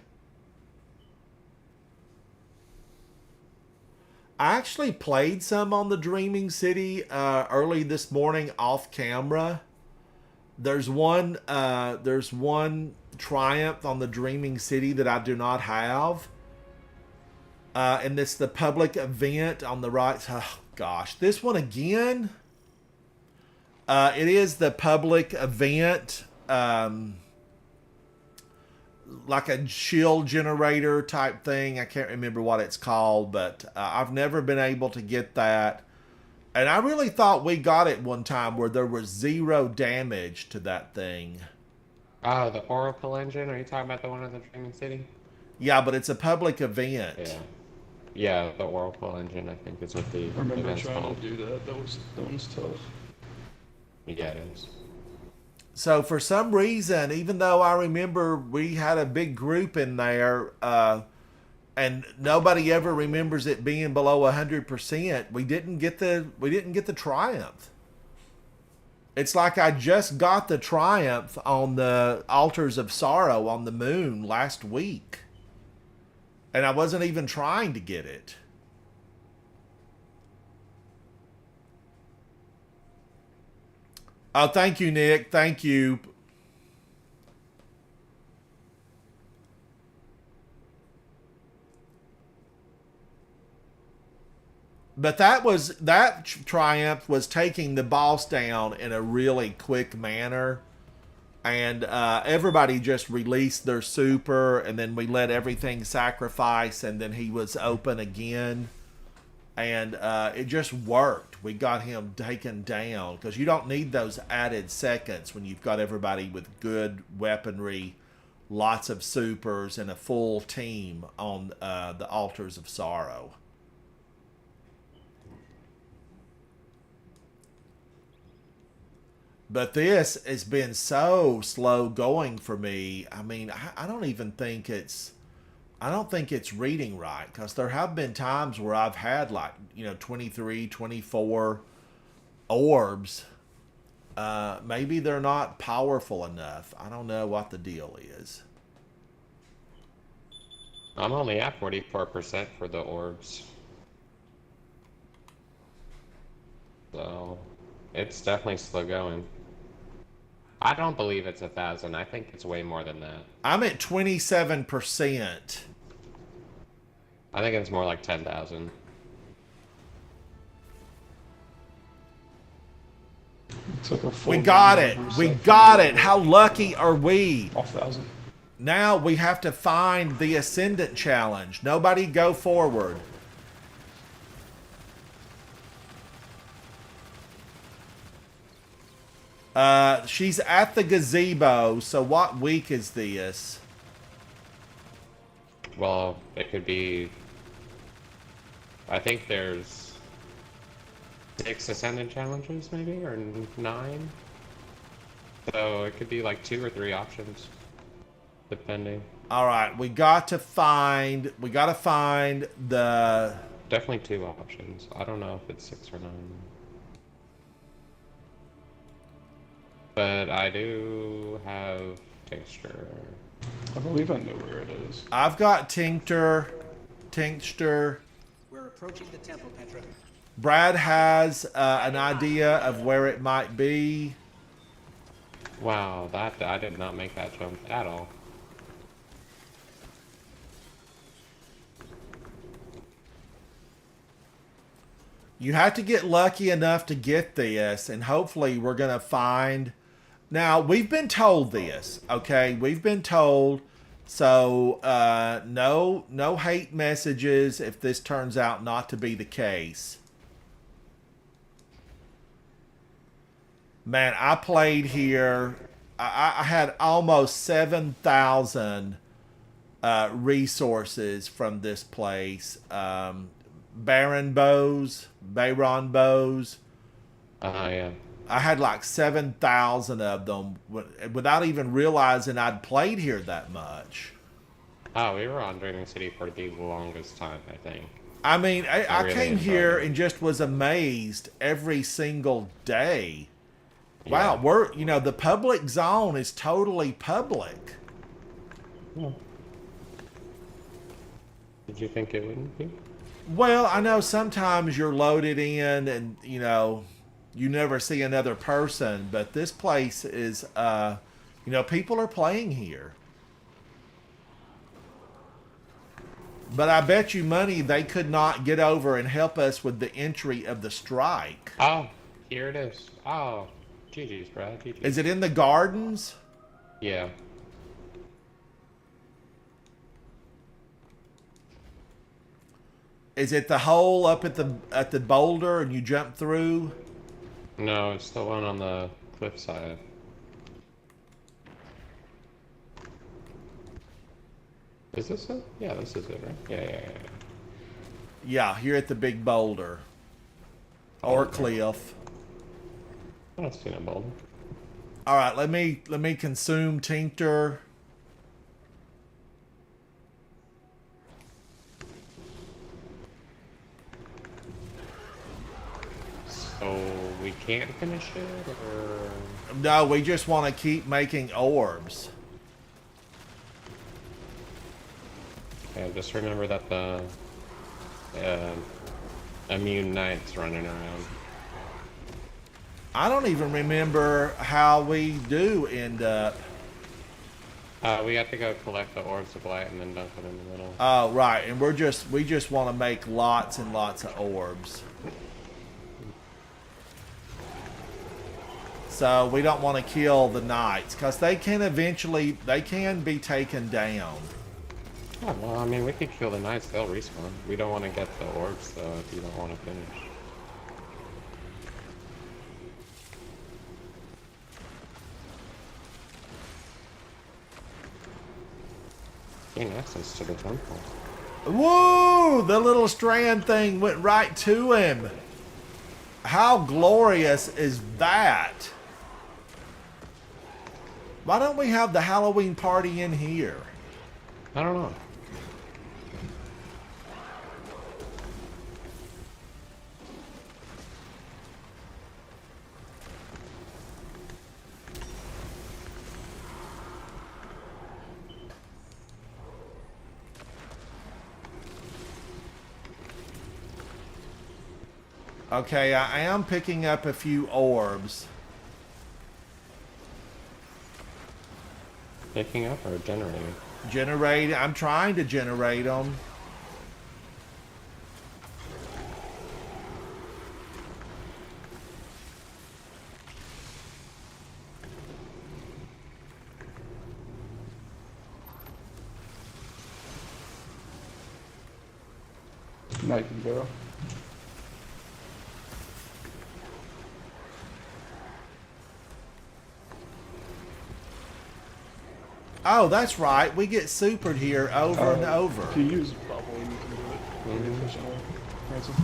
I actually played some on the Dreaming City early this morning off camera. There's one Triumph on the Dreaming City that I do not have. And it's the public event on the right. Oh, gosh, this one again. It is the public event. Like a shield generator type thing. I can't remember what it's called, but I've never been able to get that. And I really thought we got it one time where there was 0 damage to that thing. Oh, the Oracle engine? Are you talking about the one in the Dreaming City? Yeah, but it's a public event. Yeah. Yeah, the Oracle engine, I think, is what the I remember event's trying called. to do that. That one's tough. Yeah, it is. So for some reason, even though I remember we had a big group in there, and nobody ever remembers it being below 100%, we didn't get the Triumph. It's like I just got the Triumph on the Altars of Sorrow on the moon last week, and I wasn't even trying to get it. Oh, thank you, Nick. Thank you. But that Triumph was taking the boss down in a really quick manner. And everybody just released their super, and then we let everything sacrifice, and then he was open again. And it just worked. We got him taken down because you don't need those added seconds when you've got everybody with good weaponry, lots of supers, and a full team on the Altars of Sorrow. But this has been so slow going for me. I mean, I don't even think it's... I don't think it's reading right, because there have been times where I've had 23, 24 orbs. Maybe they're not powerful enough. I don't know what the deal is. I'm only at 44% for the orbs. So it's definitely slow going. I don't believe it's 1,000. I think it's way more than that. I'm at 27%. I think it's more like 10,000. It's like a full We got game it. reset We for got me. it. How lucky are we? Off 1,000. Now we have to find the Ascendant Challenge. Nobody go forward. She's at the gazebo, so what week is this? Well, it could be. I think there's 6 Ascendant challenges, maybe, or 9. So it could be like 2 or 3 options, depending. All right, we got to find the. Definitely 2 options. I don't know if it's 6 or 9. But I do have Tincture. I believe I know where it is. I've got Tincture. We're approaching the temple, Petra. Brad has an idea of where it might be. Wow, that I did not make that jump at all. You have to get lucky enough to get this, and hopefully we're going to find... Now, we've been told this, okay? We've been told, so no hate messages if this turns out not to be the case. Man, I played here. I had almost 7,000 resources from this place. Baron bows. Yeah. I had like 7,000 of them without even realizing I'd played here that much. Oh, we were on Dreaming City for the longest time, I think. I mean, I really came enjoyed here it. and just was amazed every single day. Yeah. Wow, the public zone is totally public. Yeah. Did you think it wouldn't be? Well, I know sometimes you're loaded in and, you never see another person, but this place is, people are playing here. But I bet you money they could not get over and help us with the entry of the strike. Oh, here it is. Oh, GG's, Brad. GG's. Is it in the gardens? Yeah. Is it the hole up at the boulder and you jump through? No, it's the one on the cliffside. Is this it? Yeah, this is it, right? Yeah. Yeah, here at the big boulder. Or cliff. I don't see no boulder. All right, let me consume Tincture. So we can't finish it, or No, we just want to keep making orbs. yeah, just remember that the immune knight's running around. I don't even remember how we do end up. We have to go collect the orbs of light and then dump them in the middle. Oh, right, and we just want to make lots and lots of orbs. So we don't want to kill the knights because they can be taken down. Oh, well, I mean, we could kill the knights. They'll respawn. We don't want to get the orbs, though, if you don't want to finish. Gain access to the temple. Woo! The little strand thing went right to him. How glorious is that? Why don't we have the Halloween party in here? I don't know. Okay, I am picking up a few orbs. Picking up or generating? I'm trying to generate them. Now you can go. Oh, that's right. We get supered here over and over. If you use bubble, you can do it really efficiently. Ransom.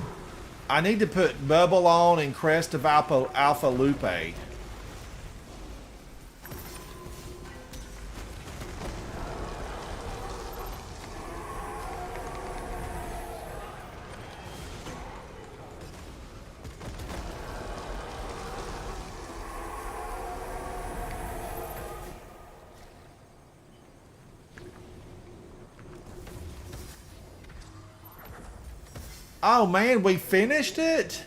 I need to put Bubble on and Crest of Alpha Lupe. Oh man, we finished it?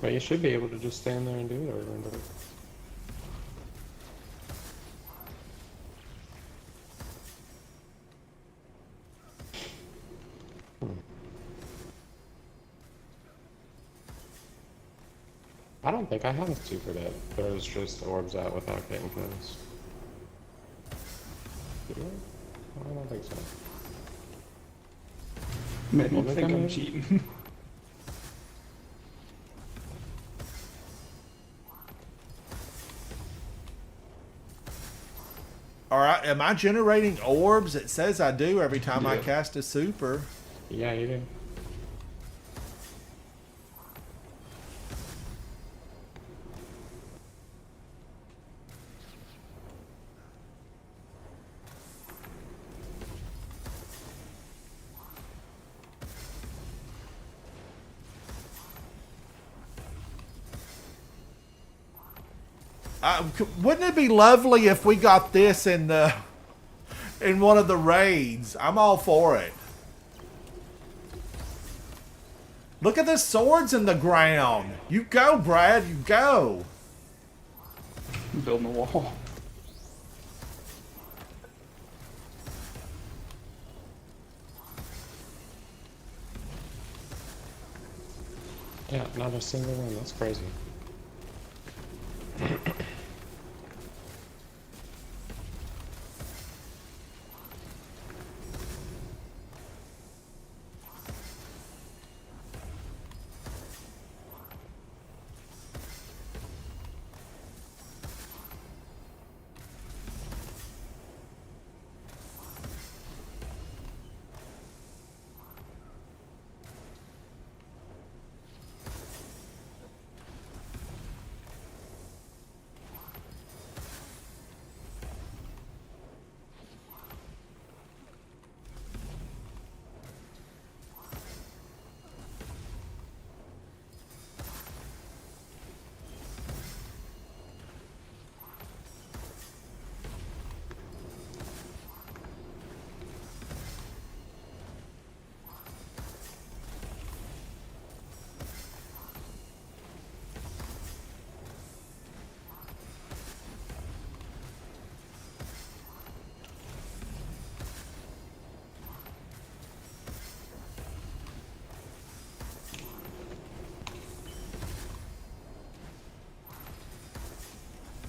But you should be able to just stand there and do it over and over. I don't think I have a super that throws just orbs out without getting close. Do I? I don't think so. Made me Well, think I'm maybe. cheating. Alright, am I generating orbs? It says I do every time I Yeah. cast a super. Yeah, you do. Wouldn't it be lovely if we got this in one of the raids? I'm all for it. Look at the swords in the ground. You go, Brad. You go. Building a wall. Yeah, not a single one. That's crazy.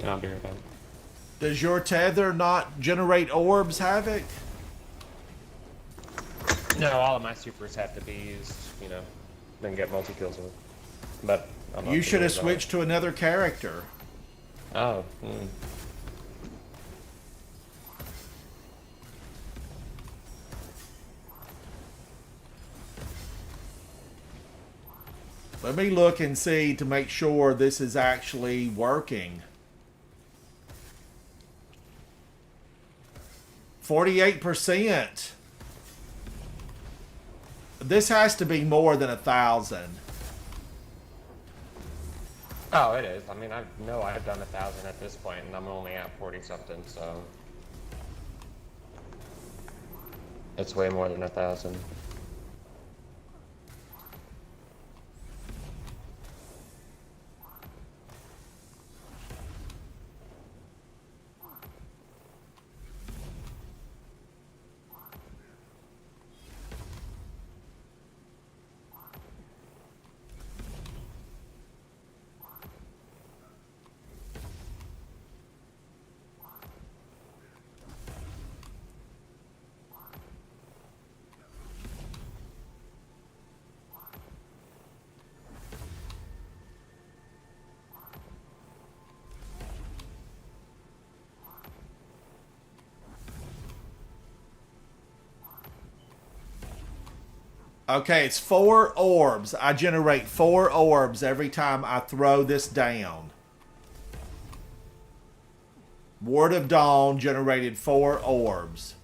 I'll be right back. Does your tether not generate orbs, Havoc? No, all of my supers have to be used, you know, then get multi-kills with. But I'm not You should have too worried switched to another character. about it. Oh, Let me look and see to make sure this is actually working. 48%. This has to be more than 1,000. Oh, it is. I mean, I know I've done 1,000 at this point, and I'm only at 40 something, so it's way more than 1,000. Okay, it's 4 orbs. I generate 4 orbs every time I throw this down. Ward of Dawn generated 4 orbs.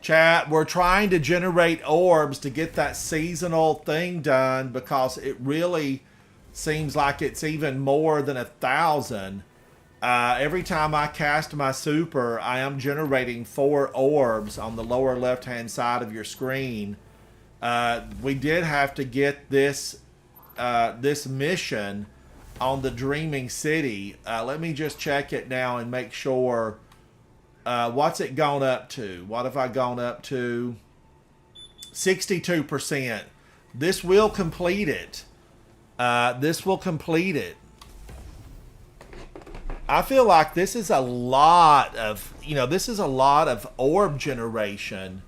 Chat, we're trying to generate orbs to get that seasonal thing done because it really seems like it's even more than 1,000. Every time I cast my super, I am generating 4 orbs on the lower left-hand side of your screen. We did have to get this this mission on the Dreaming City. Let me just check it now and make sure. What's it gone up to? What have I gone up to? 62%. This will complete it. This will complete it. I feel like this is a lot of, this is a lot of orb generation.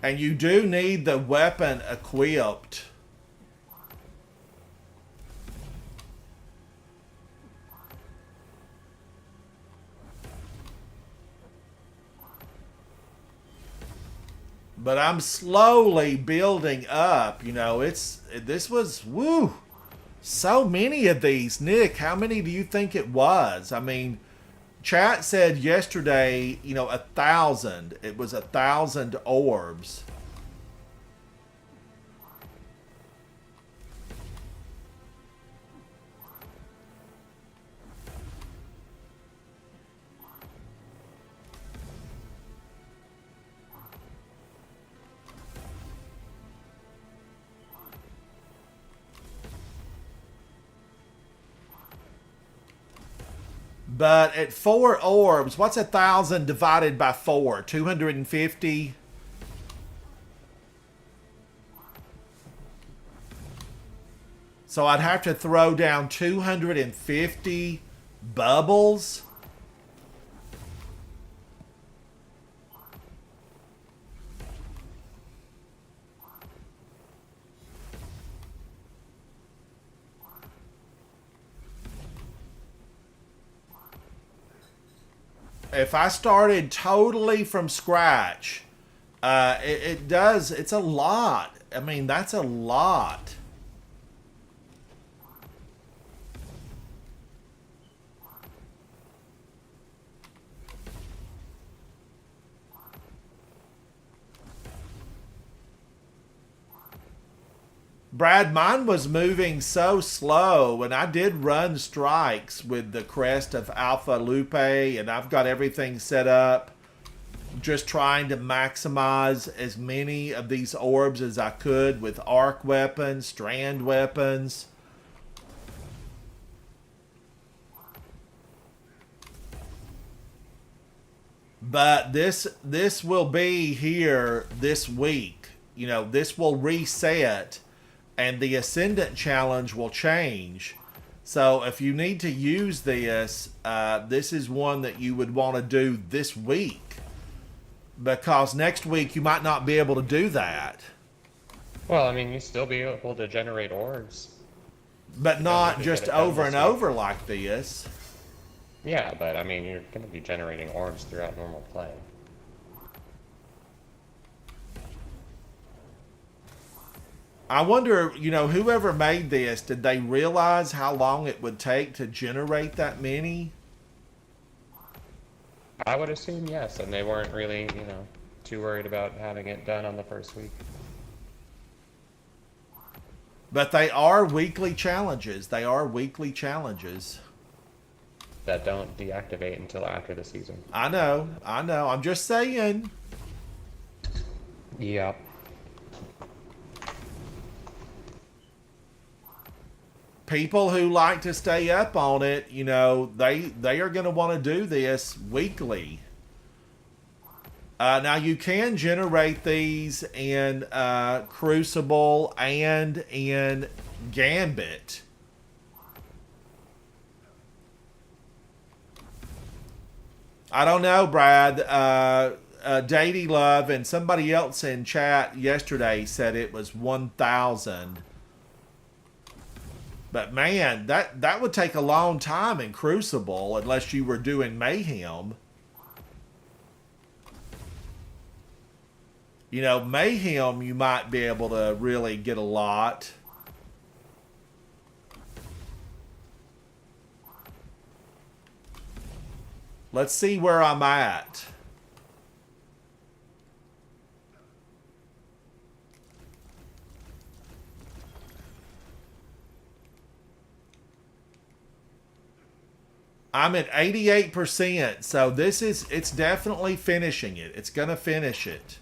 And you do need the weapon equipped. But I'm slowly building up. This was, woo, so many of these. Nick, how many do you think it was? I mean, chat said yesterday, 1,000. It was 1,000 orbs. But at 4 orbs, what's 1,000 divided by 4? 250? So I'd have to throw down 250 bubbles. If I started totally from scratch, it's a lot. I mean, that's a lot. Brad, mine was moving so slow, and I did run strikes with the crest of Alpha Lupe, and I've got everything set up, just trying to maximize as many of these orbs as I could with arc weapons, strand weapons. But this will be here this week. This will reset. And the Ascendant Challenge will change. So if you need to use this, this is one that you would want to do this week. Because next week you might not be able to do that. Well, I mean, you still be able to generate orbs. But not just over and over like this. Yeah, but I mean, you're going to be generating orbs throughout normal play. I wonder, whoever made this, did they realize how long it would take to generate that many? I would assume yes, and they weren't really, too worried about having it done on the first week. But they are weekly challenges. They are weekly challenges. That don't deactivate until after the season. I know. I'm just saying. Yep. people who like to stay up on it, you know, they are going to want to do this weekly. Now you can generate these in Crucible and in Gambit. I don't know, Brad. Dady Love and somebody else in chat yesterday said it was 1,000. But man, that would take a long time in Crucible unless you were doing Mayhem. You know, Mayhem you might be able to really get a lot. Let's see where I'm at. I'm at 88%, so it's definitely finishing it. It's going to finish it.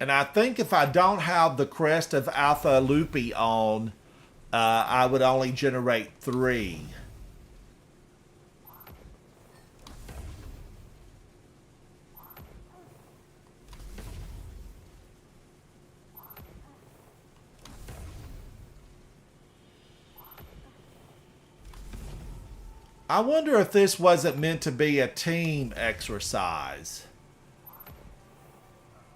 And I think if I don't have the Crest of Alpha Lupi on, I would only generate 3. I wonder if this wasn't meant to be a team exercise.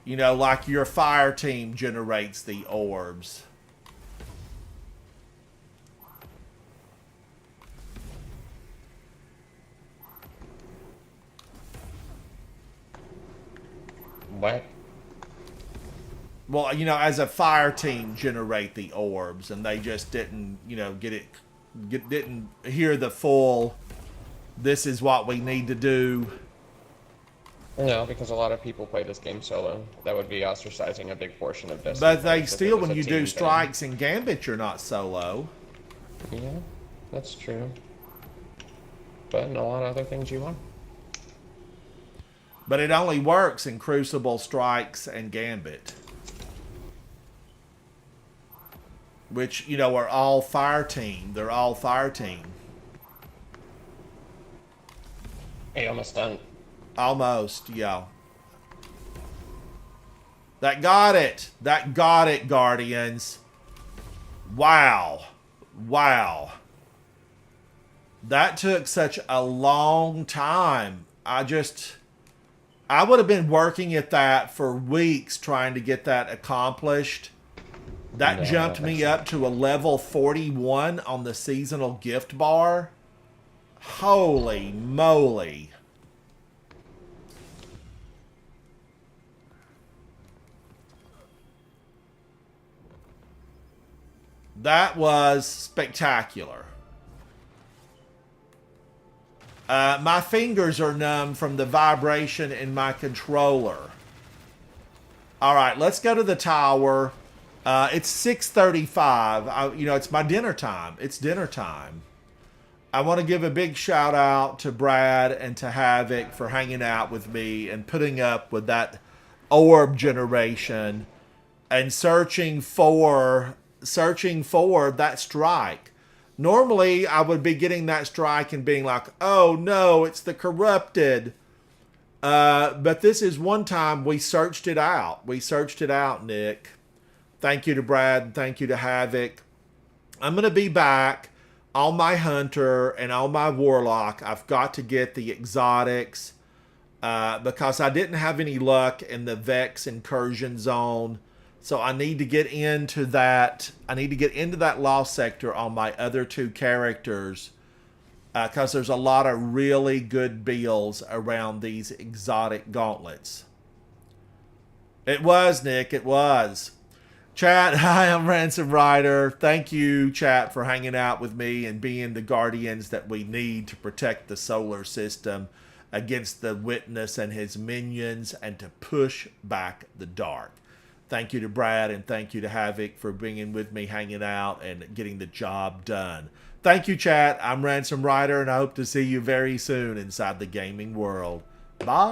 You know, like your fire team generates the orbs. What? Well, you know, as a fire team generate the orbs, and they just didn't, you know, didn't hear the full, this is what we need to do. No, because a lot of people play this game solo. That would be ostracizing a big portion of this. But they still, when you do strikes and Gambit, you're not solo. Yeah, that's true. But in a lot of other things you are. But it only works in Crucible, Strikes, and Gambit. Which, you know, are all fire team. They're all fire team. Hey, almost done. Almost, yeah. That got it. That got it, Guardians. Wow. Wow. That took such a long time. I would have been working at that for weeks trying to get that accomplished. That jumped me up to a level 41 on the seasonal gift bar. Holy moly. That was spectacular. My fingers are numb from the vibration in my controller. All right, let's go to the tower. It's 6:35. You know, it's my dinner time. It's dinner time. I want to give a big shout out to Brad and to Havoc for hanging out with me and putting up with that orb generation and searching for that strike. Normally, I would be getting that strike and being like, oh no, it's the corrupted. But this is one time we searched it out. We searched it out, Nick. Thank you to Brad. Thank you to Havoc. I'm going to be back on my Hunter and on my Warlock. I've got to get the exotics because I didn't have any luck in the Vex incursion zone. So I need to get into that. I need to get into that lost sector on my other 2 characters because there's a lot of really good builds around these exotic gauntlets. It was, Nick. It was. Chat, hi, I'm Ransom Rider. Thank you, chat, for hanging out with me and being the guardians that we need to protect the solar system against the Witness and his minions and to push back the dark. Thank you to Brad and thank you to Havoc for being with me, hanging out, and getting the job done. Thank you, chat. I'm Ransom Rider, and I hope to see you very soon inside the gaming world. Bye.